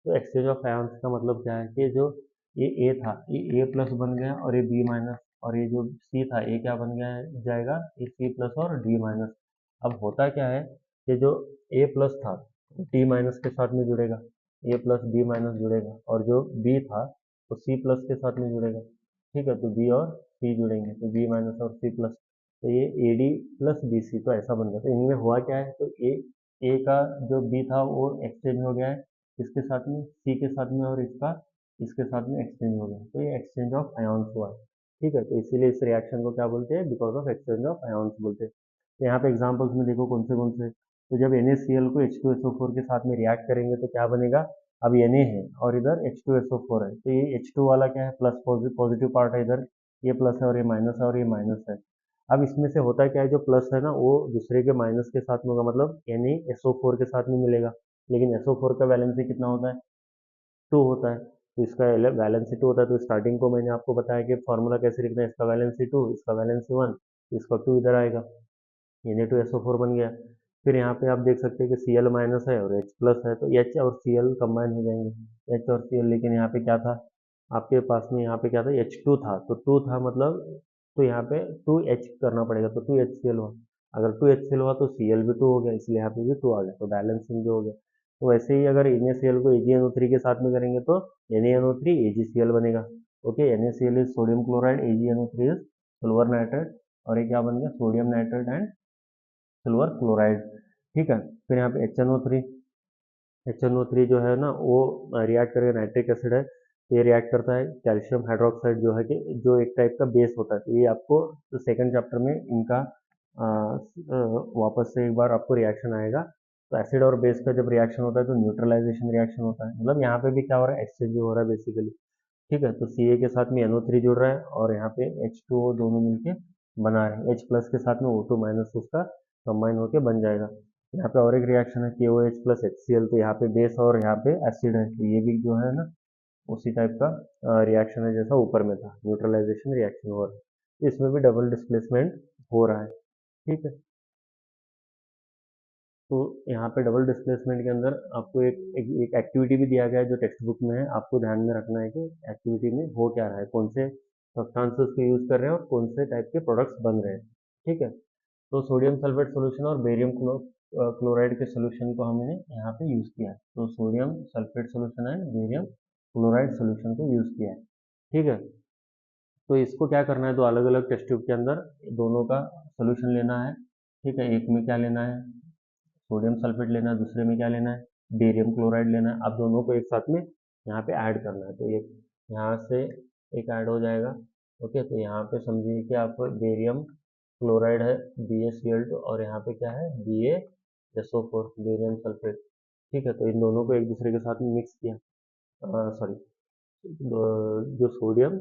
तो एक्सचेंज ऑफ आयॉन्स का मतलब क्या है कि जो ये ए था, ये ए प्लस बन गया और ये बी माइनस, और ये जो सी था, ये क्या बन गया जाएगा, ये सी प्लस और डी माइनस। अब होता क्या है कि जो ए प्लस था डी माइनस के साथ में जुड़ेगा, ए प्लस डी माइनस जुड़ेगा, और जो बी था वो सी प्लस के साथ में जुड़ेगा। ठीक है, तो बी और सी जुड़ेंगे, तो बी माइनस और सी प्लस, तो ये A D plus B C, तो ऐसा बन गया। तो इनमें हुआ क्या है, तो ए का जो बी था वो एक्सचेंज हो गया है इसके साथ में, सी के साथ में, और इसका इसके साथ में एक्सचेंज हो गया, तो ये एक्सचेंज ऑफ आयॉन्स हुआ है। ठीक है, तो इसीलिए इस रिएक्शन को क्या बोलते हैं, because of exchange of ions बोलते हैं। तो यहाँ पे एग्जांपल्स में देखो कौन से, तो जब NaCl को H2SO4 के साथ में रिएक्ट करेंगे तो क्या बनेगा, अब Na है और इधर H2SO4 है, तो ये H2 वाला क्या है, प्लस पॉजिटिव पार्ट है इधर, ये प्लस है और ये माइनस है और ये माइनस है। अब इसमें से होता है क्या है, जो प्लस है ना वो दूसरे के माइनस के साथ में होगा, मतलब NaSO4 के साथ में मिलेगा, लेकिन SO4 का वैलेंसी कितना होता है, 2 होता है, तो इसका वैलेंसी 2 होता है। तो स्टार्टिंग को मैंने आपको बताया कि फॉर्मूला कैसे लिखना है, इसका वैलेंसी 2, इसका वैलेंसी 1, इसका 2 इधर आएगा, Na2SO4 बन गया। फिर यहाँ पे आप देख सकते हैं कि Cl माइनस है और H प्लस है, तो H और Cl कंबाइन हो जाएंगे, H और Cl, लेकिन यहाँ पे क्या था आपके पास में, यहाँ पे क्या था, H2 था, तो 2 था मतलब, तो यहाँ पे 2H करना पड़ेगा, तो 2HCl हुआ। अगर 2HCl हुआ तो Cl भी 2 हो गया, इसलिए यहाँ पे भी 2 आ गया, तो बैलेंसिंग भी हो गया। तो वैसे ही अगर NaCl को AgNO3 के साथ में करेंगे तो NaNO3 AgCl बनेगा। Okay, NaCl is sodium chloride, AgNO3 is silver nitrate, और ये क्या बन गया, sodium nitrate and silver chloride. ठीक है, फिर यहाँ पे HNO3, HNO3 जो है ना वो रिएक्ट करके नाइट्रिक एसिड है, ये रिएक्ट करता है कैल्शियम हाइड्रोक्साइड जो है कि जो एक टाइप का बेस होता है, तो ये आपको सेकंड चैप्टर में इनका वापस से एक बार आपको रिएक्शन आएगा। तो एसिड और बेस का जब रिएक्शन होता है तो न्यूट्रलाइजेशन रिएक्शन होता है, मतलब यहाँ पे भी क्या हो रहा है, एक्सचेंज हो रहा है बेसिकली। ठीक है, तो Ca के साथ में NO3 जुड़ रहा है और यहाँ पे H2O दोनों मिलके बना रहे हैं, H प्लस के साथ में O2 माइनस उसका कंबाइन होके बन जाएगा। यहाँ पे और एक रिएक्शन है KOH प्लस HCl, तो यहाँ पे बेस और यहाँ पे एसिड है, तो ये भी जो है ना उसी टाइप का रिएक्शन है जैसा ऊपर में था, न्यूट्रलाइजेशन रिएक्शन हो रहा है, तो इसमें भी डबल डिस्प्लेसमेंट हो रहा है। ठीक है, तो यहाँ पे डबल डिस्प्लेसमेंट के अंदर आपको एक एक्टिविटी भी दिया गया है जो टेक्स्ट बुक में है, आपको ध्यान में रखना है कि एक्टिविटी में हो क्या रहा है, कौन से सब्सटेंसेस को यूज कर रहे हैं और कौन से टाइप के प्रोडक्ट्स बन रहे हैं। ठीक है, तो सोडियम सल्फेट सोल्यूशन और बेरियम क्लोराइड के सोल्यूशन को हमने यहाँ पे यूज किया है, तो sodium sulphate solution and barium chloride solution को यूज किया है। ठीक है, तो इसको क्या करना है, दो अलग अलग टेस्ट ट्यूब के अंदर दोनों का सोल्यूशन लेना है। ठीक है, एक में क्या लेना है, सोडियम सल्फेट लेना है, दूसरे में क्या लेना है, बेरियम क्लोराइड लेना है। आप दोनों को एक साथ में यहाँ पे ऐड करना है, तो एक यहाँ से एक ऐड हो जाएगा। ओके, तो यहाँ पे समझिए कि आप बेरियम क्लोराइड है BaCl2 और यहाँ पे क्या है BaSO4 बेरियम सल्फेट। ठीक है, तो इन दोनों को एक दूसरे के साथ में मिक्स किया, सॉरी, जो सोडियम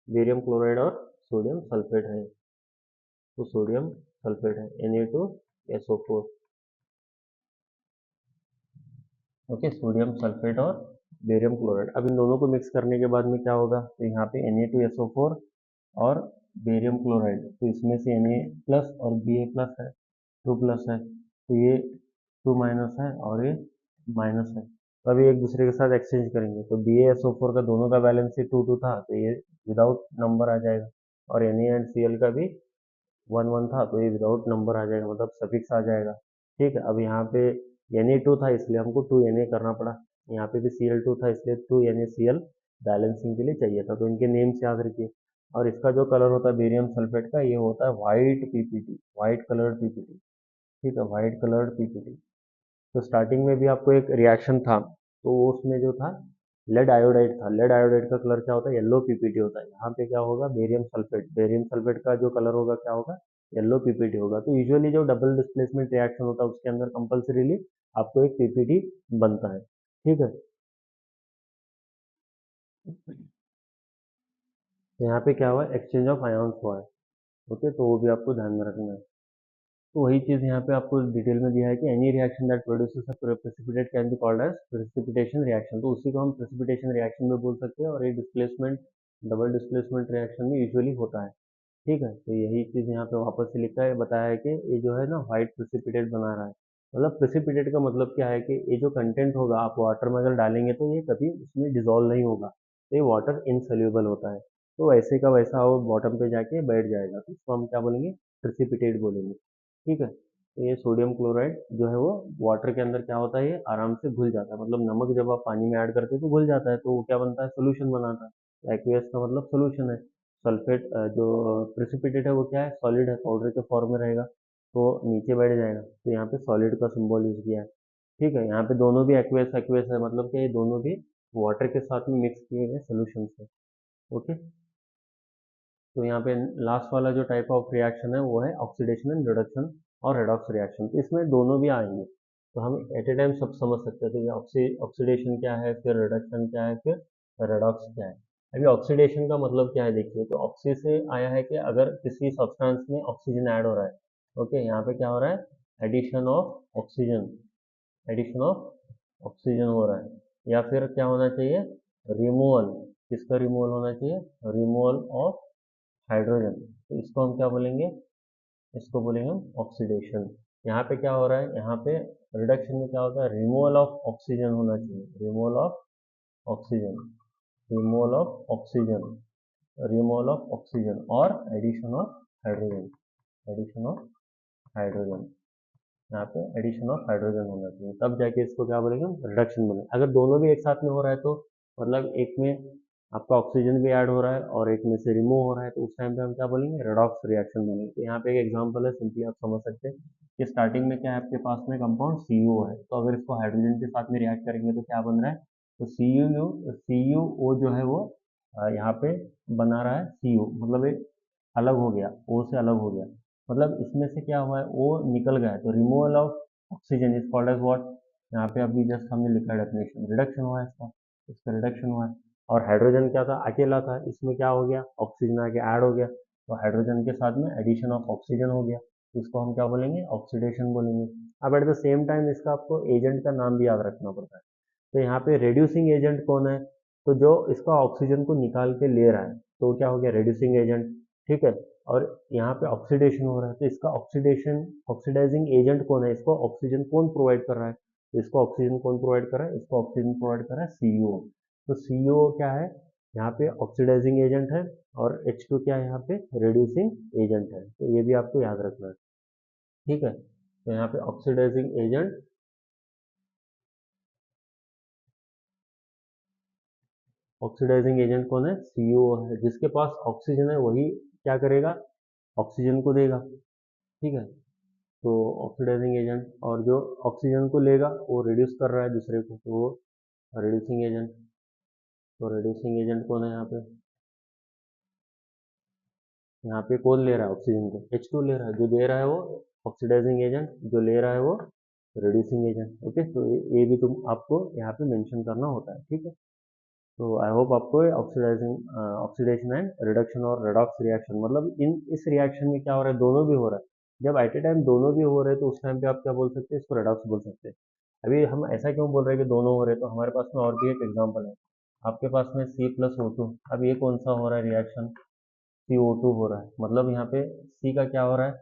बेरियम क्लोराइड और सोडियम सल्फेट है, तो सोडियम सल्फेट है Na2SO4। ओके, सोडियम सल्फेट और बेरियम क्लोराइड। अब इन दोनों को मिक्स करने के बाद में क्या होगा, तो यहाँ पे Na2SO4 और बेरियम क्लोराइड, तो इसमें से Na प्लस और Ba प्लस है, 2 प्लस है, तो ये 2 माइनस है और ये माइनस है, तो अभी एक दूसरे के साथ एक्सचेंज करेंगे, तो BaSO4 का दोनों का बैलेंस ही 2 था, तो ये विदाउट नंबर आ जाएगा, और Na एंड Cl का भी 1 1 था, तो ये विदाउट नंबर आ जाएगा, मतलब सफिक्स आ जाएगा। ठीक है, अब यहाँ पे Na2 था इसलिए हमको 2Na करना पड़ा, यहाँ पे भी Cl2 था इसलिए 2NaCl बैलेंसिंग के लिए चाहिए था, तो इनके नेम्स याद रखिए। और इसका जो कलर होता है बेरियम सल्फेट का, ये होता है white PPT, white coloured PPT. ठीक है, व्हाइट कलर्ड पीपीटी। तो स्टार्टिंग में भी आपको एक रिएक्शन था, तो उसमें जो था लेड आयोडाइड था, लेड आयोडाइड का कलर क्या होता है, येलो पीपीटी होता है। यहाँ पे क्या होगा, बेरियम सल्फेट, बेरियम सल्फेट का जो कलर होगा क्या होगा, येलो पीपीटी होगा। तो यूजुअली जो डबल डिस्प्लेसमेंट रिएक्शन होता है उसके अंदर कंपल्सरीली आपको एक पीपीटी बनता है। ठीक है, तो यहाँ पे क्या हुआ, एक्सचेंज ऑफ आयॉन्स हुआ है। ओके, तो वो भी आपको ध्यान में रखना है। तो वही चीज़ यहाँ पे आपको डिटेल में दिया है कि any reaction that produces a precipitate can be called as precipitation reaction, तो उसी को हम प्रेसिपिटेशन रिएक्शन में बोल सकते हैं, और ये डिस्प्लेसमेंट, डबल डिस्प्लेसमेंट रिएक्शन में यूजुअली होता है। ठीक है, तो यही चीज़ यहाँ पे वापस से लिखा है, बताया है कि ये जो है ना व्हाइट प्रेसिपिटेट बना रहा है, मतलब प्रेसिपिटेट का मतलब क्या है कि ये जो कंटेंट होगा आप वाटर में अगर डालेंगे तो ये कभी उसमें डिजोल्व नहीं होगा, तो ये वाटर इनसोल्यूबल होता है, तो वैसे का वैसा वो बॉटम पे जाके बैठ जाएगा, तो इसको हम क्या बोलेंगे, प्रेसिपिटेट बोलेंगे। ठीक है, तो ये सोडियम क्लोराइड जो है वो वाटर के अंदर क्या होता है, ये आराम से घुल जाता है, मतलब नमक जब आप पानी में ऐड करते हो तो घुल जाता है, तो वो क्या बनता है, सोल्यूशन बनाता है। एक्वियस का मतलब सोल्यूशन है। सल्फेट जो प्रेसिपिटेट है वो क्या है, सॉलिड है, पाउडर के फॉर्म में रहेगा, तो नीचे बैठ जाएगा, तो यहाँ पे सॉलिड का सिंबल यूज किया है। ठीक है, यहाँ पे दोनों भी एक्वियस एक्वियस है, मतलब कि ये दोनों भी वाटर के साथ में मिक्स किए गए सोल्यूशन है। ओके, तो यहाँ पे लास्ट वाला जो टाइप ऑफ रिएक्शन है वो है ऑक्सीडेशन एंड रिडक्शन और रेडॉक्स रिएक्शन, तो इसमें दोनों भी आएंगे, तो हम एट ए टाइम सब समझ सकते हैं, तो ये ऑक्सीडेशन क्या है, फिर रिडक्शन क्या है, फिर रेडॉक्स क्या है। अभी ऑक्सीडेशन का मतलब क्या है देखिए, तो ऑक्सी से आया है कि अगर किसी सब्सटेंस में ऑक्सीजन ऐड हो रहा है, ओके, यहाँ पे क्या हो रहा है, addition of oxygen, addition of oxygen हो रहा है, या फिर क्या होना चाहिए, रिमूवल, किसका रिमूवल होना चाहिए, रिमूवल ऑफ हाइड्रोजन, तो इसको हम क्या बोलेंगे, इसको बोलेंगे हम ऑक्सीडेशन। यहाँ पे क्या हो रहा है, यहाँ पे रिडक्शन में क्या होता है, रिमूवल ऑफ ऑक्सीजन होना चाहिए, removal of oxygen, removal of oxygen, removal of oxygen और addition of hydrogen, addition of hydrogen, यहाँ पे एडिशन ऑफ हाइड्रोजन होना चाहिए, तब जाके इसको क्या बोलेंगे हम, रिडक्शन बोलेंगे। अगर दोनों भी एक साथ में हो रहा है तो मतलब एक में आपका ऑक्सीजन भी ऐड हो रहा है और एक में से रिमूव हो रहा है, तो उस टाइम पे हम क्या बोलेंगे, रेडॉक्स रिएक्शन बोलेंगे। तो यहाँ पे एक एग्जांपल है, सिंपली आप समझ सकते हैं कि स्टार्टिंग में क्या है, आपके पास में कंपाउंड CuO है, तो अगर इसको हाइड्रोजन के साथ में रिएक्ट करेंगे तो क्या बन रहा है, तो CuO जो है वो यहाँ पे बना रहा है CO, मतलब ये अलग हो गया, O से अलग हो गया, मतलब इसमें से क्या हुआ है, O निकल गया है, तो removal of oxygen is called as what, यहाँ पे अभी जस्ट हमने लिखा डेफिनेशन, रिडक्शन हुआ है इसका, इसका रिडक्शन हुआ है। और हाइड्रोजन क्या था, अकेला था, इसमें क्या हो गया, ऑक्सीजन आके ऐड हो गया, तो हाइड्रोजन के साथ में एडिशन ऑफ ऑक्सीजन हो गया, इसको हम क्या बोलेंगे, ऑक्सीडेशन बोलेंगे। अब एट द सेम टाइम इसका आपको एजेंट का नाम भी याद रखना पड़ता है, तो यहाँ पे रेड्यूसिंग एजेंट कौन है, तो जो इसका ऑक्सीजन को निकाल के ले रहा है, तो क्या हो गया, रेड्यूसिंग एजेंट। ठीक है, और यहाँ पे ऑक्सीडेशन हो रहा है, तो इसका ऑक्सीडेशन, ऑक्सीडाइजिंग एजेंट कौन है, इसको ऑक्सीजन कौन प्रोवाइड कर रहा है, तो इसको ऑक्सीजन कौन प्रोवाइड कर रहा है, इसको ऑक्सीजन प्रोवाइड कर रहा है CuO, तो CuO क्या है, यहाँ पे ऑक्सीडाइजिंग एजेंट है, और H2 क्या है, यहाँ पे रेड्यूसिंग एजेंट है, तो ये भी आपको याद रखना है। ठीक है, तो यहाँ पे ऑक्सीडाइजिंग एजेंट, ऑक्सीडाइजिंग एजेंट कौन है, CuO है, जिसके पास ऑक्सीजन है वही क्या करेगा, ऑक्सीजन को देगा। ठीक है, तो ऑक्सीडाइजिंग एजेंट, और जो ऑक्सीजन को लेगा वो रिड्यूस कर रहा है दूसरे को, तो वो रिड्यूसिंग एजेंट, तो रिड्यूसिंग एजेंट कौन है यहाँ पे, यहाँ पे कौन ले रहा है ऑक्सीजन को, H2 ले रहा है, जो दे रहा है वो ऑक्सीडाइजिंग एजेंट, जो ले रहा है वो रिड्यूसिंग एजेंट। ओके, तो ये भी तुम आपको यहाँ पे मेंशन करना होता है, ठीक है। तो आई होप आपको ऑक्सीडाइजिंग ऑक्सीडेशन एंड रिडक्शन और रेडॉक्स रिएक्शन, मतलब इन इस रिएक्शन में क्या हो रहा है, दोनों भी हो रहा है। जब एट ए टाइम दोनों भी हो रहे हैं तो उस टाइम पे आप क्या बोल सकते हैं, इसको रेडॉक्स बोल सकते हैं। अभी हम ऐसा क्यों बोल रहे हैं कि दोनों हो रहे हैं, तो हमारे पास में और भी एक एग्जांपल है। आपके पास में C+O2, अब ये कौन सा हो रहा है रिएक्शन, CO2 हो रहा है, मतलब यहाँ पे C का क्या हो रहा है,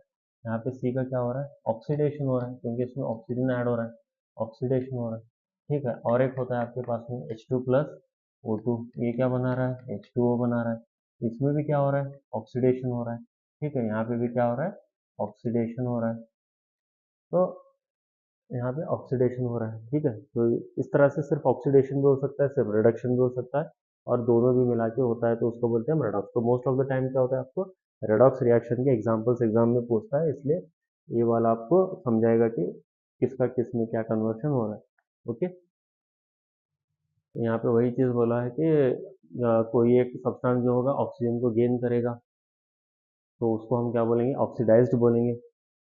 यहाँ पे C का क्या हो रहा है, ऑक्सीडेशन हो रहा है, क्योंकि इसमें ऑक्सीजन ऐड हो रहा है, ऑक्सीडेशन हो रहा है, ठीक है। और एक होता है आपके पास में H2+O2, ये क्या बना रहा है, H2O बना रहा है, इसमें भी क्या हो रहा है, ऑक्सीडेशन हो रहा है, ठीक है। यहाँ पे भी क्या हो रहा है, ऑक्सीडेशन हो रहा है, तो यहाँ पे ऑक्सीडेशन हो रहा है, ठीक है। तो इस तरह से सिर्फ ऑक्सीडेशन भी हो सकता है, सिर्फ रिडक्शन भी हो सकता है, और दोनों भी मिला के होता है तो उसको बोलते हैं रेडॉक्स। तो मोस्ट ऑफ द टाइम क्या होता है, आपको रेडॉक्स रिएक्शन के एग्जांपल्स एग्जाम में पूछता है, इसलिए ये वाला आपको समझाएगा कि किसका किस में क्या कन्वर्शन हो रहा है। ओके, यहाँ पे वही चीज़ बोला है कि कोई एक सब्सटेंस जो होगा ऑक्सीजन को गेन करेगा, तो उसको हम क्या बोलेंगे, ऑक्सीडाइज्ड बोलेंगे,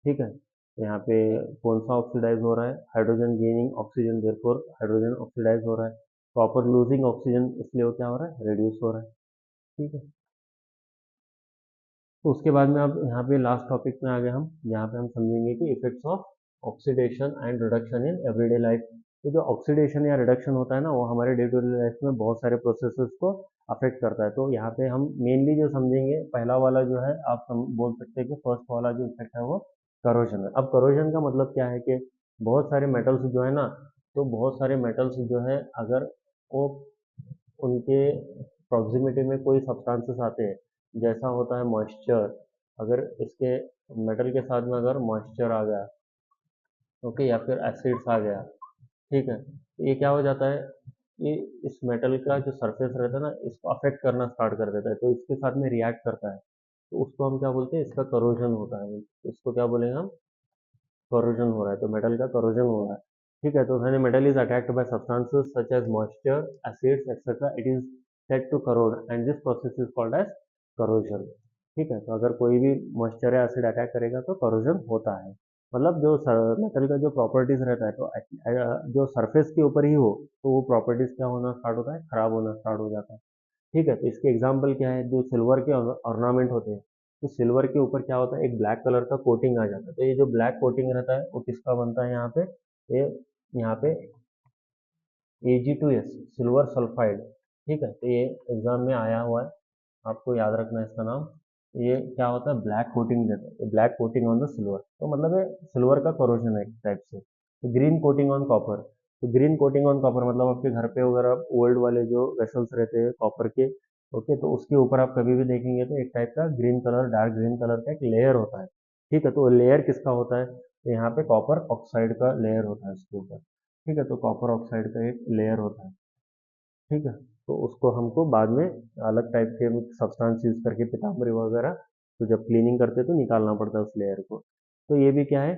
ठीक है। तो यहाँ पे कौन सा ऑक्सीडाइज हो रहा है, hydrogen gaining oxygen, therefore hydrogen oxidize हो रहा है। कॉपर लूजिंग ऑक्सीजन, इसलिए वो क्या हो रहा है, रिड्यूस हो रहा है, ठीक है। तो उसके बाद में अब यहाँ पे लास्ट टॉपिक में आ गए हम, जहाँ पे हम समझेंगे कि effects of oxidation and reduction in everyday life. तो जो ऑक्सीडेशन या रिडक्शन होता है ना, वो हमारे डे टू डे लाइफ में बहुत सारे प्रोसेसेस को अफेक्ट करता है। तो यहाँ पे हम मेनली जो समझेंगे, पहला वाला जो है आप बोल सकते हैं कि फर्स्ट वाला जो इफेक्ट है वो करोजन है। अब करोजन का मतलब क्या है कि बहुत सारे मेटल्स जो है ना, तो बहुत सारे मेटल्स जो है, अगर वो उनके प्रॉक्सिमिटी में कोई सब्सटेंसेस आते हैं, जैसा होता है मॉइस्चर, अगर इसके मेटल के साथ में अगर मॉइस्चर आ गया, ओके, या फिर एसिड्स आ गया, ठीक है, तो ये क्या हो जाता है, ये इस मेटल का जो सरफेस रहता है ना, इसको अफेक्ट करना स्टार्ट कर देता है, तो इसके साथ में रिएक्ट करता है, तो उसको हम क्या बोलते हैं, इसका करोजन होता है, इसको क्या बोलेंगे हम, करोजन हो रहा है, तो मेटल का करोजन हो रहा है, ठीक है। तो when a metal is attacked by substances such as moisture, acids, etc., it is said to corrode, and this process is called as corrosion, ठीक है। तो अगर कोई भी मॉइस्चर या एसिड अटैक करेगा तो करोजन होता है, मतलब जो मेटल का जो प्रॉपर्टीज रहता है, तो जो सरफेस के ऊपर ही हो, तो वो प्रॉपर्टीज क्या होना स्टार्ट होता है, खराब होना स्टार्ट हो जाता है, ठीक है। तो इसके एग्जाम्पल क्या है, जो सिल्वर के ऑर्नामेंट होते हैं, तो सिल्वर के ऊपर क्या होता है, एक ब्लैक कलर का कोटिंग आ जाता है, तो ये जो ब्लैक कोटिंग रहता है वो किसका बनता है, यहाँ पे ये, यहाँ पे Ag2S, सिल्वर सल्फाइड, ठीक है। तो ये एग्जाम में आया हुआ है, आपको याद रखना है इसका नाम। ये क्या होता है, ब्लैक कोटिंग देता है, black coating on the silver, तो मतलब ये सिल्वर का करोजन है एक टाइप से। तो ग्रीन कोटिंग ऑन कॉपर, तो ग्रीन कोटिंग ऑन कॉपर मतलब आपके घर पे अगर ओल्ड वाले जो वेसल्स रहते हैं कॉपर के, ओके, तो उसके ऊपर आप कभी भी देखेंगे तो एक टाइप का green colour, dark green colour का एक लेयर होता है, ठीक है। तो लेयर किसका होता है, तो यहाँ पे कॉपर ऑक्साइड का लेयर होता है उसके ऊपर, ठीक है। तो कॉपर ऑक्साइड का एक लेयर होता है, ठीक है। तो उसको हमको बाद में अलग टाइप के सब्सटेंस यूज करके, पीताम्बरी वगैरह, तो जब क्लीनिंग करते हैं तो निकालना पड़ता है उस लेयर को। तो ये भी क्या है,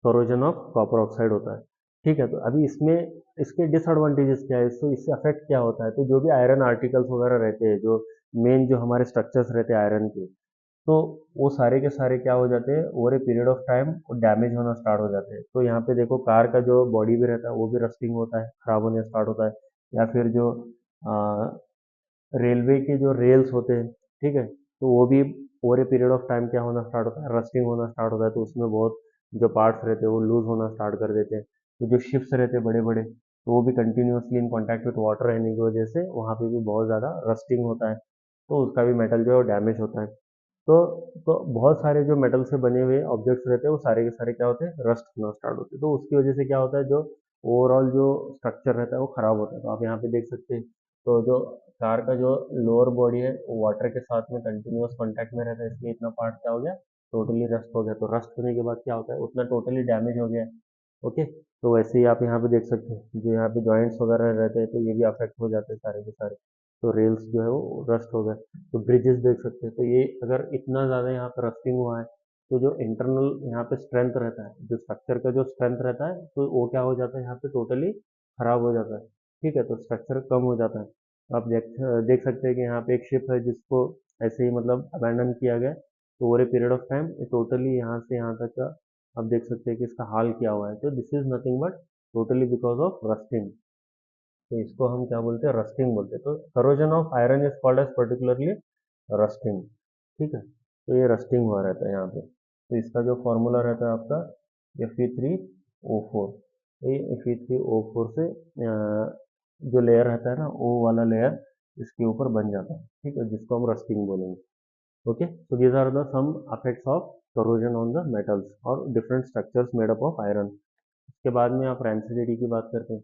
करोजन ऑफ कॉपर ऑक्साइड होता है, ठीक है। तो अभी इसमें इसके डिसएडवांटेजेस क्या है, तो इससे अफेक्ट क्या होता है, तो जो भी आयरन आर्टिकल्स वगैरह रहते हैं, जो मेन जो हमारे स्ट्रक्चर्स रहते हैं आयरन के, तो वो सारे के सारे क्या हो जाते हैं, over a period of time वो डैमेज होना स्टार्ट हो जाते हैं। तो यहाँ पे देखो, कार का जो बॉडी भी रहता है वो भी रस्टिंग होता है, खराब होने स्टार्ट होता है, या फिर जो रेलवे के जो रेल्स होते हैं, ठीक है, तो वो भी over a period of time क्या होना स्टार्ट होता है, रस्टिंग होना स्टार्ट होता है, तो उसमें बहुत जो पार्ट्स रहते हैं वो लूज होना स्टार्ट कर देते हैं। तो जो शिप्स रहते हैं बड़े बड़े, तो वो भी continuously in contact with water रहने की वजह से वहाँ पे भी बहुत ज़्यादा रस्टिंग होता है, तो उसका भी मेटल जो है डैमेज होता है। तो तो बहुत सारे जो मेटल से बने हुए ऑब्जेक्ट्स रहते हैं वो सारे के सारे क्या होते हैं, रस्ट होना स्टार्ट होते हैं, तो उसकी वजह से क्या होता है, जो ओवरऑल जो स्ट्रक्चर रहता है वो खराब होता है। तो आप यहाँ पे देख सकते हैं, तो जो कार का जो लोअर बॉडी है वो वाटर के साथ में कंटिन्यूअस कांटेक्ट में रहता है, इसलिए इतना पार्ट क्या हो गया, टोटली रस्ट हो गया। तो रस्ट होने के बाद क्या होता है, उतना टोटली डैमेज हो गया, ओके। तो वैसे ही आप यहाँ पे देख सकते हैं, जो यहाँ पे जॉइंट्स वगैरह रहते हैं तो ये भी अफेक्ट हो जाते हैं सारे के सारे, तो रेल्स जो है वो रस्ट हो गए। तो ब्रिजेस देख सकते हैं, तो ये अगर इतना ज़्यादा यहाँ पे रस्टिंग हुआ है, तो जो इंटरनल यहाँ पे स्ट्रेंथ रहता है, जो स्ट्रक्चर का जो स्ट्रेंथ रहता है, तो वो क्या हो जाता है, यहाँ पे टोटली खराब हो जाता है, ठीक है। तो स्ट्रक्चर कम हो जाता है। आप देख देख सकते हैं कि यहाँ पे एक शिप है जिसको ऐसे ही मतलब अबैंडन किया गया। तो over a period of time totally यहाँ से यहाँ तक का आप देख सकते हैं कि इसका हाल क्या हुआ है। तो this is nothing but totally because of rusting. तो इसको हम क्या बोलते हैं, रस्टिंग बोलते हैं। तो corrosion of iron is called as particularly rusting. ठीक है, तो ये रस्टिंग हुआ रहता है यहाँ पे। तो इसका जो फॉर्मूला रहता है आपका Fe3O4। ये Fe3O4 से जो लेयर रहता है ना, ओ वाला लेयर इसके ऊपर बन जाता है। ठीक है, जिसको हम रस्टिंग बोलेंगे। Okay, so these are the some effects of corrosion on the metals और different structures made up of iron। उसके बाद में आप रैंसिडिटी की बात करते हैं।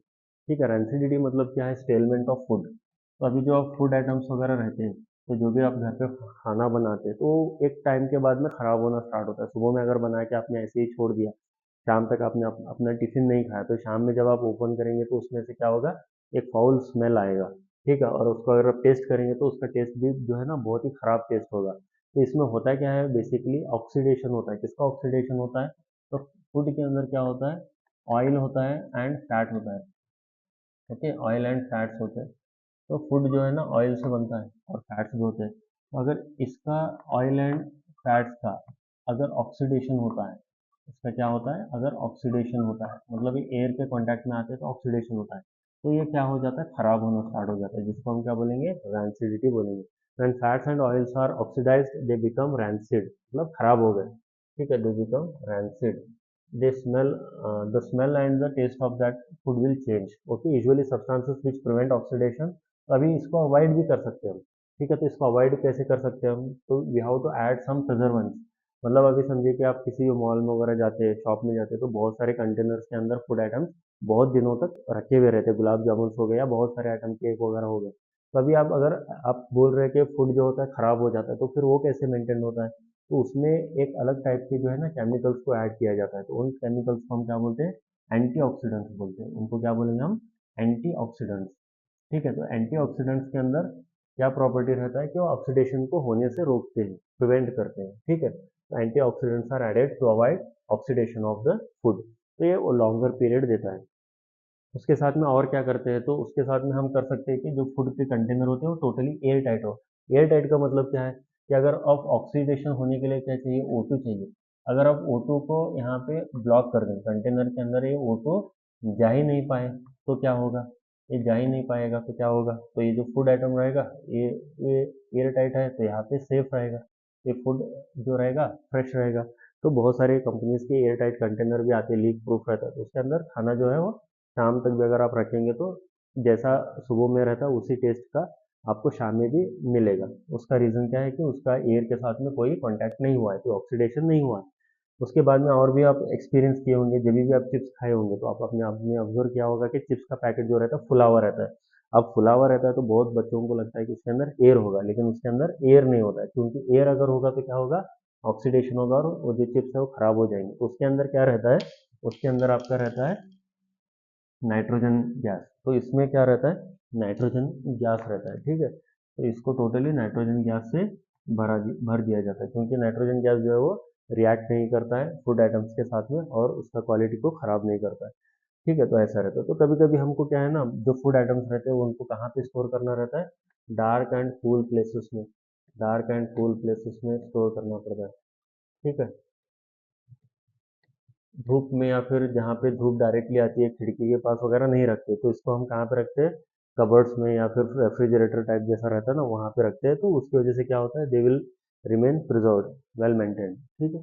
ठीक है, रैंसिडिटी मतलब क्या है, स्टेलमेंट ऑफ फूड। तो अभी जो आप फूड आइटम्स वगैरह रहते हैं, तो जो भी आप घर पे खाना बनाते हैं, तो एक टाइम के बाद में खराब होना स्टार्ट होता है। सुबह में अगर बना के आपने ऐसे ही छोड़ दिया, शाम तक आपने अपना टिफिन नहीं खाया, तो शाम में जब आप ओपन करेंगे तो उसमें से क्या होगा, एक फाउल स्मेल आएगा। ठीक है, और उसको अगर आप टेस्ट करेंगे तो उसका टेस्ट भी जो है ना बहुत ही खराब टेस्ट होगा। तो इसमें होता क्या है, बेसिकली ऑक्सीडेशन होता है। किसका ऑक्सीडेशन होता है, तो फूड के अंदर क्या होता है, ऑयल होता है एंड फैट होता है। ओके, ऑयल एंड फैट्स होते हैं। तो फूड जो है ना ऑयल से बनता है और फैट्स भी होते हैं। तो अगर इसका ऑयल एंड फैट्स का अगर ऑक्सीडेशन होता है, इसका क्या होता है, अगर ऑक्सीडेशन होता है मतलब ये एयर के कांटेक्ट में आते हैं तो ऑक्सीडेशन होता है। तो ये क्या हो जाता है, खराब होना स्टार्ट हो जाता है, जिसको हम क्या बोलेंगे, रैंसिडिटी बोलेंगे। When fats and oils are oxidized they become rancid, मतलब खराब हो गए। ठीक है, they become rancid. they smell the smell and the taste of that food will change। okay, usually substances which prevent oxidation। तो अभी इसको अवॉइड भी कर सकते हैं हम। ठीक है, तो इसको अवॉइड कैसे कर सकते हैं हम, तो we have to add some preservatives. मतलब अभी समझिए कि आप किसी मॉल में वगैरह जाते हैं, शॉप में जाते हैं, तो बहुत सारे कंटेनर्स के अंदर फूड आइटम्स बहुत दिनों तक रखे हुए रहते हैं। गुलाब जामुन हो गए या बहुत सारे आइटम केक वगैरह हो गए। तो अभी आप अगर आप बोल रहे हैं कि फूड जो होता है खराब हो जाता है, तो फिर वो कैसे मेंटेन होता है, तो उसमें एक अलग टाइप के जो है ना केमिकल्स को ऐड किया जाता है। तो उन केमिकल्स को हम क्या बोलते हैं, एंटीऑक्सीडेंट्स बोलते हैं। उनको क्या बोलेंगे हम, एंटीऑक्सीडेंट्स। ठीक है, तो एंटीऑक्सीडेंट्स के अंदर क्या प्रॉपर्टी रहता है कि वो ऑक्सीडेशन को होने से रोकते हैं, प्रिवेंट करते हैं। ठीक है, तो antioxidants are added to avoid oxidation of the food. तो ये लॉन्गर पीरियड देता है। उसके साथ में और क्या करते हैं, तो उसके साथ में हम कर सकते हैं कि जो फूड के कंटेनर होते हैं वो टोटली एयर टाइट हो। एयर टाइट का मतलब क्या है, कि अगर आप ऑक्सीडेशन होने के लिए क्या चाहिए, O2 चाहिए। अगर आप O2 को यहाँ पे ब्लॉक कर दें कंटेनर के अंदर, ये O2 जा ही नहीं पाए, तो क्या होगा, ये जा ही नहीं पाएगा तो क्या होगा, तो ये जो फूड आइटम रहेगा ये एयर टाइट है तो यहाँ पे सेफ रहेगा। ये फूड जो रहेगा फ्रेश रहेगा। तो बहुत सारे कंपनीज के एयर टाइट कंटेनर भी आते हैं, लीक प्रूफ रहता है, तो उसके अंदर खाना जो है वो शाम तक भी अगर आप रखेंगे तो जैसा सुबह में रहता है उसी टेस्ट का आपको शाम में भी मिलेगा। उसका रीज़न क्या है कि उसका एयर के साथ में कोई कांटेक्ट नहीं हुआ है, कोई ऑक्सीडेशन नहीं हुआ है। उसके बाद में और भी आप एक्सपीरियंस किए होंगे, जब भी आप चिप्स खाए होंगे तो आप अपने आपने ऑब्जर्व किया होगा कि चिप्स का पैकेट जो रहता है फुला हुआ रहता है। अब फुला हुआ रहता है तो बहुत बच्चों को लगता है कि उसके अंदर एयर होगा, लेकिन उसके अंदर एयर नहीं होता है, क्योंकि एयर अगर होगा तो क्या होगा, ऑक्सीडेशन होगा और वो जो चिप्स है वो खराब हो जाएंगे। तो उसके अंदर क्या रहता है, उसके अंदर आपका रहता है नाइट्रोजन गैस। तो इसमें क्या रहता है, नाइट्रोजन गैस रहता है। ठीक है, तो इसको टोटली नाइट्रोजन गैस से भर दिया जाता है, क्योंकि नाइट्रोजन गैस जो है वो रिएक्ट नहीं करता है फूड आइटम्स के साथ में और उसका क्वालिटी को खराब नहीं करता है। ठीक है, तो ऐसा रहता है। तो कभी कभी हमको क्या है ना, जो फूड आइटम्स रहते हैं वो उनको कहाँ पे स्टोर करना रहता है, डार्क एंड कूल प्लेसेस में। डार्क एंड कूल प्लेसेस में स्टोर करना पड़ता है। ठीक है, धूप में या फिर जहाँ पे धूप डायरेक्टली आती है खिड़की के पास वगैरह नहीं रखते, तो इसको हम कहाँ पे रखते हैं, कबर्ड्स में या फिर रेफ्रिजरेटर टाइप जैसा रहता है ना वहाँ पे रखते हैं। तो उसकी वजह से क्या होता है, they will remain preserve, well maintained. ठीक है,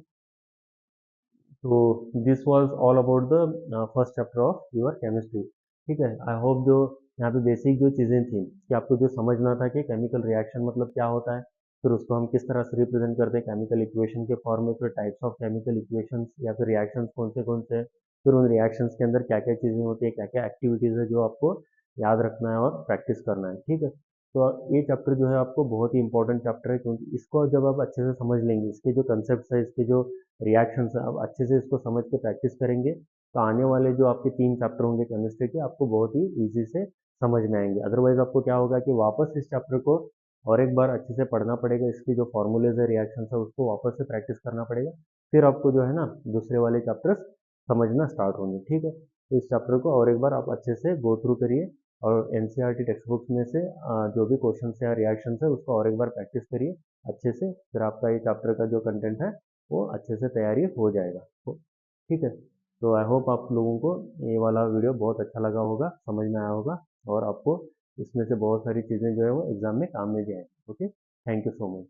तो this was all about the first chapter of your chemistry. ठीक है, आई होप जो यहाँ पे बेसिक जो चीज़ें थी कि आपको जो समझना था कि केमिकल रिएक्शन मतलब क्या होता है, फिर उसको हम किस तरह से रिप्रेजेंट करते हैं केमिकल इक्वेशन के फॉर्म में, फिर टाइप्स ऑफ केमिकल इक्वेशंस या फिर रिएक्शंस कौन से हैं, फिर उन रिएक्शंस के अंदर क्या क्या चीज़ें होती है, क्या क्या एक्टिविटीज़ है जो आपको याद रखना है और प्रैक्टिस करना है। ठीक है, तो ये चैप्टर जो है आपको बहुत ही इंपॉर्टेंट चैप्टर है, क्योंकि इसको जब आप अच्छे से समझ लेंगे, इसके जो कंसेप्ट है, इसके जो रिएक्शंस है, आप अच्छे से इसको समझ के प्रैक्टिस करेंगे, तो आने वाले जो आपके 3 चैप्टर होंगे केमिस्ट्री के, आपको बहुत ही ईजी से समझ में आएंगे। अदरवाइज आपको क्या होगा कि वापस इस चैप्टर को और एक बार अच्छे से पढ़ना पड़ेगा, इसकी जो फॉर्मूलेज है, रिएक्शंस है, उसको वापस से प्रैक्टिस करना पड़ेगा। फिर आपको जो है ना दूसरे वाले चैप्टर्स समझना स्टार्ट होंगे। ठीक है, तो इस चैप्टर को और एक बार आप अच्छे से गो थ्रू करिए। और एनसीईआरटी टेक्स्ट बुक्स में से जो भी क्वेश्चन या रिएक्शन है उसको और एक बार प्रैक्टिस करिए अच्छे से, फिर आपका ये चैप्टर का जो कंटेंट है वो अच्छे से तैयारी हो जाएगा। ठीक है, तो आई होप आप लोगों को ये वाला वीडियो बहुत अच्छा लगा होगा, समझ में आया होगा, और आपको इसमें से बहुत सारी चीज़ें जो है वो एग्जाम में काम में भी आएंगी। Okay, thank you so much.